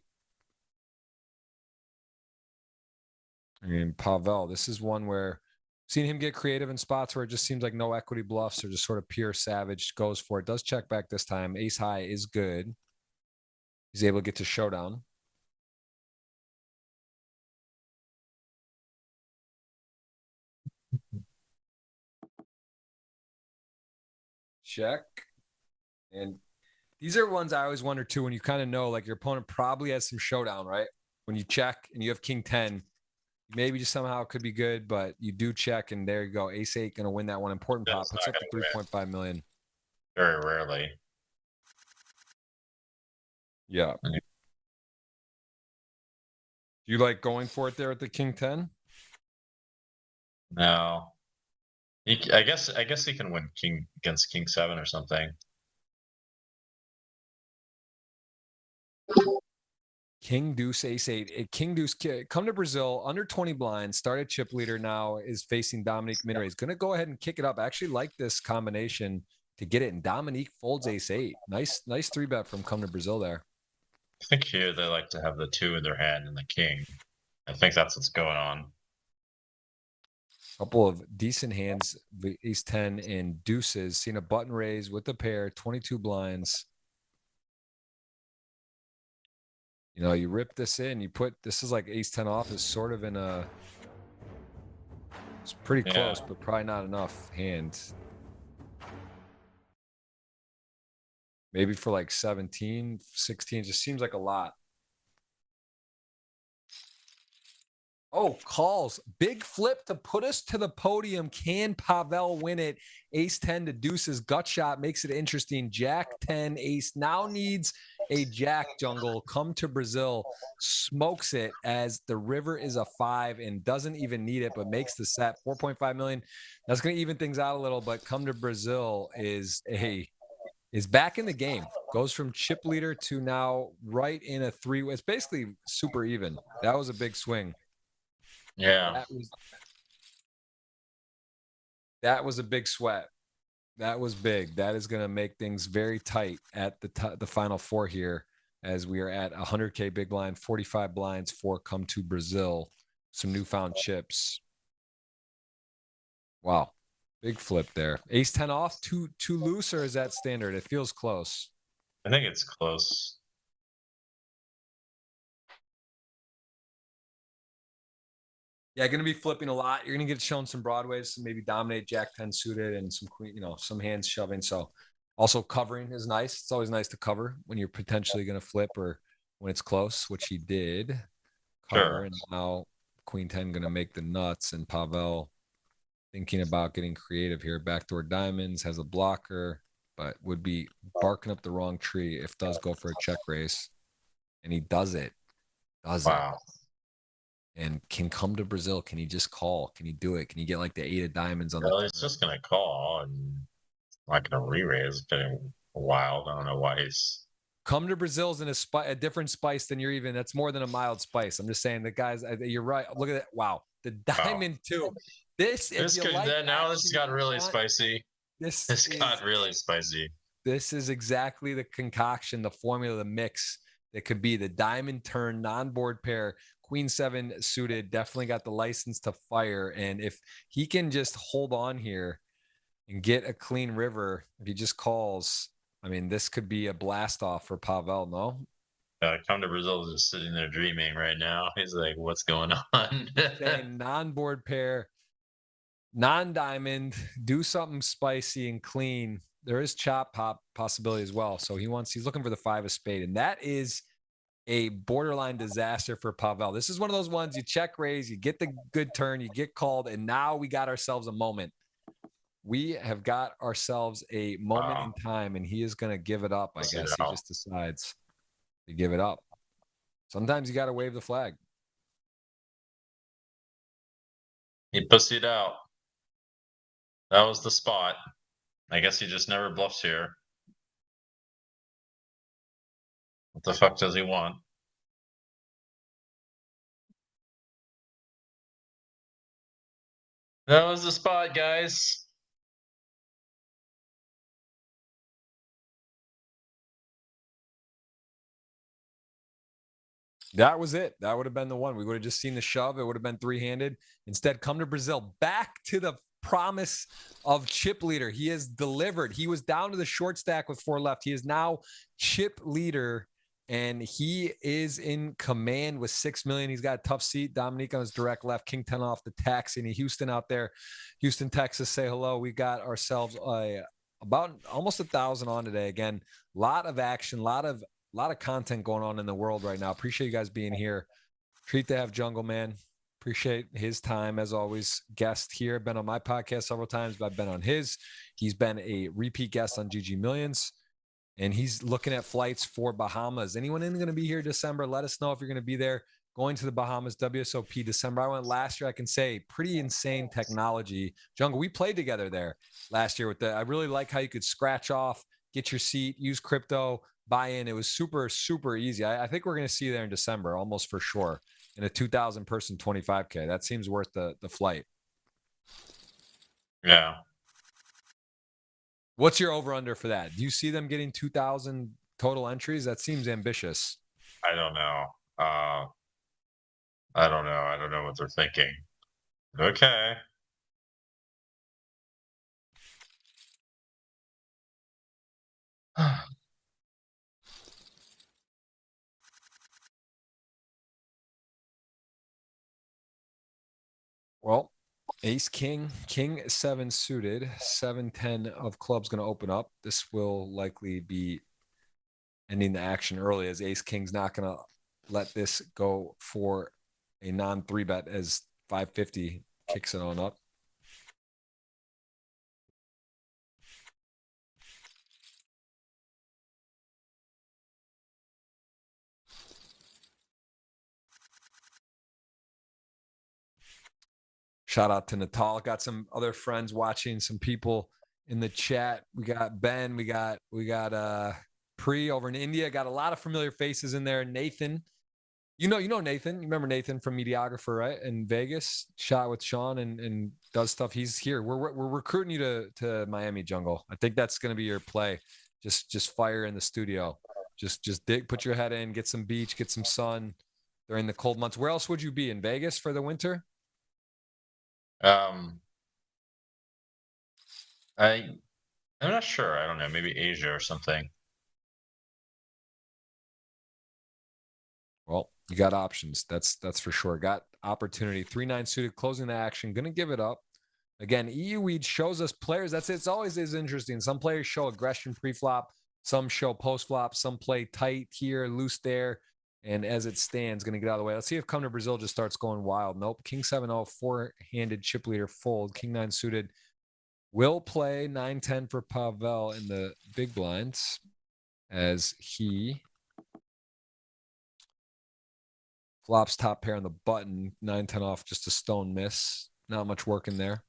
I mean, Pavel, this is one where seen him get creative in spots where it just seems like no equity bluffs or just sort of pure savage, goes for it. Does check back this time. Ace high is good. He's able to get to showdown. Check. And these are ones I always wonder too, when you kind of know like your opponent probably has some showdown, right? When you check and you have King 10, maybe just somehow it could be good, but you do check and there you go. Ace 8 gonna win that one. Important pot. Puts up to 3.5 million. Very rarely. Yeah. You like going for it there at the King 10? No. I guess he can win King against King 7 or something. King Deuce Ace 8. King Deuce come to Brazil under 20 blinds. Started chip leader, now is facing Dominique Minray. He's going to go ahead and kick it up. I actually like this combination to get it. And Dominique folds Ace 8. Nice 3-bet from come to Brazil there. I think here they like to have the 2 in their hand and the king. I think that's what's going on. Couple of decent hands, Ace 10 and deuces. Seen a button raise with the pair, 22 blinds. You rip this in, this is like Ace 10 off is sort of in a, it's pretty close, but probably not enough hand. Maybe for like 17, 16, just seems like a lot. Oh, calls. Big flip to put us to the podium. Can Pavel win it? Ace 10 to deuces. Gut shot makes it interesting. Jack 10. Ace now needs a jack, Jungle. Come to Brazil. Smokes it as the river is a 5 and doesn't even need it, but makes the set. 4.5 million. That's going to even things out a little, but come to Brazil is back in the game. Goes from chip leader to now right in a 3. It's basically super even. That was a big swing. Yeah. That was a big sweat. That was big. That is going to make things very tight at the final 4 here, as we are at 100K big blind, 45 blinds for come to Brazil. Some newfound chips. Wow. Big flip there. Ace 10 off, too loose, or is that standard? It feels close. I think it's close. Yeah, going to be flipping a lot. You're going to get shown some broadways, so maybe dominate Jack 10 suited and some queen, some hands shoving. So also covering is nice. It's always nice to cover when you're potentially going to flip or when it's close, which he did. Cover, sure. And now Queen 10 going to make the nuts, and Pavel thinking about getting creative here. Backdoor diamonds, has a blocker, but would be barking up the wrong tree if does go for a check race. And he does it. Wow. And can come to Brazil. Can he just call? Can he do it? Can he get like the 8 of diamonds on Well, he's just going to call and not going to re-raise. It's getting wild. I don't know why he's... Come to Brazil's in a different spice than you're even. That's more than a mild spice. I'm just saying the guys, you're right. Look at that. Wow. The diamond too. This got really spicy. This got really spicy. This is exactly the concoction, the formula, the mix that could be the diamond turn non-board pair. Queen 7 suited, definitely got the license to fire. And if he can just hold on here and get a clean river, if he just calls, I mean, this could be a blast off for Pavel, no? Come to Brazil is just sitting there dreaming right now. He's like, what's going on? Saying non-board pair, non-diamond, do something spicy and clean. There is chop pop possibility as well. So he's looking for the 5 of spade. And that is a borderline disaster for Pavel. This is one of those ones you check raise, you get the good turn, you get called, and now we got ourselves a moment. We have got ourselves a moment in time, and he is going to give it up, I guess. He just decides to give it up. Sometimes you got to wave the flag. He pussied out. That was the spot. I guess he just never bluffs here. What the fuck does he want? That was the spot, guys. That was it. That would have been the one. We would have just seen the shove. It would have been three-handed. Instead, come to Brazil. Back to the promise of chip leader. He has delivered. He was down to the short stack with 4 left. He is now chip leader, and he is in command with 6 million. He's got a tough seat. Dominique on his direct left. King 10 off the taxi. And Houston out there. Houston, Texas, say hello. We got ourselves about almost 1,000 on today. Again, a lot of action, a lot of content going on in the world right now. Appreciate you guys being here. Treat to have Jungleman. Appreciate his time as always. Guest here. Been on my podcast several times, but I've been on his. He's been a repeat guest on GGMillions, and he's looking at flights for Bahamas. Anyone going to be here December? Let us know if you're going to be there. Going to the Bahamas, WSOP December. I went last year. I can say pretty insane technology. Jungle, we played together there last year with I really like how you could scratch off, get your seat, use crypto, buy in. It was super, super easy. I think we're going to see you there in December, almost for sure, in a 2,000 person 25K. That seems worth the flight. Yeah. What's your over under for that? Do you see them getting 2,000 total entries? That seems ambitious. I don't know. I don't know. I don't know what they're thinking. Okay. Well, ace, king 7 suited, 7-10 of clubs going to open up. This will likely be ending the action early, as ace king's not going to let this go for a non 3-bet, as 550 kicks it on up. Shout out to Natal. Got some other friends watching, some people in the chat. We got Ben, we got Pre over in India. Got a lot of familiar faces in there. Nathan, you know Nathan. You remember Nathan from Mediographer, right? In Vegas, shot with Sean and does stuff. He's here. We're recruiting you to Miami, Jungle. I think that's going to be your play. Just fire in the studio. Just dig, put your head in, get some beach, get some sun during the cold months. Where else would you be? In Vegas for the winter? I'm not sure. I don't know. Maybe Asia or something. Well, you got options. That's for sure. Got opportunity. 3-9 suited, closing the action. Gonna give it up. Again, EU Weed shows us players. That's it. It's always is interesting. Some players show aggression pre-flop. Some show post-flop. Some play tight here, loose there. And as it stands, going to get out of the way. Let's see if Come to Brazil just starts going wild. Nope. King 7-0, four-handed chip leader fold. King 9 suited will play 9-10 for Pavel in the big blinds, as he flops top pair on the button. 9-10 off, just a stone miss. Not much work in there.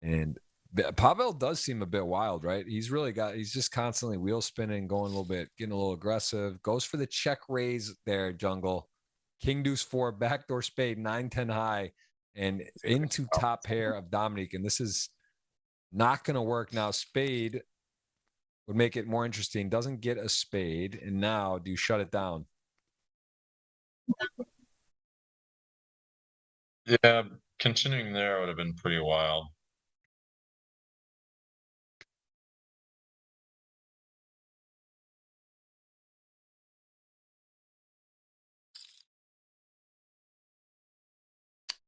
And Pavel does seem a bit wild, right? He's just constantly wheel spinning, going a little bit, getting a little aggressive. Goes for the check raise there, Jungle. King deuce 4, backdoor spade, 9-10 high, and into top pair of Dominique. And this is not going to work now. Spade would make it more interesting. Doesn't get a spade. And now do you shut it down? Yeah, continuing there would have been pretty wild.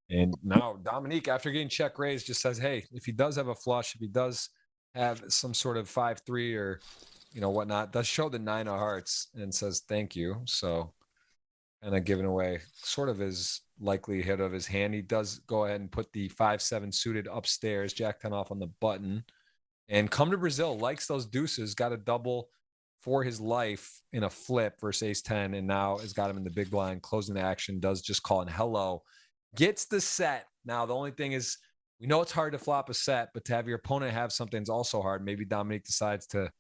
And now Dominique, after getting check raised, just says, hey, if he does have a flush, if he does have some sort of 5-3 or whatnot, does show the 9 of hearts and says thank you. So kind of giving away sort of his likelihood of his hand. He does go ahead and put the 5-7 suited upstairs, Jack 10 off on the button. And Come to Brazil likes those deuces, got a double for his life in a flip versus ace 10, and now has got him in the big blind, closing the action, does just call in hello, gets the set. Now, the only thing is, we know it's hard to flop a set, but to have your opponent have something is also hard. Maybe Dominique decides to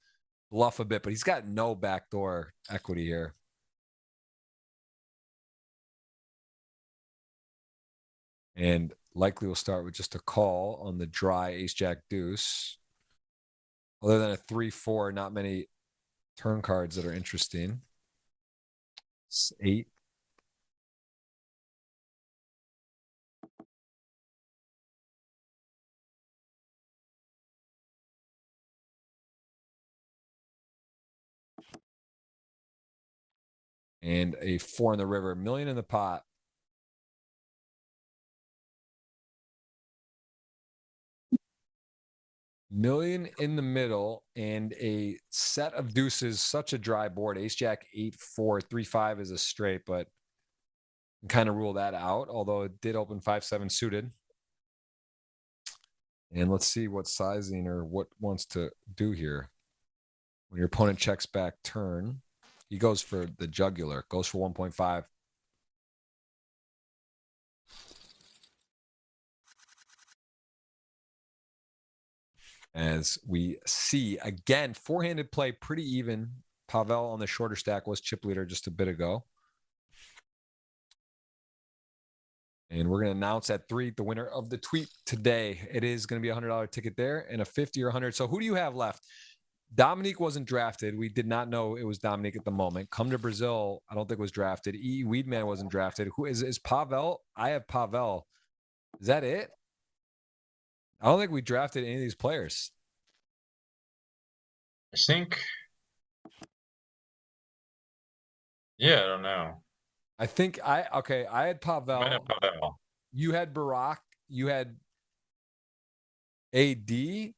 bluff a bit, but he's got no backdoor equity here. And likely we'll start with just a call on the dry ace jack deuce. Other than a 3-4, not many turn cards that are interesting. It's 8. And a 4 in the river, million in the pot. Million in the middle and a set of deuces, such a dry board. Ace jack 8-4, 3-5 is a straight, but kind of rule that out, although it did open 5-7 suited. And let's see what sizing or what wants to do here. When your opponent checks back turn, he goes for the jugular, goes for 1.5. As we see again, four-handed play pretty even. Pavel on the shorter stack was chip leader just a bit ago. And we're going to announce at 3 the winner of the tweet today. It is going to be a $100 ticket there and a 50 or 100. So who do you have left? Dominique wasn't drafted. We did not know it was Dominique at the moment. Come to Brazil, I don't think was drafted. Weedman wasn't drafted. Who is Pavel? I have Pavel. Is that it? I don't think we drafted any of these players. I think. Yeah, I don't know. I think I had Pavel. Might have Pavel. You had Barack. You had AD,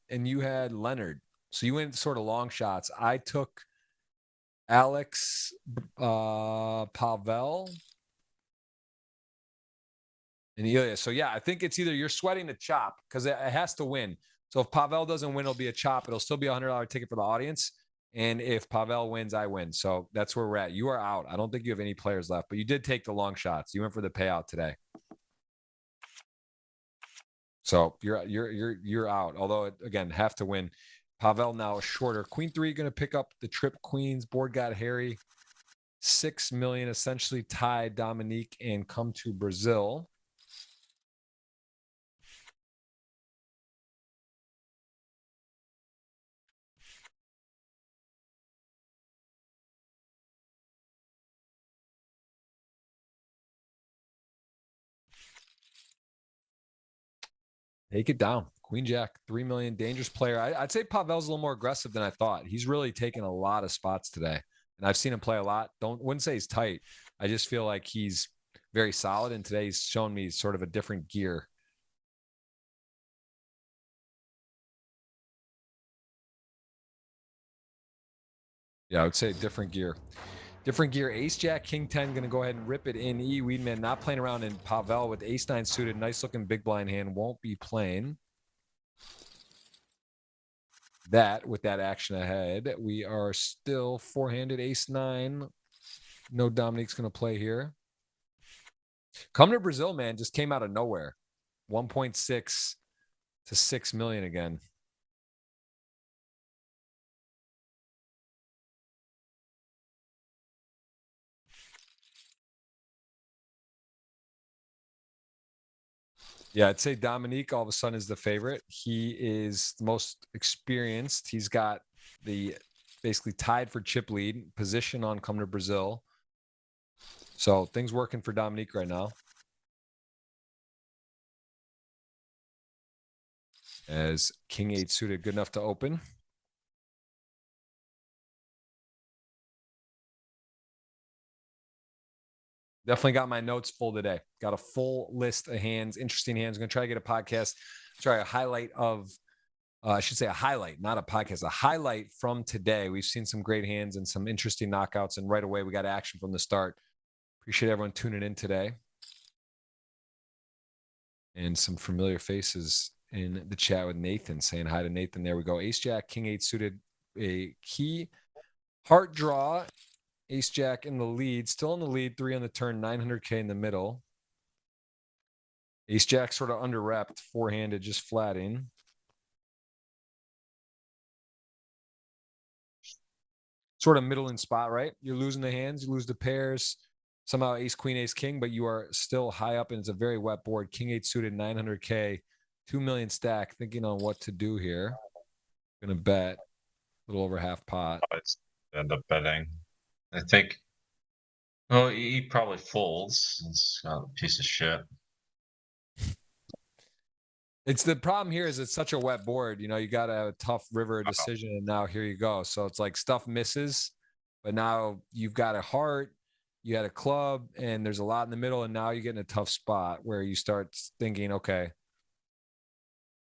and you had Leonard. So you went sort of long shots. I took Alex, Pavel, and Ilya. So yeah, I think it's either you're sweating the chop because it has to win. So if Pavel doesn't win, it'll be a chop. It'll still be a $100 ticket for the audience. And if Pavel wins, I win. So that's where we're at. You are out. I don't think you have any players left, but you did take the long shots. You went for the payout today. So you're out. Although again, have to win. Pavel now is shorter. Queen 3 going to pick up the trip queens. Board got hairy. 6 million essentially tied Dominique and Come to Brazil. Take it down. Queen Jack, 3 million, dangerous player. I'd say Pavel's a little more aggressive than I thought. He's really taken a lot of spots today. And I've seen him play a lot. Wouldn't say he's tight. I just feel like he's very solid. And today he's shown me sort of a different gear. Yeah, I would say different gear. Different gear. Ace Jack, King 10, going to go ahead and rip it in. Weedman not playing around in Pavel with Ace 9 suited. Nice looking big blind hand. Won't be playing that with that action ahead. We are still four-handed Ace 9. No Dominique's going to play here. Come to Brazil, man, just came out of nowhere. 1.6 to 6 million again. Yeah, I'd say Dominique all of a sudden is the favorite. He is the most experienced. He's got the basically tied for chip lead position on Come to Brazil. So things working for Dominique right now. As King 8 suited, good enough to open. Definitely got my notes full today. Got a full list of hands, interesting hands. I'm going to try to get a podcast. Sorry, a highlight of, I should say a highlight, not a podcast, a highlight from today. We've seen some great hands and some interesting knockouts. And right away, we got action from the start. Appreciate everyone tuning in today. And some familiar faces in the chat with Nathan saying hi to Nathan. There we go. Ace Jack, King 8 suited, a key heart draw. Ace Jack in the lead, still in the lead, 3 on the turn, 900K in the middle. Ace Jack sort of under repped, four-handed, just flatting. Sort of middling spot, right? You're losing the hands, you lose the pairs. Somehow ace, queen, ace, king, but you are still high up, and it's a very wet board. King 8 suited, 900K, 2 million stack. Thinking on what to do here. Gonna bet a little over half pot. I end up betting. I think. Oh, he probably folds. It's a piece of shit. It's the problem here is it's such a wet board. You know, you got to have a tough river decision, and now here you go. So it's like stuff misses, but now you've got a heart, you had a club, and there's a lot in the middle, and now you get in a tough spot where you start thinking, okay,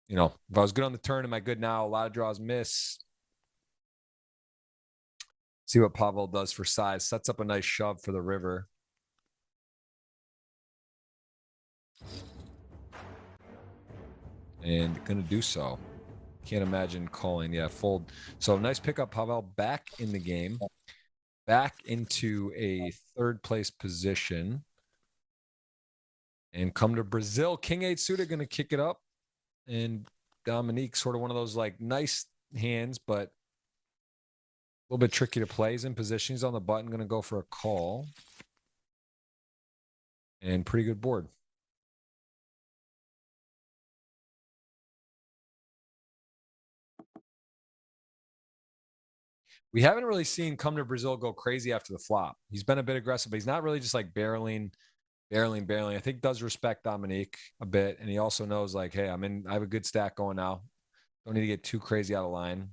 you know, if I was good on the turn, am I good now? A lot of draws miss. See what Pavel does for size. Sets up a nice shove for the river. And going to do so. Can't imagine calling. Yeah, fold. So nice pickup, Pavel. Back in the game. Back into a third place position. And come to Brazil. King 8 suited going to kick it up. And Dominique, sort of one of those like nice hands, but a little bit tricky to play. He's in position. He's on the button. Going to go for a call. And pretty good board. We haven't really seen Come to Brazil go crazy after the flop. He's been a bit aggressive, but he's not really just like barreling. I think does respect Dominique a bit. And he also knows like, hey, I have a good stack going now. Don't need to get too crazy out of line.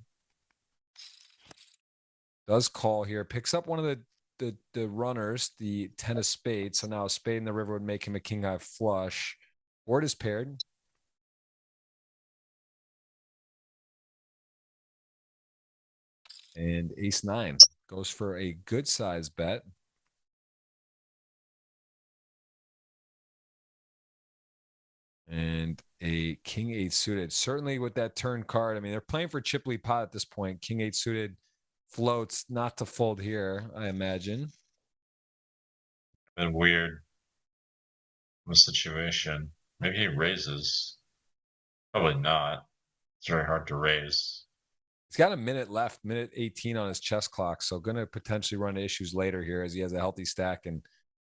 Does call here. Picks up one of the runners, the 10 of spades. So now a spade in the river would make him a king high flush. Board is paired. And ace 9 goes for a good size bet. And a king 8 suited. Certainly with that turn card. I mean, they're playing for chip lead pot at this point. King 8 suited floats not to fold here, I imagine. Been weird. The situation. Maybe he raises. Probably not. It's very hard to raise. He's got a minute left, minute 18 on his chess clock. So going to potentially run into issues later here as he has a healthy stack and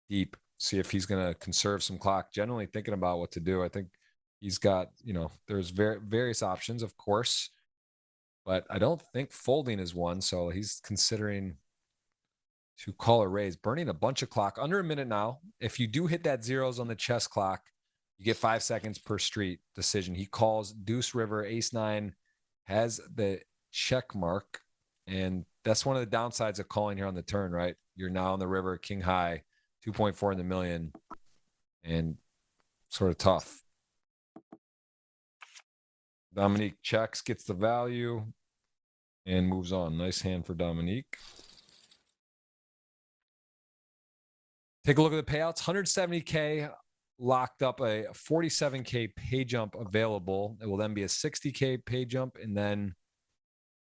deep. See if he's going to conserve some clock. Generally thinking about what to do. I think he's got, you know, there's various options, of course, but I don't think folding is one. So he's considering to call or raise, burning a bunch of clock under a minute now. If you do hit that zeros on the chess clock, you get 5 seconds per street decision. He calls deuce river, ace 9 has the check mark. And that's one of the downsides of calling here on the turn, right? You're now on the river, king high, 2.4 in the million, and sort of tough. Dominique checks, gets the value, and moves on. Nice hand for Dominique. Take a look at the payouts. 170K locked up, a 47K pay jump available. It will then be a 60K pay jump and then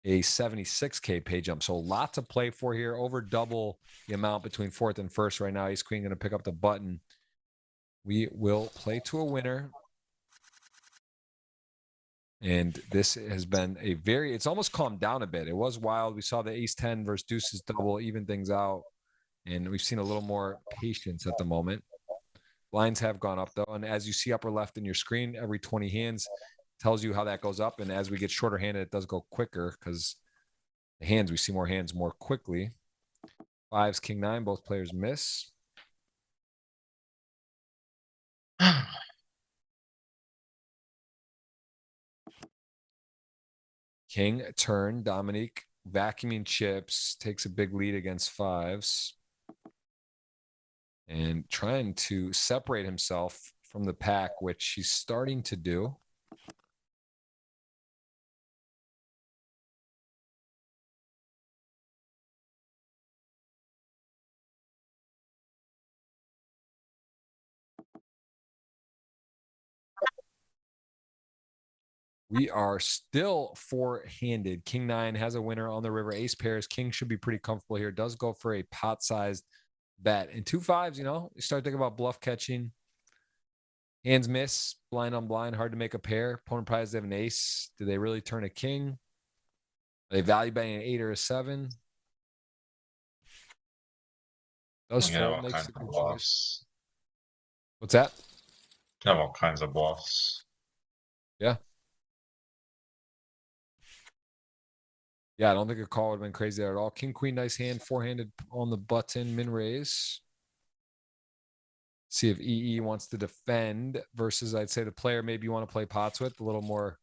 a 76K pay jump. So a lot to play for here. Over double the amount between fourth and first right now. Ace Queen going to pick up the button. We will play to a winner. And this has been a it's almost calmed down a bit. It was wild. We saw the ace 10 versus deuces double, even things out. And we've seen a little more patience at the moment. Lines have gone up, though. And as you see upper left in your screen, every 20 hands tells you how that goes up. And as we get shorter handed, it does go quicker because the hands, we see more hands more quickly. Fives, king 9, both players miss. King turn, Dominique vacuuming chips, takes a big lead against fives. and trying to separate himself from the pack, which he's starting to do. We are still four-handed. King 9 has a winner on the river. Ace pairs. King should be pretty comfortable here. Does go for a pot-sized bet. And 2-5s, you start thinking about bluff catching. Hands miss. Blind on blind. Hard to make a pair. Opponent probably have an ace. Do they really turn a king? Are they value betting an 8 or a 7? Does fold. Makes a good choice. What's that? Have all kinds of bluffs. Yeah. Yeah, I don't think a call would have been crazy there at all. King, queen, nice hand. Four-handed on the button. Min raise. See if EE wants to defend versus, I'd say, the player maybe you want to play pots with a little more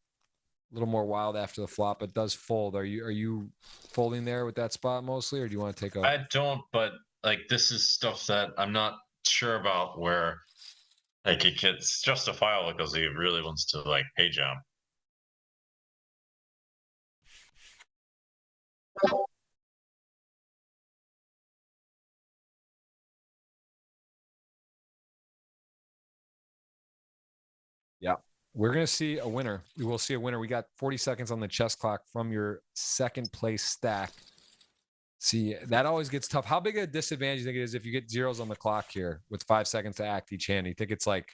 wild after the flop. It does fold. Are you folding there with that spot mostly, or do you want to take a? I don't, but like this is stuff that I'm not sure about where like it gets justifiable because he really wants to like pay jump. Yeah, we're gonna see a winner. We will see a winner. We got 40 seconds on the chess clock from your second place stack. See, that always gets tough. How big a disadvantage do you think it is if you get zeros on the clock here with 5 seconds to act each hand? You think it's like,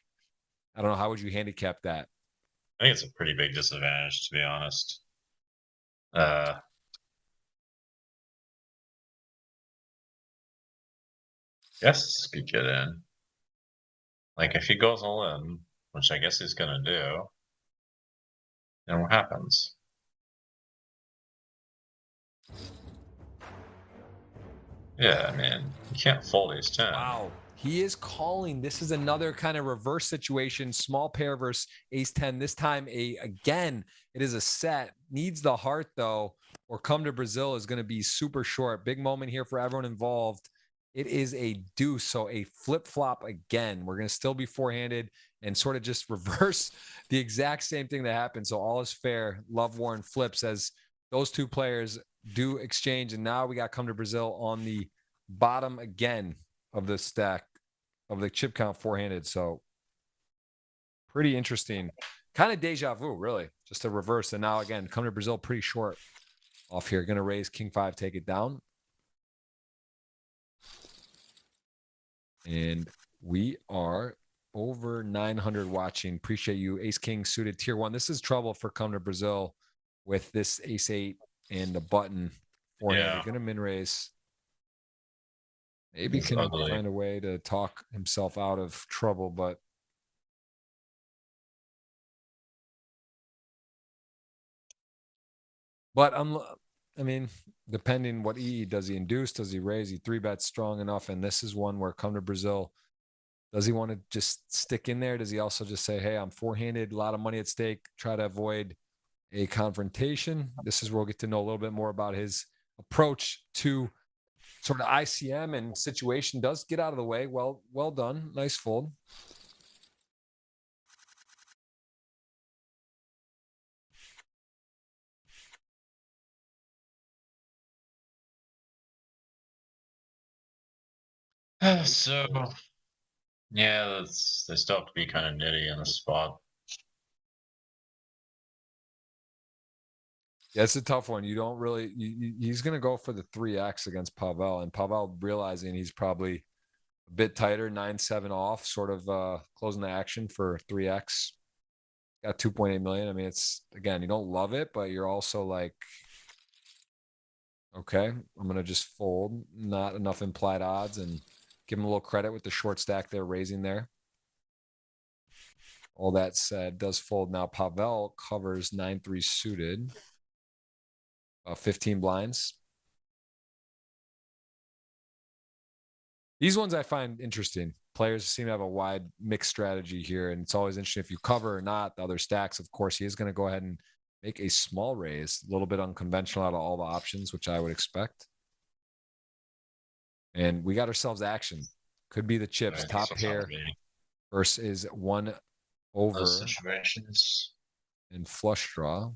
I don't know, how would you handicap that? I think it's a pretty big disadvantage, to be honest. Guess could get in. Like if he goes all in, which I guess he's gonna do, then what happens? Yeah, I mean, you can't fold ace 10. Wow. He is calling. This is another kind of reverse situation. Small pair versus ace 10. This time, again, it is a set. Needs the heart, though, or come to Brazil is going to be super short. Big moment here for everyone involved. It is a deuce, so a flip-flop again. We're going to still be four-handed and sort of just reverse the exact same thing that happened. So all is fair. Love Warren flips as those two players do exchange, and now we got come to Brazil on the bottom again of the stack of the chip count four-handed. So pretty interesting, kind of deja vu, really, just a reverse. And now again, come to Brazil pretty short off here. Going to raise king 5, take it down. And we are over 900 watching. Appreciate you. Ace king suited tier 1. This is trouble for come to Brazil with this ace 8 and the button four-handed. Yeah. Going to min raise. Maybe can find a way to talk himself out of trouble, but I mean, depending what EE does, he induce, does he raise, he 3-bet strong enough, and this is one where come to Brazil. Does he want to just stick in there? Does he also just say, "Hey, I'm four-handed, a lot of money at stake, try to avoid a confrontation"? This is where we'll get to know a little bit more about his approach to sort of ICM and situation. Does get out of the way. Well done. Nice fold. So, yeah, they still have to be kind of nitty in the spot. Yeah, it's a tough one. You don't really. He's going to go for the 3x against Pavel, and Pavel realizing he's probably a bit tighter, 9-7 off, sort of closing the action for 3x. Got 2.8 million. I mean, it's again, you don't love it, but you're also like, okay, I'm going to just fold. Not enough implied odds, and give him a little credit with the short stack they're raising there. All that said, does fold now. Pavel covers 9-3 suited. 15 blinds. These ones I find interesting. Players seem to have a wide mixed strategy here, and it's always interesting if you cover or not. The other stacks, of course, he is going to go ahead and make a small raise, a little bit unconventional out of all the options, which I would expect. And we got ourselves action. Could be the chips. Right, Top that's pair versus 1 over those situations. and flush draw.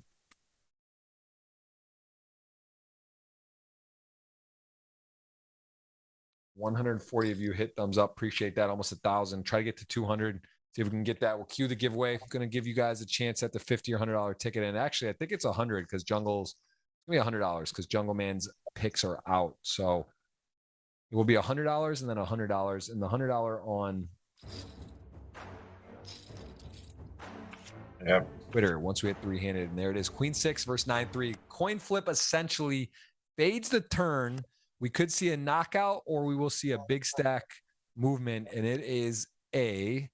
$140 of you hit thumbs up. Appreciate that. Almost 1,000. Try to get to 200. See if we can get that. We'll cue the giveaway. I'm going to give you guys a chance at the $50 or $100 ticket. And actually, I think it's 100 because Jungle's going to be $100 because Jungleman's picks are out. So it will be $100 and then $100 and the $100 on Twitter once we hit 3-handed. And there it is. Queen 6 versus 9-3. Coin flip essentially fades the turn. We could see a knockout or we will see a big stack movement, and it is a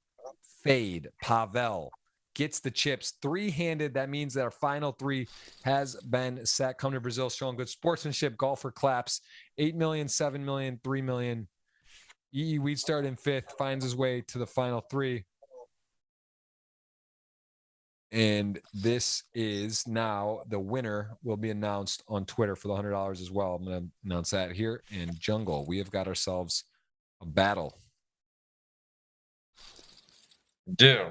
fade. Pavel gets the chips 3-handed. That means that our final 3 has been set. Come to Brazil, showing good sportsmanship. Golfer claps. 8 million, 7 million, 3 million. We'd start in 5th, finds his way to the final 3. And this is now the winner will be announced on Twitter for the $100 as well. I'm going to announce that here. And Jungle, we have got ourselves a battle. Do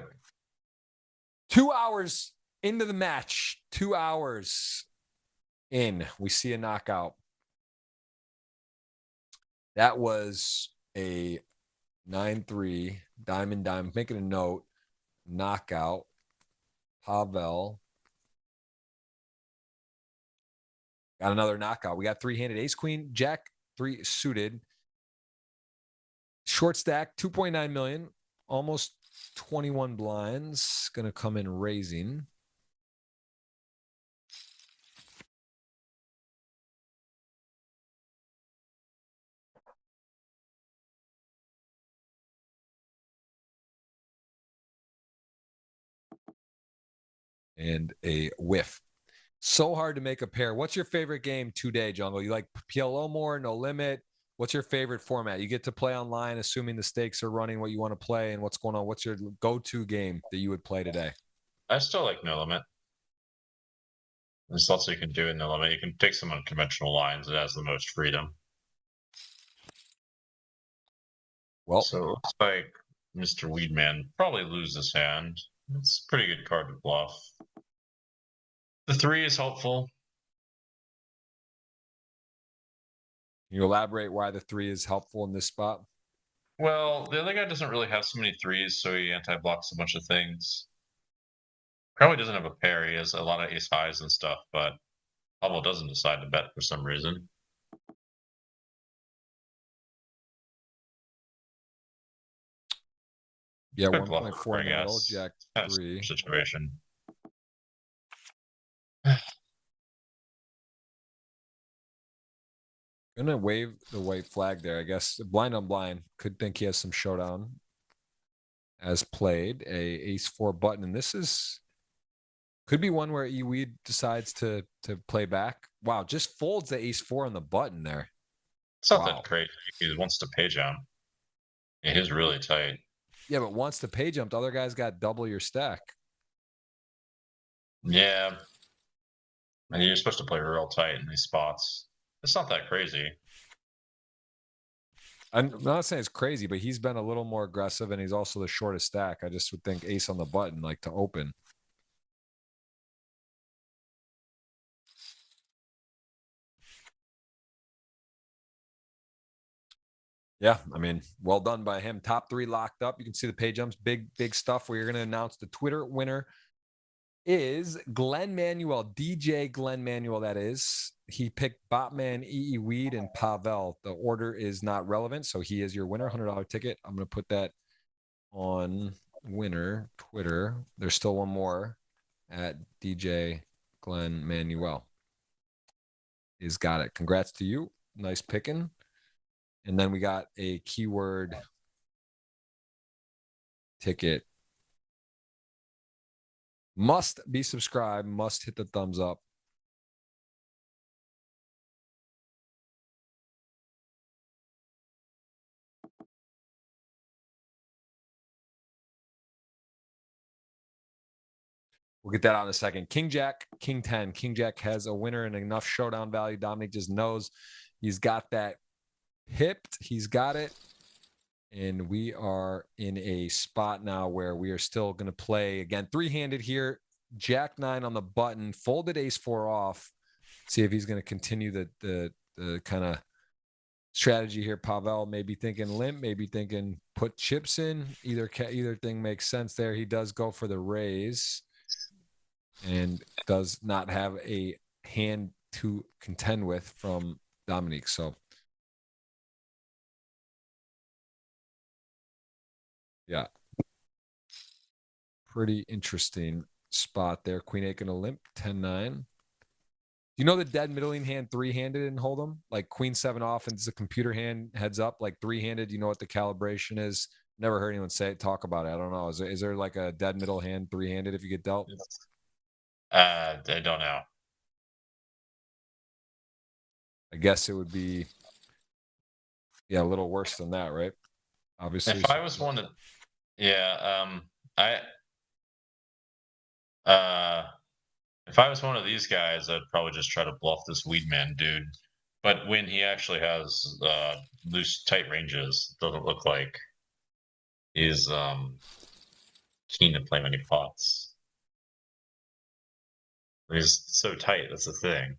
2 hours into the match, 2 hours in, we see a knockout. That was a 9-3 diamond, making a note, knockout. Pavel got another knockout. We got 3-handed ace, queen, jack, 3 suited. Short stack, 2.9 million, almost 21 blinds. Going to come in raising. And a whiff. So hard to make a pair. What's your favorite game today, Jungle? You like PLO more, no limit? What's your favorite format? You get to play online, assuming the stakes are running what you want to play and what's going on. What's your go-to game that you would play today? I still like no limit. There's lots you can do in no limit. You can take some unconventional lines. It has the most freedom. Well, so it looks like Mr. Weedman probably loses hand. It's a pretty good card to bluff. The 3 is helpful. Can you elaborate why the 3 is helpful in this spot? Well, the other guy doesn't really have so many 3s, so he anti-blocks a bunch of things. Probably doesn't have a pair. He has a lot of ace highs and stuff, but Pablo doesn't decide to bet for some reason. Yeah, 1.4 middle, jack 3 situation. Gonna wave the white flag there, I guess. Blind on blind. Could think he has some showdown. As played, a ace 4 button, and this is could be one where EW decides to play back. Wow, just folds the ace 4 on the button there. It's not that crazy. He wants to pay jump. Yeah, he's really tight. Yeah, but once the pay jump, the other guy's got double your stack. Yeah. And you're supposed to play real tight in these spots. It's not that crazy. I'm not saying it's crazy, but he's been a little more aggressive, and he's also the shortest stack. I just would think ace on the button, like to open. Yeah, I mean, well done by him. Top 3 locked up. You can see the pay jumps. Big stuff where you're going to announce the Twitter winner is Glenn Manuel, DJ Glenn Manuel, that is. He picked Botman, EE Weed, and Pavel. The order is not relevant, so he is your winner. $100 ticket. I'm going to put that on winner Twitter. There's still one more at DJ Glenn Manuel. He's got it. Congrats to you. Nice picking. And then we got a keyword ticket. Must be subscribed. Must hit the thumbs up. We'll get that out in a second. King Jack, King 10. King Jack has a winner and enough showdown value. Dominic just knows he's got that hipped. He's got it. And we are in a spot now where we are still going to play again, three-handed here. Jack 9 on the button, folded ace 4 off. See if he's going to continue the kind of strategy here. Pavel may be thinking limp, maybe thinking put chips in. Either thing makes sense there. He does go for the raise and does not have a hand to contend with from Dominique. So yeah, pretty interesting spot there. Queen 8 gonna limp 10-9. You know the dead middling hand three-handed and hold them? Like Queen 7 off and it's a computer hand heads up, like three-handed. You know what the calibration is? Never heard anyone say it, talk about it. I don't know. Is there like a dead middle hand three-handed if you get dealt? I don't know. I guess it would be a little worse than that, right? Obviously. If I was one of if I was one of these guys, I'd probably just try to bluff this Weedman dude. But when he actually has loose, tight ranges, it doesn't look like he's keen to play many pots. He's so tight, that's the thing.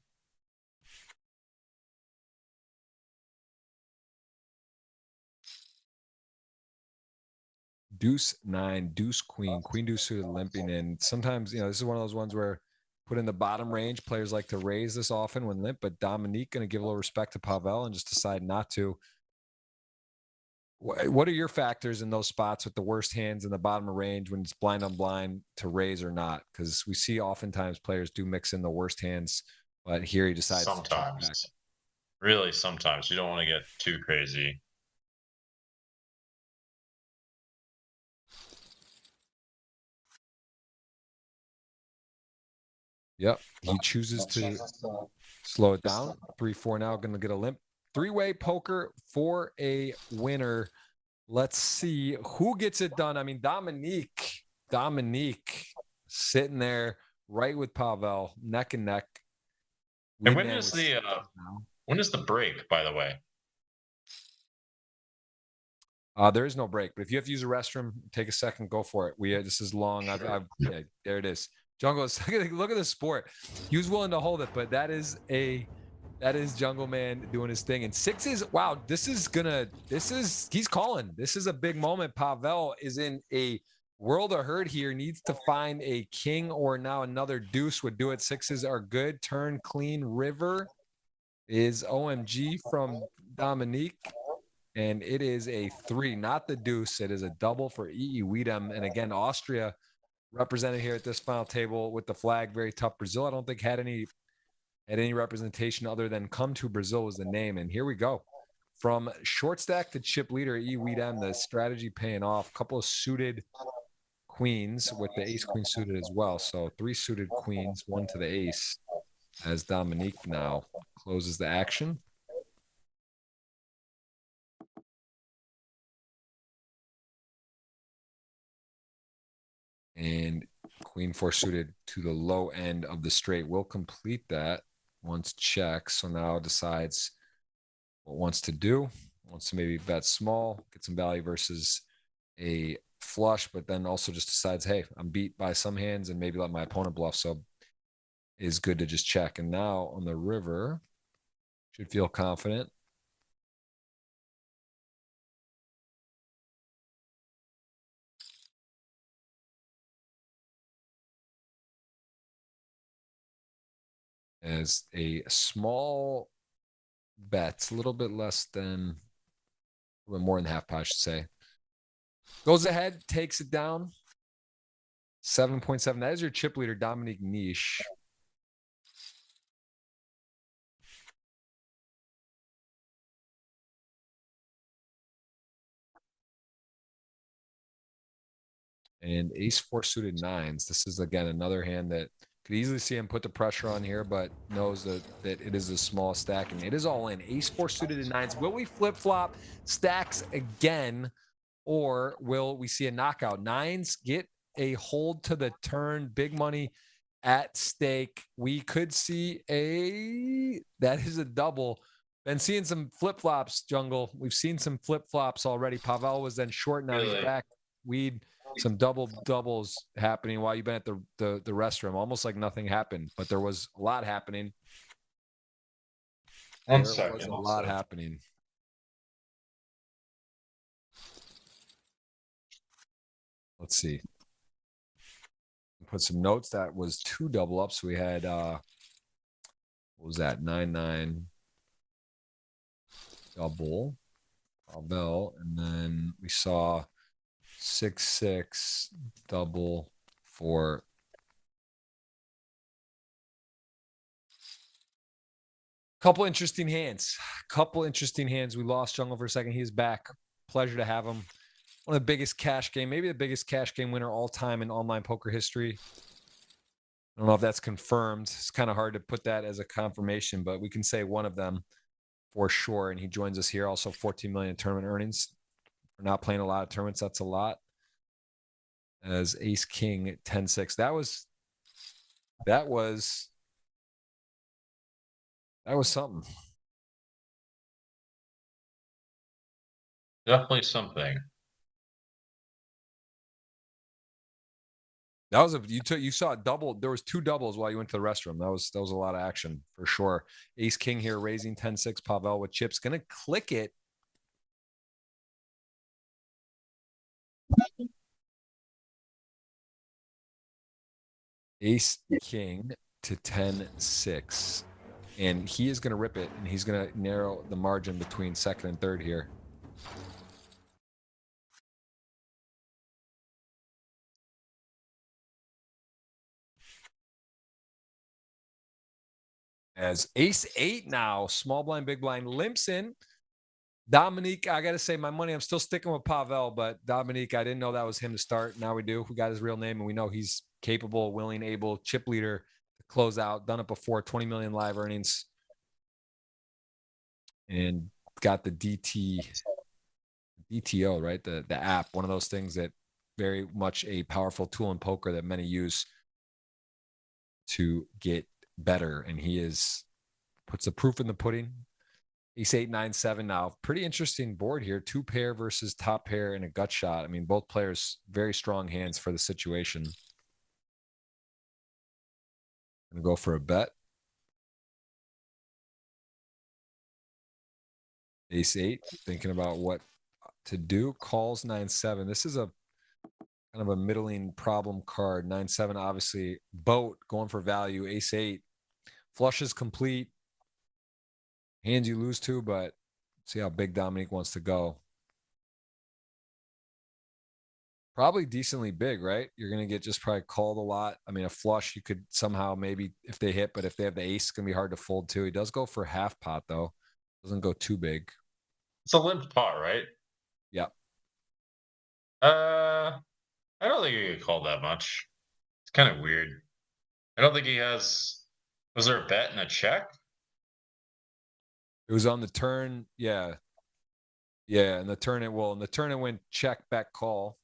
Deuce 9, deuce queen, queen deuce suited limping in. Sometimes, this is one of those ones where put in the bottom range, players like to raise this often when limp, but Dominique going to give a little respect to Pavel and just decide not to. What are your factors in those spots with the worst hands in the bottom of range when it's blind on blind to raise or not? Because we see oftentimes players do mix in the worst hands, but here he decides sometimes. Really, sometimes you don't want to get too crazy. Yep, he chooses to slow it down. 3-4 now, going to get a limp. Three-way poker for a winner. Let's see who gets it done. I mean, Dominique sitting there right with Pavel, neck and neck. And when is the break, by the way? There is no break, but if you have to use a restroom, take a second, go for it. This is long. Yeah, there it is. Jungle, look at the sport. He was willing to hold it, but that is Jungleman doing his thing. And sixes, wow, he's calling. This is a big moment. Pavel is in a world of hurt here, needs to find a king or now another deuce would do it. Sixes are good. Turn clean. River is OMG from Dominique. And it is a 3, not the deuce. It is a double for ElkY. And again, Austria represented here at this final table with the flag. Very tough. Brazil, I don't think had any representation other than come to Brazil was the name. And here we go. From short stack to chip leader, ElkY, the strategy paying off. Couple of suited queens with the ace queen suited as well. So 3 suited queens, 1 to the ace as Dominique now closes the action. And queen 4 suited to the low end of the straight will complete that once checks. So now decides what wants to do. Wants to maybe bet small, get some value versus a flush, but then also just decides, hey, I'm beat by some hands and maybe let my opponent bluff. So is good to just check. And now on the river, should feel confident. As a small bet, a little bit less than, a little more than half pot, I should say. Goes ahead, takes it down. 7.7. That is your chip leader, Dominique Niche. And ace 4 suited 9s. This is again another hand that could easily see him put the pressure on here, but knows that it is a small stack and it is all in. Ace 4 suited 9s. Will we flip flop stacks again, or will we see a knockout? 9s get a hold to the turn. Big money at stake. We could see that is a double. Been seeing some flip-flops, Jungle. We've seen some flip-flops already. Pavel was then short. Now he's back. Weed. Some doubles happening while you've been at the restroom. Almost like nothing happened, but there was a lot happening. There was a lot happening. Let's see. Put some notes. That was 2 double ups. We had what was that? 9-9 double Pavel, and then we saw 6-6 double for couple interesting hands. We lost Jungle for a second. He's back. Pleasure to have him. One of the biggest cash game, maybe the biggest cash game winner all time in online poker history. I don't know if that's confirmed. It's kind of hard to put that as a confirmation, but we can say one of them for sure. And he joins us here. Also 14 million tournament earnings. We're not playing a lot of tournaments. That's a lot. As Ace King 10-6. That was something. Definitely something. That was you saw a double. There was 2 doubles while you went to the restroom. That was a lot of action for sure. Ace King here raising 10-6. Pavel with chips. Gonna click it. Ace King to 10-6. And he is gonna rip it, and he's gonna narrow the margin between second and third here. As Ace 8 now, small blind, big blind, limps in. Dominique, I got to say my money, I'm still sticking with Pavel, but Dominique, I didn't know that was him to start. Now we do. We got his real name, and we know he's capable, willing, able, chip leader to close out. Done it before, 20 million live earnings. And got the DTO, right? The app, one of those things that very much a powerful tool in poker that many use to get better. And he puts the proof in the pudding. Ace 8, 9, 7 now. Pretty interesting board here. 2 pair versus top pair and a gut shot. I mean, both players very strong hands for the situation. Gonna go for a bet. Ace 8, thinking about what to do. Calls 9-7. This is a kind of a middling problem card. 9-7, obviously. Boat going for value. Ace 8. Flush is complete. Hands you lose to, but see how big Dominique wants to go. Probably decently big, right? You're going to get just probably called a lot. I mean, a flush, you could somehow maybe if they hit, but if they have the ace, it's going to be hard to fold too. He does go for half pot, though. Doesn't go too big. It's a limp pot, right? Yeah. I don't think he get called that much. It's kind of weird. I don't think he has. Was there a bet and a check? It was on the turn. Yeah. Yeah. And the turn it went check, back, call.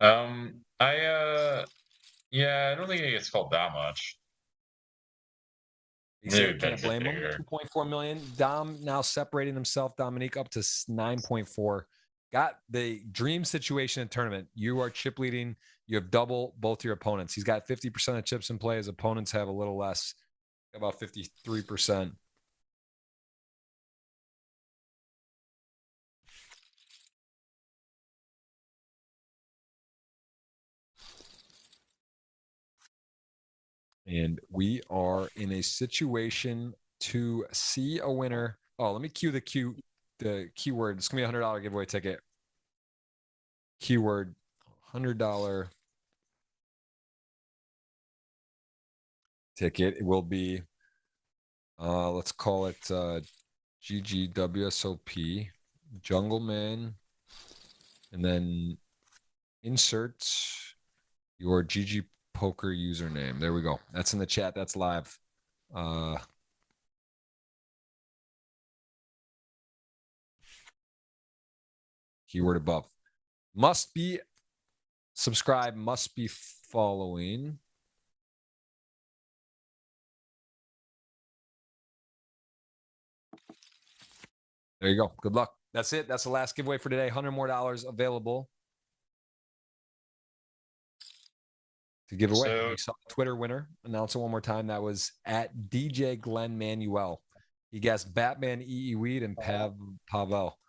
Yeah, I don't think he gets called that much. He said, can't blame him. 2.4 million. Dom now separating himself. Dominique up to 9.4. Got the dream situation in tournament. You are chip leading. You have double both your opponents. He's got 50% of chips in play. His opponents have a little less, about 53%. And we are in a situation to see a winner. Oh, let me cue the keyword. It's gonna be $100 giveaway ticket. Keyword $100 ticket. It will be let's call it GGWSOP, Jungleman, and then insert your GGPoker username. There we go. That's in the chat. That's live. Keyword above. Must be Subscribe must be following. There you go. Good luck. That's it. That's the last giveaway for today. $100 more available to give away. So, We saw the Twitter winner. Announce it one more time. That was at DJ Glenn Manuel. He guessed Batman, EE Weed, and Pavel.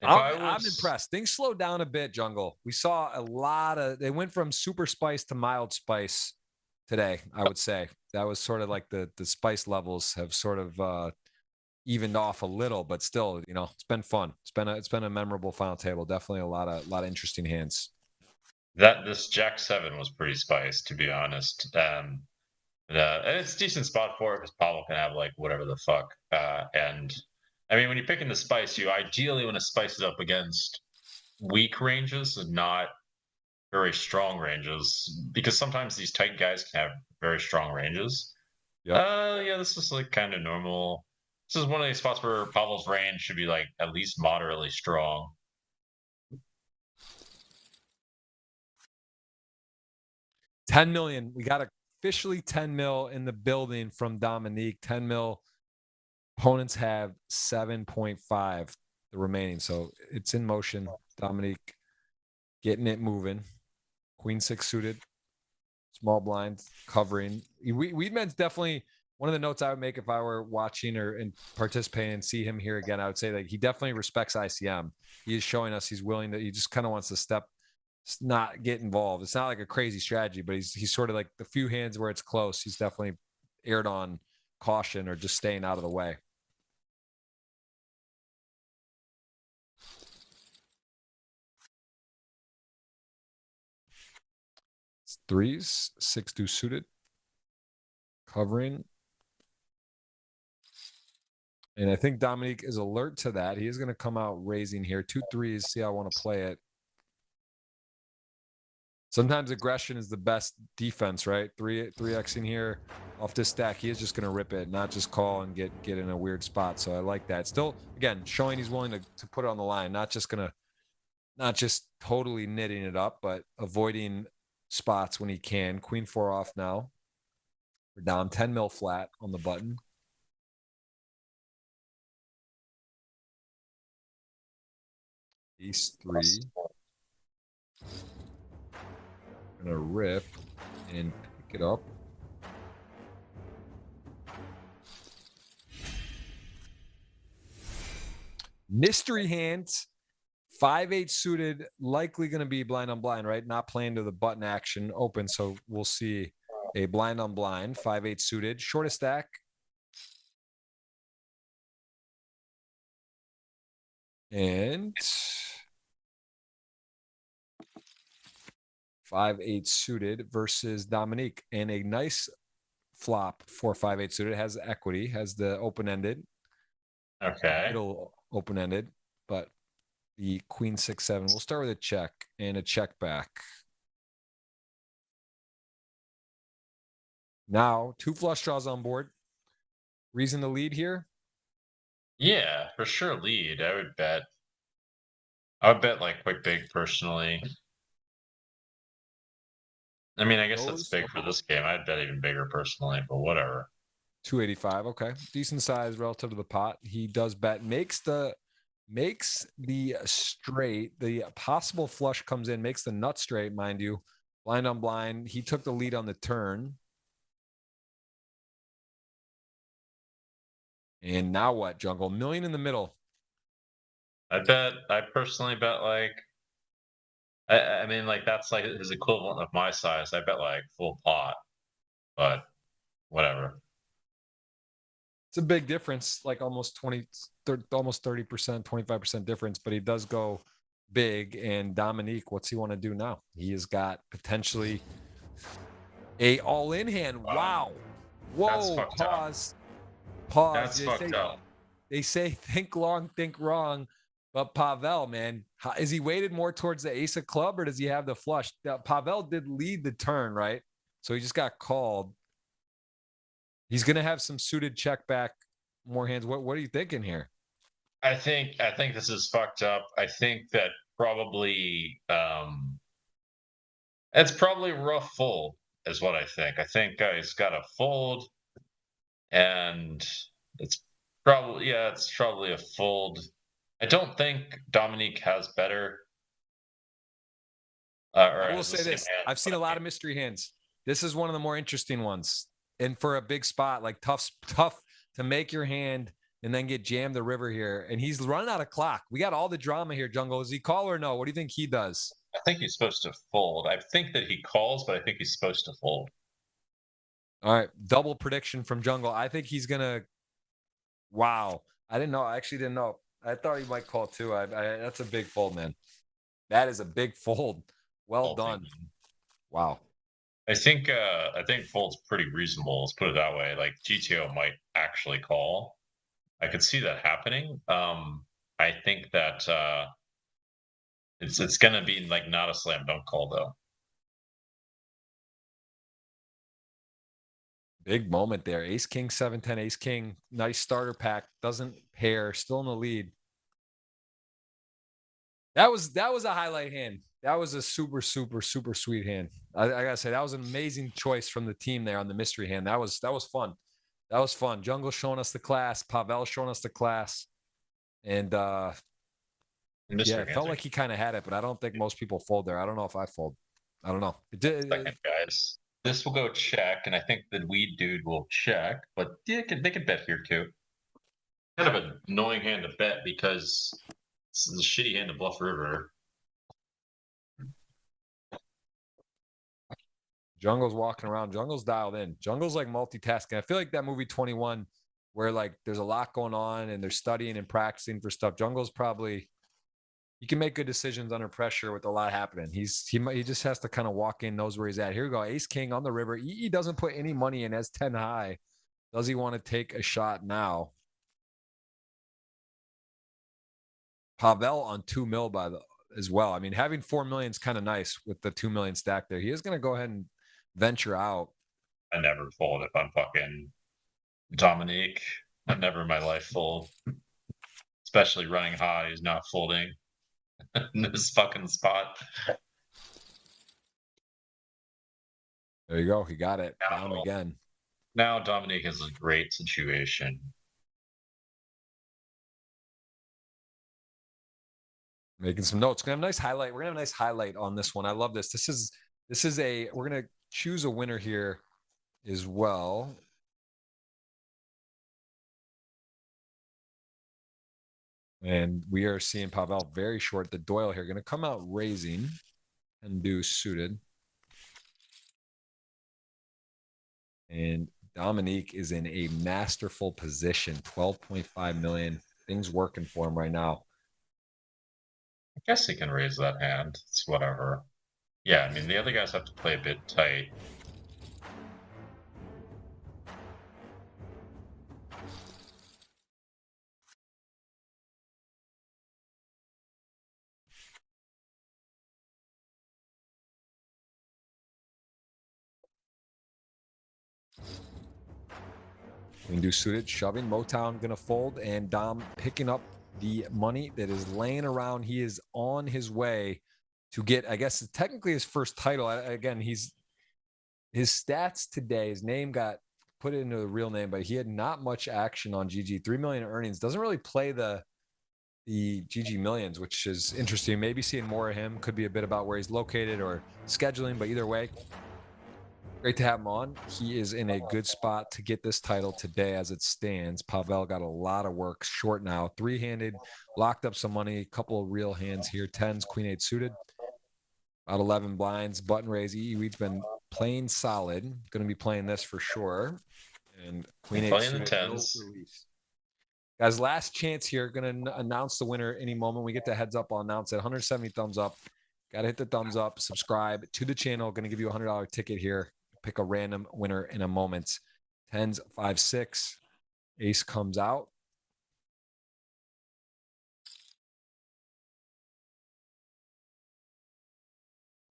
I'm impressed. Things slowed down a bit, Jungle. We saw a lot of, they went from super spice to mild spice today, I would say. That was sort of like the spice levels have sort of evened off a little, but still, you know, it's been fun. It's been a memorable final table. Definitely a lot of interesting hands. this Jack 7 was pretty spiced, to be honest. And it's a decent spot for it because Pavel can have like whatever the fuck. And I mean, when you're picking the spice, you ideally want to spice it up against weak ranges and not very strong ranges, because sometimes these tight guys can have very strong ranges. Yeah, this is like kind of normal. This is one of these spots where Pavel's range should be like at least moderately strong. $10 million. We got officially 10 mil in the building from Dominique. 10 mil. Opponents have 7.5 the remaining. So it's in motion. Dominique getting it moving. Queen 6 suited. Small blind covering. Weedman's definitely one of the notes I would make if I were watching or and participating and see him here again. I would say that he definitely respects ICM. He is showing us he's willing to, he just kind of wants to not get involved. It's not like a crazy strategy, but he's sort of like the few hands where it's close. He's definitely aired on caution or just staying out of the way. It's threes, 6-2 suited, covering. And I think Dominique is alert to that. He is going to come out raising here. 2 threes. See how I want to play it. Sometimes aggression is the best defense, right? 3xing here off this stack. He is just going to rip it, not just call and get in a weird spot. So I like that. Still, again, showing he's willing to put it on the line, not just totally knitting it up, but avoiding spots when he can. Queen 4 off now. We're down 10 mil flat on the button. Ace 3. Gonna rip and pick it up. Mystery hands. 5-8 suited, likely going to be blind on blind, right? Not playing to the button action open. So we'll see a blind on blind, 5-8 suited, shortest stack. And 5-8 suited versus Dominique, and a nice flop for 5-8 suited. Has equity, has the open-ended. Okay. Middle open-ended, but the Queen 6-7. We'll start with a check and a check back. Now 2 flush draws on board. Reason to lead here? Yeah, for sure lead. I would bet like quite big personally. I mean, I guess that's big for this game. I'd bet even bigger personally, but whatever. 285. Okay. Decent size relative to the pot. He does bet, makes the straight. The possible flush comes in, makes the nut straight, mind you. Blind on blind. He took the lead on the turn. And now what, Jungle? Million in the middle. I personally bet like, I mean, like that's like his equivalent of my size. I bet like full pot, but whatever. It's a big difference, like almost 30%, 25% difference, but he does go big. And Dominique, what's he want to do now? He has got potentially a all-in hand. Wow. Whoa, pause. That's fucked up. They say think long, think wrong. But Pavel, man, is he weighted more towards the ace of club, or does he have the flush? Pavel did lead the turn, right? So he just got called. He's going to have some suited check back, more hands. What are you thinking here? I think this is fucked up. I think that probably It's probably rough fold, is what I think. I think he's got a fold, and it's it's probably a fold. I don't think Dominique has better or I will has the say same this. hand, I've seen but a I lot mean, of mystery hands. This is one of the more interesting ones. And for a big spot, like tough to make your hand and then get jammed the river here. And he's running out of clock. We got all the drama here, Jungle. Is he call or no? What do you think he does? I think he's supposed to fold. I think that he calls, but I think he's supposed to fold. All right. Double prediction from Jungle. I think he's going to. Wow. I didn't know. I actually didn't know. I thought he might call too. That's a big fold, man. That is a big fold. Well Folding. done. Wow. I think fold's pretty reasonable. Let's put it that way. Like GTO might actually call. I could see that happening. I think that it's gonna be like not a slam dunk call though. Big moment there. Ace King 7-10, Ace King. Nice starter pack. Doesn't pair. Still in the lead. That was a highlight hand. That was a super sweet hand. I gotta say that was an amazing choice from the team there on the mystery hand. That was fun. That was fun. Jungle showing us the class. Pavel showing us the class. And yeah, Mystery it hands felt are like he kind of had it, but I don't think most people fold there. I don't know if I fold. I don't know. second, guys. This will go check, and I think the weed dude will check, but they could bet here too. Kind of an annoying hand to bet because it's a shitty hand to bluff river. Jungle's walking around. Jungle's dialed in. Jungle's like multitasking. I feel like that movie 21, where like there's a lot going on and they're studying and practicing for stuff. Jungle's probably he can make good decisions under pressure with a lot happening. He just has to kind of walk in, knows where he's at. Here we go. Ace King on the river. He doesn't put any money in as 10 high. Does he want to take a shot now? Pavel on 2 mil as well. I mean, having 4 million is kind of nice with the 2 million stack there. He is going to go ahead and venture out. I never fold if I'm fucking Dominique. I've never in my life fold. Especially running high, he's not folding in this fucking spot. There you go. He got it down again. Now Dominique is a great situation. Making some notes. We're gonna have a nice highlight. We're gonna have a nice highlight on this one. I love this. We're gonna choose a winner here as well. And we are seeing Pavel very short. The Doyle here going to come out raising and do suited. And Dominique is in a masterful position. 12.5 million. Things working for him right now. I guess he can raise that hand. It's whatever. Yeah, I mean, the other guys have to play a bit tight. We can do suited, shoving. Motown going to fold, and Dom picking up the money that is laying around. He is on his way to get, I guess, technically his first title. Again, his stats today, his name got put into the real name, but he had not much action on GG. 3 million earnings. Doesn't really play the GGMillions, which is interesting. Maybe seeing more of him. Could be a bit about where he's located or scheduling, but either way, great to have him on. He is in a good spot to get this title today as it stands. Pavel got a lot of work short now. Three-handed, locked up some money, a couple of real hands here. 10s, queen 8 suited. About 11 blinds, button raise. We've been playing solid. Going to be playing this for sure. And queen 8 Playing the suited tens. will release. Guys, last chance here. Going to announce the winner any moment. We get the heads up. I'll announce it. 170 thumbs up. Got to hit the thumbs up. Subscribe to the channel. Going to give you a $100 ticket here. Pick a random winner in a moment. 10s, 5, 6. Ace comes out.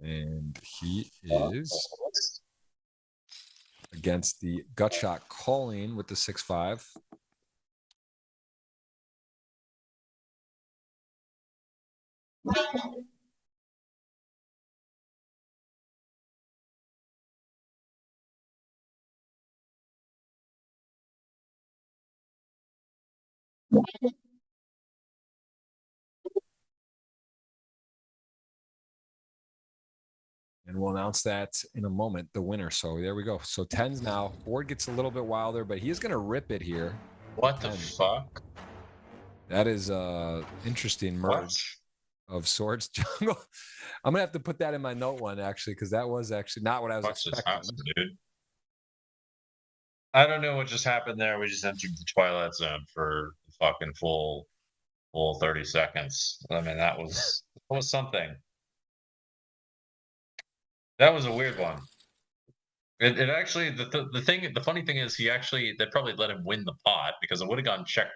And he is against the gut shot calling with the 6-5. And we'll announce that in a moment, the winner. So there we go. So 10s now. Board gets a little bit wilder, but he is going to rip it here. What the fuck? That is interesting merge of swords jungle. I'm going to have to put that in my note one, actually, because that was actually not what I was expecting. Happened, dude? I don't know what just happened there. We just entered the Twilight Zone for the fucking full 30 seconds. I mean, that was something. That was a weird one. It actually, the funny thing is they probably let him win the pot because it would have gone check,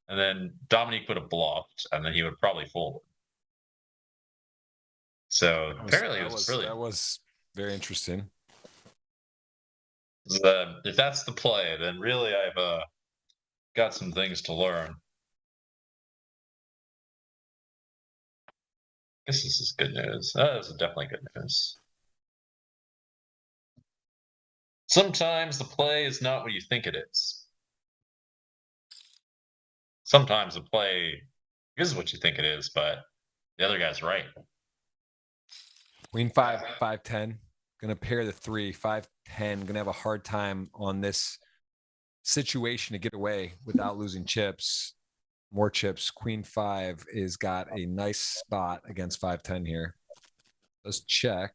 and then Dominique would have bluffed, and then he would probably fold. So apparently that was very interesting. If that's the play, then really I've got some things to learn. I guess this is good news. This is definitely good news. Sometimes the play is not what you think it is. Sometimes the play is what you think it is, but the other guy's right. Queen 5, 5-10. Gonna pair the 3, 5-10. Gonna have a hard time on this situation to get away without losing chips. More chips. Queen 5 is got a nice spot against 5-10 here. Let's check.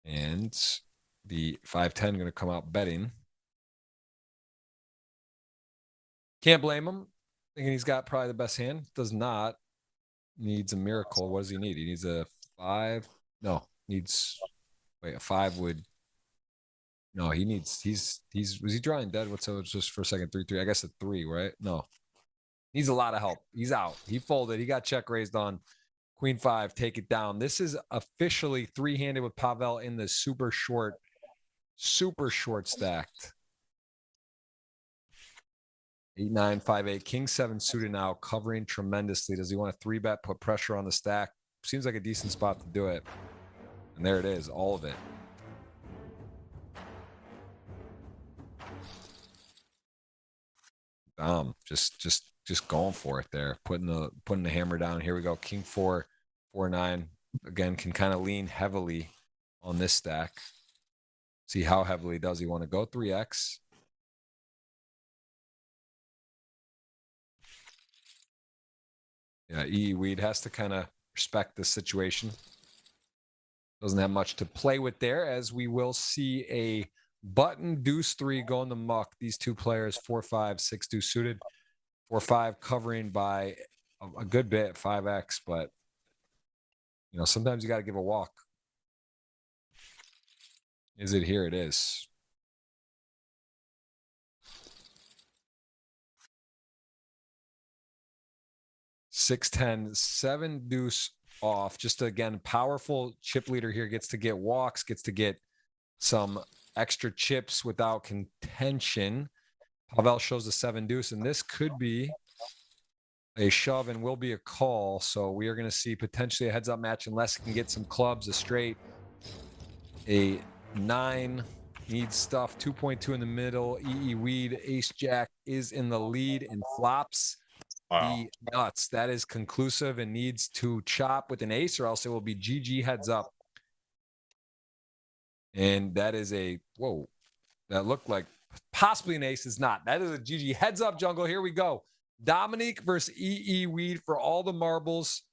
And the 5-10 going to come out betting. Can't blame him. Thinking he's got probably the best hand. Does not. Needs a miracle. What does he need? He needs a 5. No, needs. Wait, a 5 would. No, he needs. Was he drawing dead? What's just for a second? 3-3. I guess a 3, right? No. Needs a lot of help. He's out. He folded. He got check raised on. Queen 5, take it down. This is officially 3-handed with Pavel in the super short stacked. 8-9, 5-8, King 7 suited now, covering tremendously. Does he want a 3-bet, put pressure on the stack? Seems like a decent spot to do it. And there it is, all of it. Just going for it there, putting the hammer down. Here we go. King 4, 4-9. Again, can kind of lean heavily on this stack. See how heavily does he want to go? 3x. Yeah, Weed has to kind of respect the situation. Doesn't have much to play with there, as we will see a button deuce 3 going to muck. These two players, 4-5, 6 deuce suited. 4-5 covering by a good bit, 5x, but you know, sometimes you got to give a walk. Is it here? It is. Six, 10, 7 deuce off. Just again, powerful chip leader here, gets to get walks, gets to get some extra chips without contention. Pavel shows a 7 deuce, and this could be a shove and will be a call. So we are going to see potentially a heads up match unless he can get some clubs, a straight. A 9 needs stuff, 2.2 in the middle. Weed, ace jack is in the lead and flops. Wow. The nuts. That is conclusive and needs to chop with an ace, or else it will be GG heads up. And that is a, whoa, that looked like possibly an ace. Is not. That is a GG heads up, jungle. Here we go. Dominique versus Weed for all the marbles.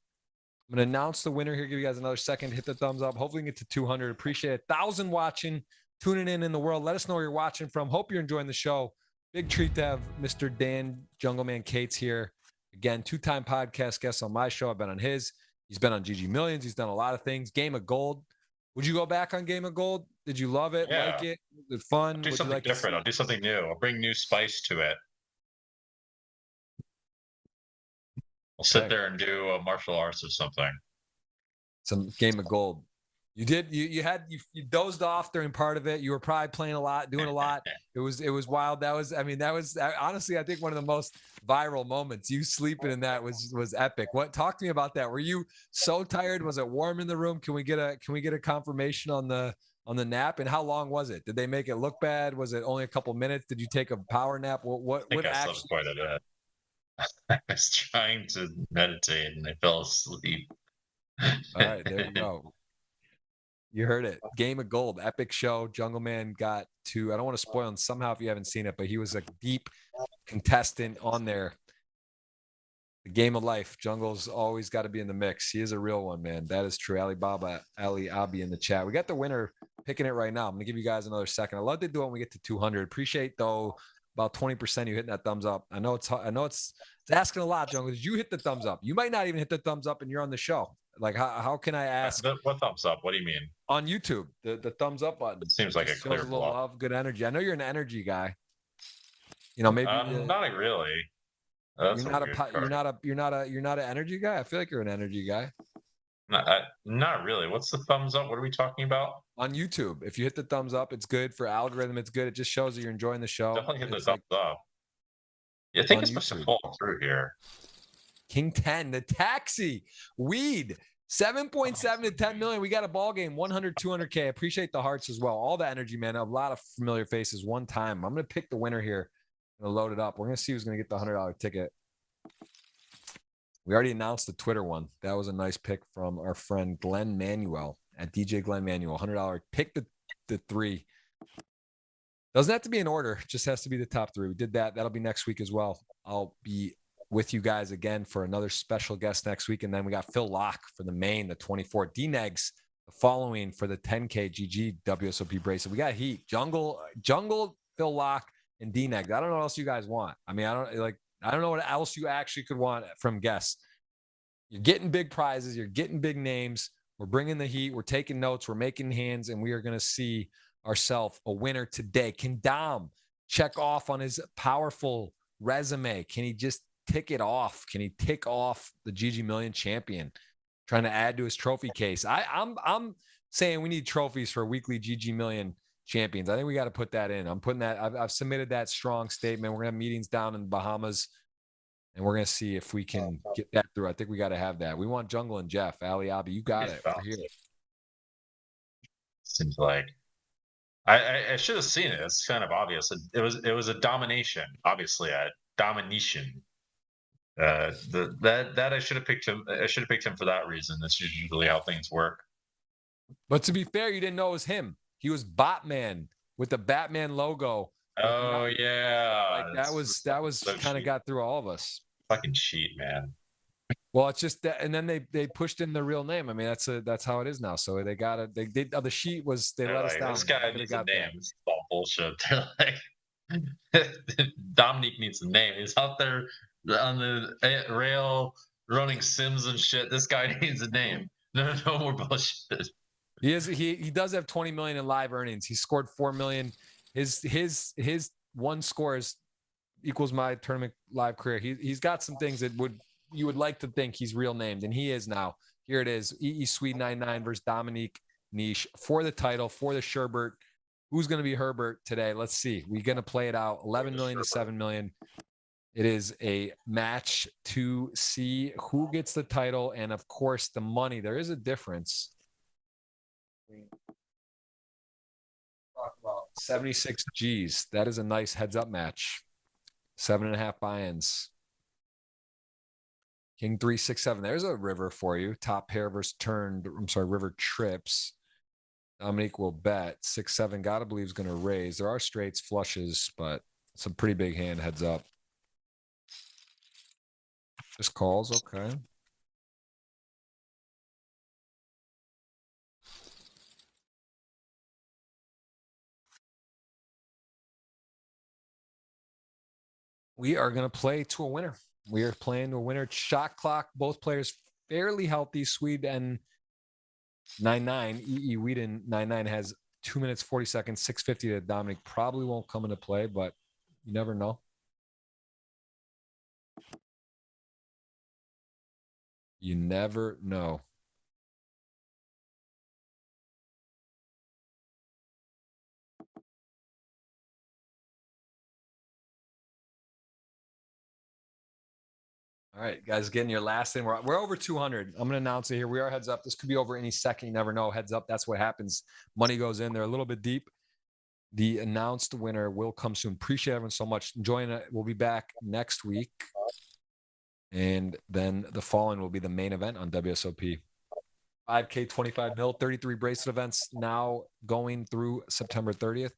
I'm going to announce the winner here. Give you guys another second. Hit the thumbs up. Hopefully we can get to 200. Appreciate 1,000 watching, tuning in the world. Let us know where you're watching from. Hope you're enjoying the show. Big treat to have Mr. Dan Jungleman Cates here. Again, 2-time podcast guest on my show. I've been on his. He's been on GGMillions. He's done a lot of things. Game of Gold. Would you go back on Game of Gold? Did you love it? Yeah. Like it? Was it fun? I'll do something different. I'll do something new. I'll bring new spice to it. I'll sit there and do a martial arts or something. Some Game of Gold. You did. You dozed off during part of it. You were probably playing a lot, doing a lot. It was wild. That was honestly, I think one of the most viral moments. You sleeping in that was epic. Talk to me about that. Were you so tired? Was it warm in the room? Can we get a confirmation on the on the nap? And how long was it? Did they make it look bad? Was it only a couple minutes? Did you take a power nap? What I think I actually? slept quite a bit. I was trying to meditate and I fell asleep. All right, there you go. You heard it. Game of Gold, epic show. Jungleman got to, I don't want to spoil him somehow if you haven't seen it, but he was a deep contestant on there. The game of life. Jungle's always got to be in the mix. He is a real one, man. That is true. Alibaba, Ali Abi in the chat. We got the winner picking it right now. I'm going to give you guys another second. I love to do it when we get to 200. Appreciate, though, about 20% you hitting that thumbs up. I know it's asking a lot, Jungle. Did you hit the thumbs up? You might not even hit the thumbs up and you're on the show. Like, how can I ask? What thumbs up? What do you mean? On YouTube, the thumbs up button. It seems like a clear little bluff. love, good energy. I know you're an energy guy. You know, maybe not really. That's you're not an energy guy. I feel like you're an energy guy. Not really. What's the thumbs up? What are we talking about? On YouTube, if you hit the thumbs up, it's good for algorithm. It's good. It just shows that you're enjoying the show. Definitely hit the thumbs up. Yeah, I think it's supposed to fall through here. King 10, the taxi, weed, 7.7 to 10 million. We got a ball game, 100, 200K. Appreciate the hearts as well. All the energy, man. A lot of familiar faces one time. I'm going to pick the winner here. I'm going to load it up. We're going to see who's going to get the $100 ticket. We already announced the Twitter one. That was a nice pick from our friend Glenn Manuel at DJ Glenn Manuel. $100. Pick the three. Doesn't have to be in order. Just has to be the top three. We did that. That'll be next week as well. I'll be with you guys again for another special guest next week. And then we got Phil Locke for the main, the 24. D-Negs the following for the 10K GG WSOP bracelet. We got heat. Jungle, Phil Locke, and D-Negs. I don't know what else you guys want. I mean, I don't know what else you actually could want from guests. You're getting big prizes. You're getting big names. We're bringing the heat. We're taking notes. We're making hands, and we are going to see ourselves a winner today. Can Dom check off on his powerful resume? Can he just tick it off? Can he tick off the GGMillion champion? Trying to add to his trophy case. I'm saying we need trophies for weekly GGMillion champions. I think we got to put that in. I'm putting that. I've submitted that strong statement. We're gonna have meetings down in the Bahamas, and we're gonna see if we can get that through. I think we got to have that. We want Jungle and Jeff, Ali Abi. You got it. We're here. Seems like I should have seen it. It's kind of obvious. It was a domination. Obviously, a domination. That I should have picked him. I should have picked him for that reason. That's usually how things work. But to be fair, you didn't know it was him. He was Batman with the Batman logo. Oh yeah, like that was so kind of got through all of us. Fucking cheat, man. Well, it's just that, and then they pushed in the real name. I mean, that's how it is now. So they got it. They the sheet was they let us down. This guy needs a name. It's all bullshit. They're like, Dominique needs a name. He's out there on the rail running sims and shit. This guy needs a name. No more bullshit. He does have 20 million in live earnings. He scored 4 million. His one score equals my tournament live career. He's got some things that you would like to think he's real named, and he is now. Here it is. EE Swede 99 versus Dominique Niche for the title, for the Sherbert. Who's going to be Herbert today? Let's see. We're going to play it out. 11 million to 7 million. It is a match to see who gets the title and, of course, the money. There is a difference. Talk about 76 G's. That is a nice heads-up match. 7.5 buy-ins. King 3, 6, 7. There's a river for you. Top pair versus turned. I'm sorry, river trips. Dominique will bet. 6, 7. Gotta believe is going to raise. There are straights, flushes, but it's a pretty big hand. Heads up. Just calls. Okay. We are going to play to a winner. We are playing to a winner. Shot clock. Both players fairly healthy. Swede and 99. EE Whedon 99 has 2 minutes 40 seconds. 650 to Dominic. Probably won't come into play, but you never know. You never know. All right, guys, getting your last in. We're over 200. I'm going to announce it here. We are heads up. This could be over any second. You never know. Heads up. That's what happens. Money goes in. They're a little bit deep. The announced winner will come soon. Appreciate everyone so much. Enjoying it. We'll be back next week. And then the following will be the main event on WSOP. 5K, 25 mil, 33 bracelet events now going through September 30th.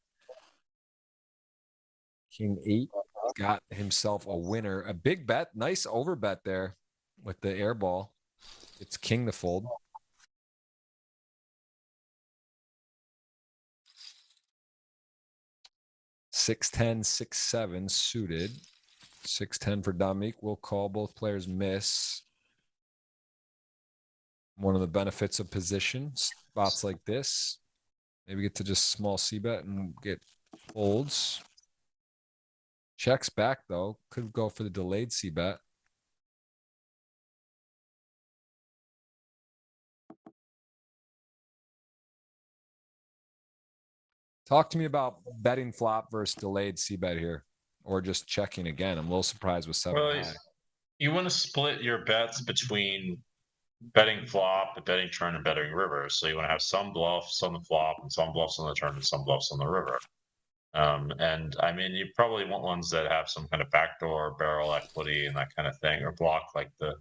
King 8 got himself a winner. A big bet. Nice over bet there with the air ball. It's king to fold. 6-10, 6-7 suited. 6-10 for Dominique. We'll call. Both players miss. One of the benefits of position spots like this. Maybe get to just small C bet and get folds. Checks back though. Could go for the delayed C bet. Talk to me about betting flop versus delayed C bet here, or just checking again. I'm a little surprised with 7 high. You want to split your bets between betting flop, betting turn, and betting river. So you want to have some bluffs on the flop, and some bluffs on the turn, and some bluffs on the river. And I mean, you probably want ones that have some kind of backdoor barrel equity and that kind of thing, or block like the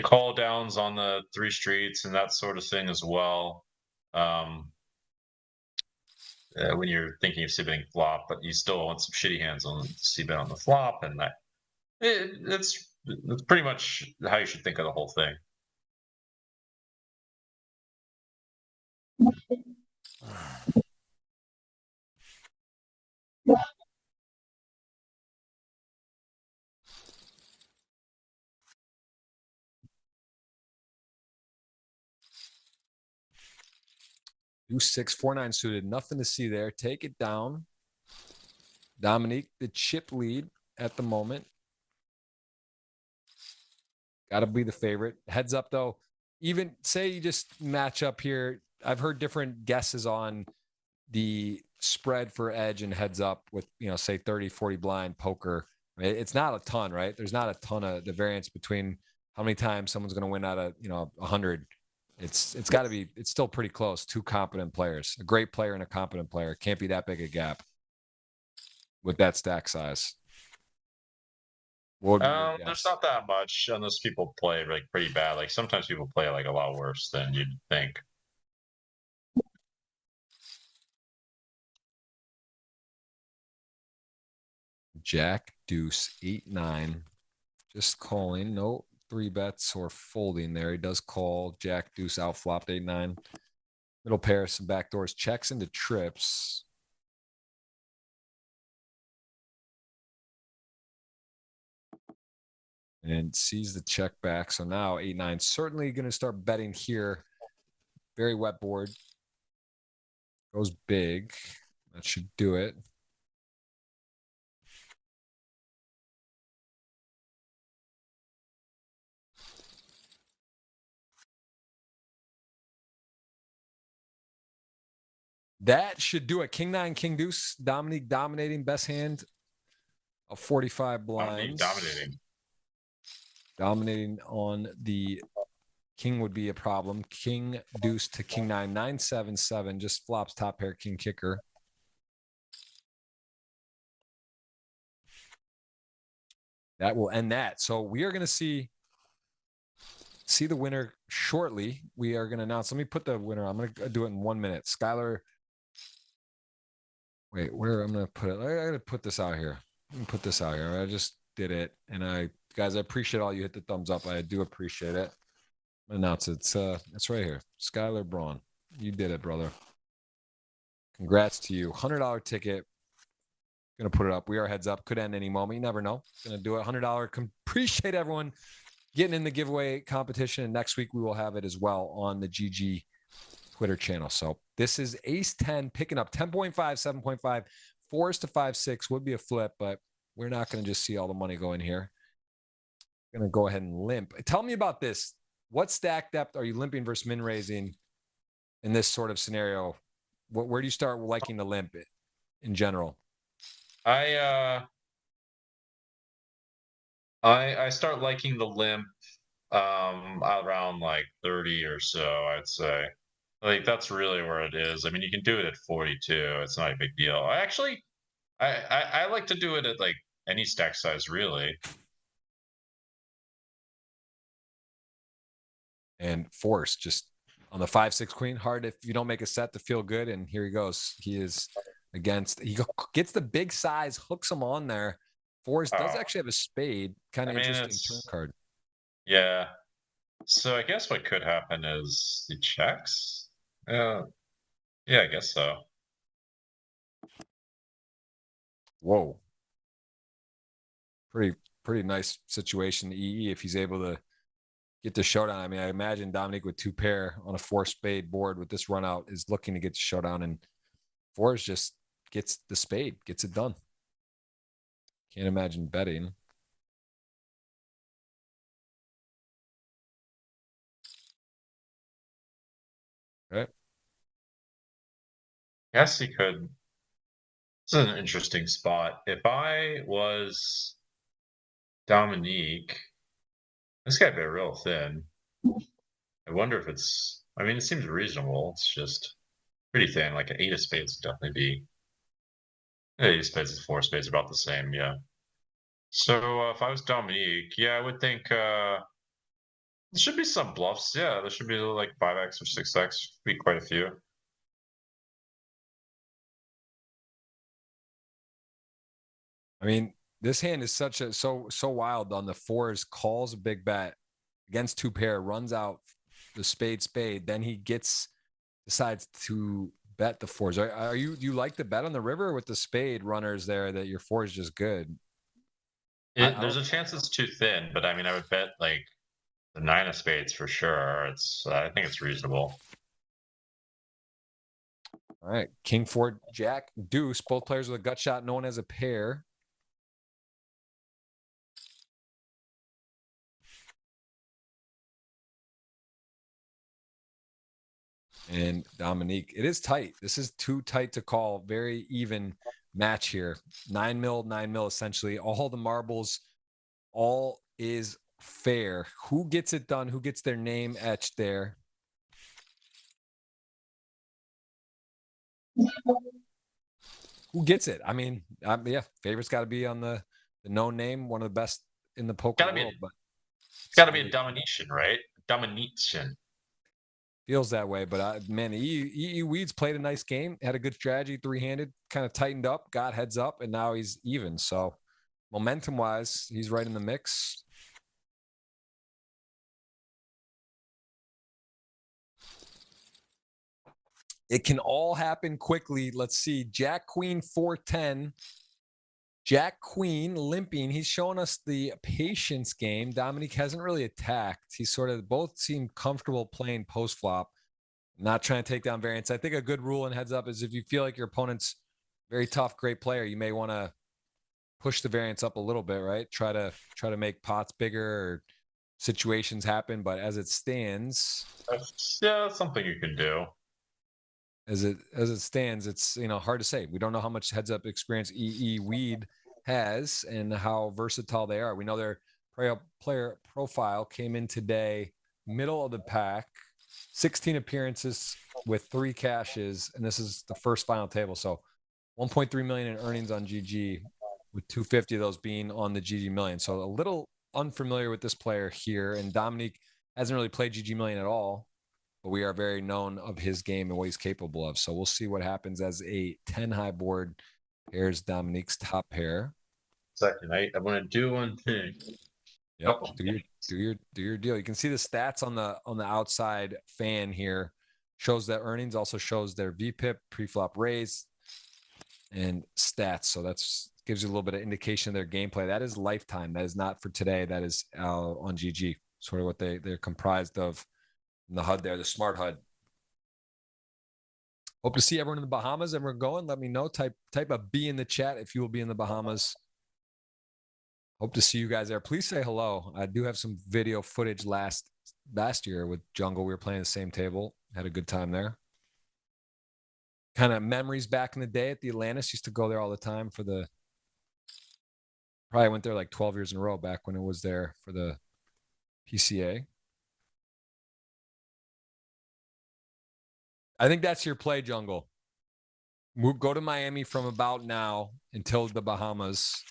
call downs on the 3 streets and that sort of thing as well. When you're thinking of c-betting flop, but you still want some shitty hands on c-bet on the flop, and that's pretty much how you should think of the whole thing. Deuce 6, 4-9 suited. Nothing to see there. Take it down. Dominique, the chip lead at the moment. Got to be the favorite. Heads up, though. Even say you just match up here. I've heard different guesses on the spread for edge and heads up with, say 30, 40 blind poker. It's not a ton, right? There's not a ton of the variance between how many times someone's going to win out of, 100. It's got to be, it's still pretty close. 2 competent players, a great player and a competent player. It can't be that big a gap with that stack size. There's not that much unless people play like pretty bad. Like sometimes people play like a lot worse than you'd think. Jack, deuce, 8-9. Just calling. No 3 bets or folding there. He does call. Jack, deuce, out flopped 8-9. Middle pair, some backdoors. Checks into trips. And sees the check back. So now 8-9. Certainly going to start betting here. Very wet board. Goes big. That should do it. That should do it. King 9, King deuce. Dominique dominating. Best hand of 45 blinds. Dominating on the king would be a problem. King deuce to king 9, 9-7-7. Just flops top pair, king kicker. That will end that. So we are going to see the winner shortly. We are going to announce. Let me put the winner. I'm going to do it in 1 minute. Skylar. Wait, where I'm going to put it. I got to put this out here. Let me put this out here. I just did it. And guys, I appreciate all you hit the thumbs up. I do appreciate it. Announce it. It's right here. Skylar Braun. You did it, brother. Congrats to you. $100 ticket. Gonna put it up. We are heads up. Could end any moment. You never know. Gonna do it. $100. Appreciate everyone getting in the giveaway competition. And next week we will have it as well on the GG Twitter channel. So this is Ace 10 picking up 10.5, 7.5, 4s to 5-6 would be a flip, but we're not going to just see all the money go in here. Going to go ahead and limp. Tell me about this. What stack depth are you limping versus min raising in this sort of scenario? Where do you start liking the limp in general? I start liking the limp around like 30 or so, I'd say. Like that's really where it is. I mean, you can do it at 42. It's not a big deal. I like to do it at like any stack size, really. And force just on the 5-6 queen, hard if you don't make a set to feel good. And here he goes. He is against, gets the big size, hooks him on there. Force does Oh, actually have a spade. Kind of I mean, interesting turn card. yeah. So I guess what could happen is he checks. Yeah, yeah, I guess so. Whoa. Pretty nice situation. EE if he's able to get the showdown. I mean, I imagine Dominic with 2 pair on a 4-spade board with this run out is looking to get the showdown, and fours just gets the spade, gets it done. Can't imagine betting. Okay. Yes, he could. It's an interesting spot. If I was Dominique, this guy be real thin. I wonder if it's. I mean, it seems reasonable. It's just pretty thin. Like an 8 of spades would definitely be. 8 of spades and 4 of spades about the same. Yeah. So if I was Dominique, yeah, I would think there should be some bluffs. Yeah, there should be like 5x or 6x. Be quite a few. I mean, this hand is such a so wild on the fours, calls a big bet against 2 pair, runs out the spade, then he decides to bet the fours. Are you do you like the bet on the river with the spade runners there that your four is just good? There's a chance it's too thin, but I mean, I would bet like the 9 of spades for sure. It's I think it's reasonable. All right, king, 4, jack, deuce. Both players with a gut shot. No one has a pair. And Dominique, it is tight. This is too tight to call. Very even match here. 9 mil, 9 mil, essentially. All the marbles, all is fair. Who gets it done? Who gets their name etched there? Who gets it? I mean, yeah, favorite's got to be on the known name, one of the best in the poker world. But It's got to be a domination, right? Domination. Feels that way, but man, EE Weeds played a nice game, had a good strategy, 3-handed, kind of tightened up, got heads up, and now he's even. So momentum wise, he's right in the mix. It can all happen quickly. Let's see. Jack Queen 410. Jack Queen limping. He's showing us the patience game. Dominique hasn't really attacked. He's sort of both seem comfortable playing post flop, not trying to take down variance. I think a good rule and heads up is if you feel like your opponent's very tough, great player, you may want to push the variance up a little bit, right? Try to make pots bigger or situations happen. But as it stands, that's something you can do. As it stands, it's hard to say. We don't know how much heads up experience EE Weed has and how versatile they are. We know their player profile came in today, middle of the pack, 16 appearances with 3 cashes, and this is the first final table. So 1.3 million in earnings on GG, with 250 of those being on the GGMillion. So a little unfamiliar with this player here, and Dominique hasn't really played GGMillion at all, but we are very known of his game and what he's capable of. So we'll see what happens as a 10 high board pairs Dominique's top pair. Second, I want to do one thing. Yep. Do your deal. You can see the stats on the outside fan here. Shows that earnings, also shows their VPIP, pre-flop raise, and stats. So that's gives you a little bit of indication of their gameplay. That is lifetime. That is not for today. That is on GG. Sort of what they're comprised of in the HUD there, the smart HUD. Hope to see everyone in the Bahamas. Everyone going. Let me know. Type a B in the chat if you will be in the Bahamas. Hope to see you guys there. Please say hello. I do have some video footage last year with Jungle. We were playing the same table. Had a good time there. Kind of memories back in the day at the Atlantis. Used to go there all the time for the Probably went there like 12 years in a row back when it was there for the PCA. I think that's your play, Jungle. Go to Miami from about now until the Bahamas,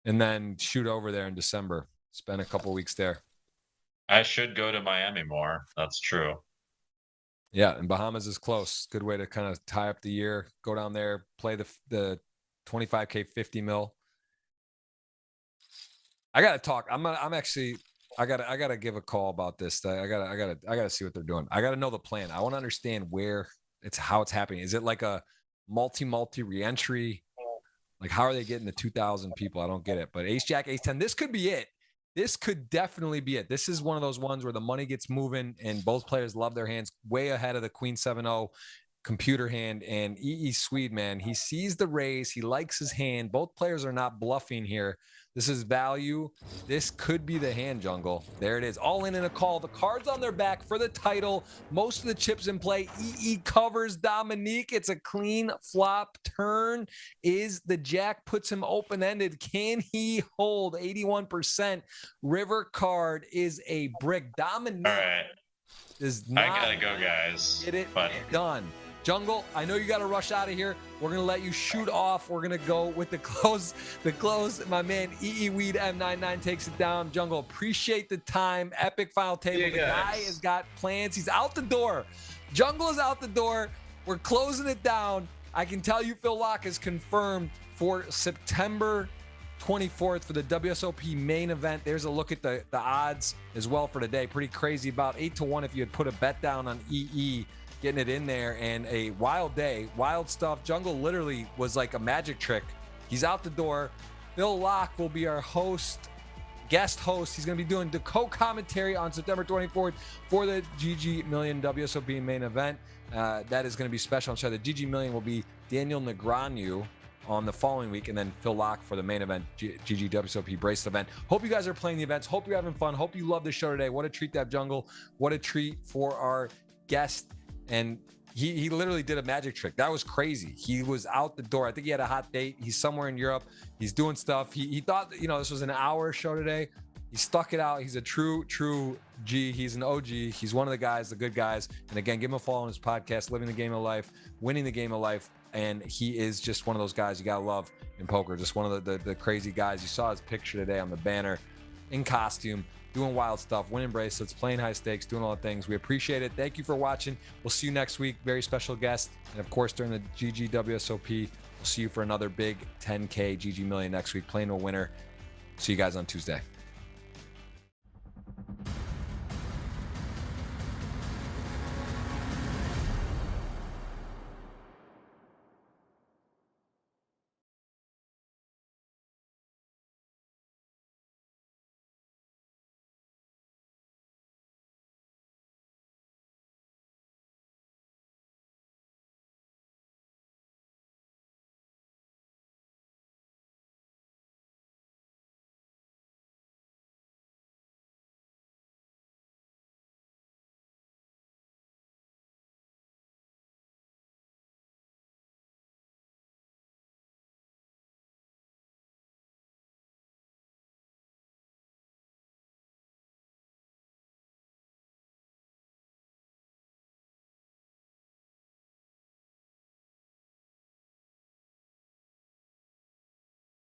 and then shoot over there in December. Spend a couple weeks there. I should go to Miami more. That's true. Yeah, and Bahamas is close. Good way to kind of tie up the year. Go down there, play the 25K 50 mil. I gotta talk. I gotta give a call about this. I gotta see what they're doing. I gotta know the plan. I want to understand how it's happening. Is it like a multi reentry? Like, how are they getting the 2,000 people? I don't get it. But ace jack, ace 10, this could be it. This could definitely be it. This is one of those ones where the money gets moving and both players love their hands, way ahead of the queen 7-0 computer hand. And EE Swede, man, he sees the raise. He likes his hand. Both players are not bluffing here. This is value. This could be the hand, Jungle. There it is. All in a call. The cards on their back for the title. Most of the chips in play. EE covers Dominique. It's a clean flop turn. Is the jack, puts him open-ended. Can he hold? 81%. River card is a brick. Dominique. All right. Is not. I gotta go, guys. Get it done. Jungle, I know you got to rush out of here. We're going to let you shoot off. We're going to go with the close. My man, EE Weed M99 takes it down. Jungle, appreciate the time. Epic final table. The guy has got plans. He's out the door. Jungle is out the door. We're closing it down. I can tell you Phil Lock is confirmed for September 24th for the WSOP main event. There's a look at the odds as well for today. Pretty crazy. About 8-1 if you had put a bet down on EE. Getting it in there, and a wild day, wild stuff. Jungle literally was like a magic trick. He's out the door. Phil Lock will be our guest host. He's going to be doing the co-commentary on September 24th for the GGMillion WSOP main event. That is going to be special. I'm sorry, the GGMillion will be Daniel Negreanu on the following week, and then Phil Lock for the main event, GG WSOP bracelet event. Hope you guys are playing the events. Hope you're having fun. Hope you love the show today. What a treat to have Jungle. What a treat for our guest. And he literally did a magic trick. That was crazy. He was out the door. I think he had a hot date. He's somewhere in Europe. He's doing stuff. He thought, this was an hour show today. He stuck it out. He's a true G. He's an OG. He's one of the guys, the good guys. And again, give him a follow on his podcast, Living the Game of Life, Winning the Game of Life. And he is just one of those guys you got to love in poker. Just one of the crazy guys. You saw his picture today on the banner in costume, doing wild stuff, winning bracelets, playing high stakes, doing all the things. We appreciate it. Thank you for watching. We'll see you next week. Very special guest. And of course, during the GG WSOP, we'll see you for another big 10K GGMillion next week, playing a winner. See you guys on Tuesday.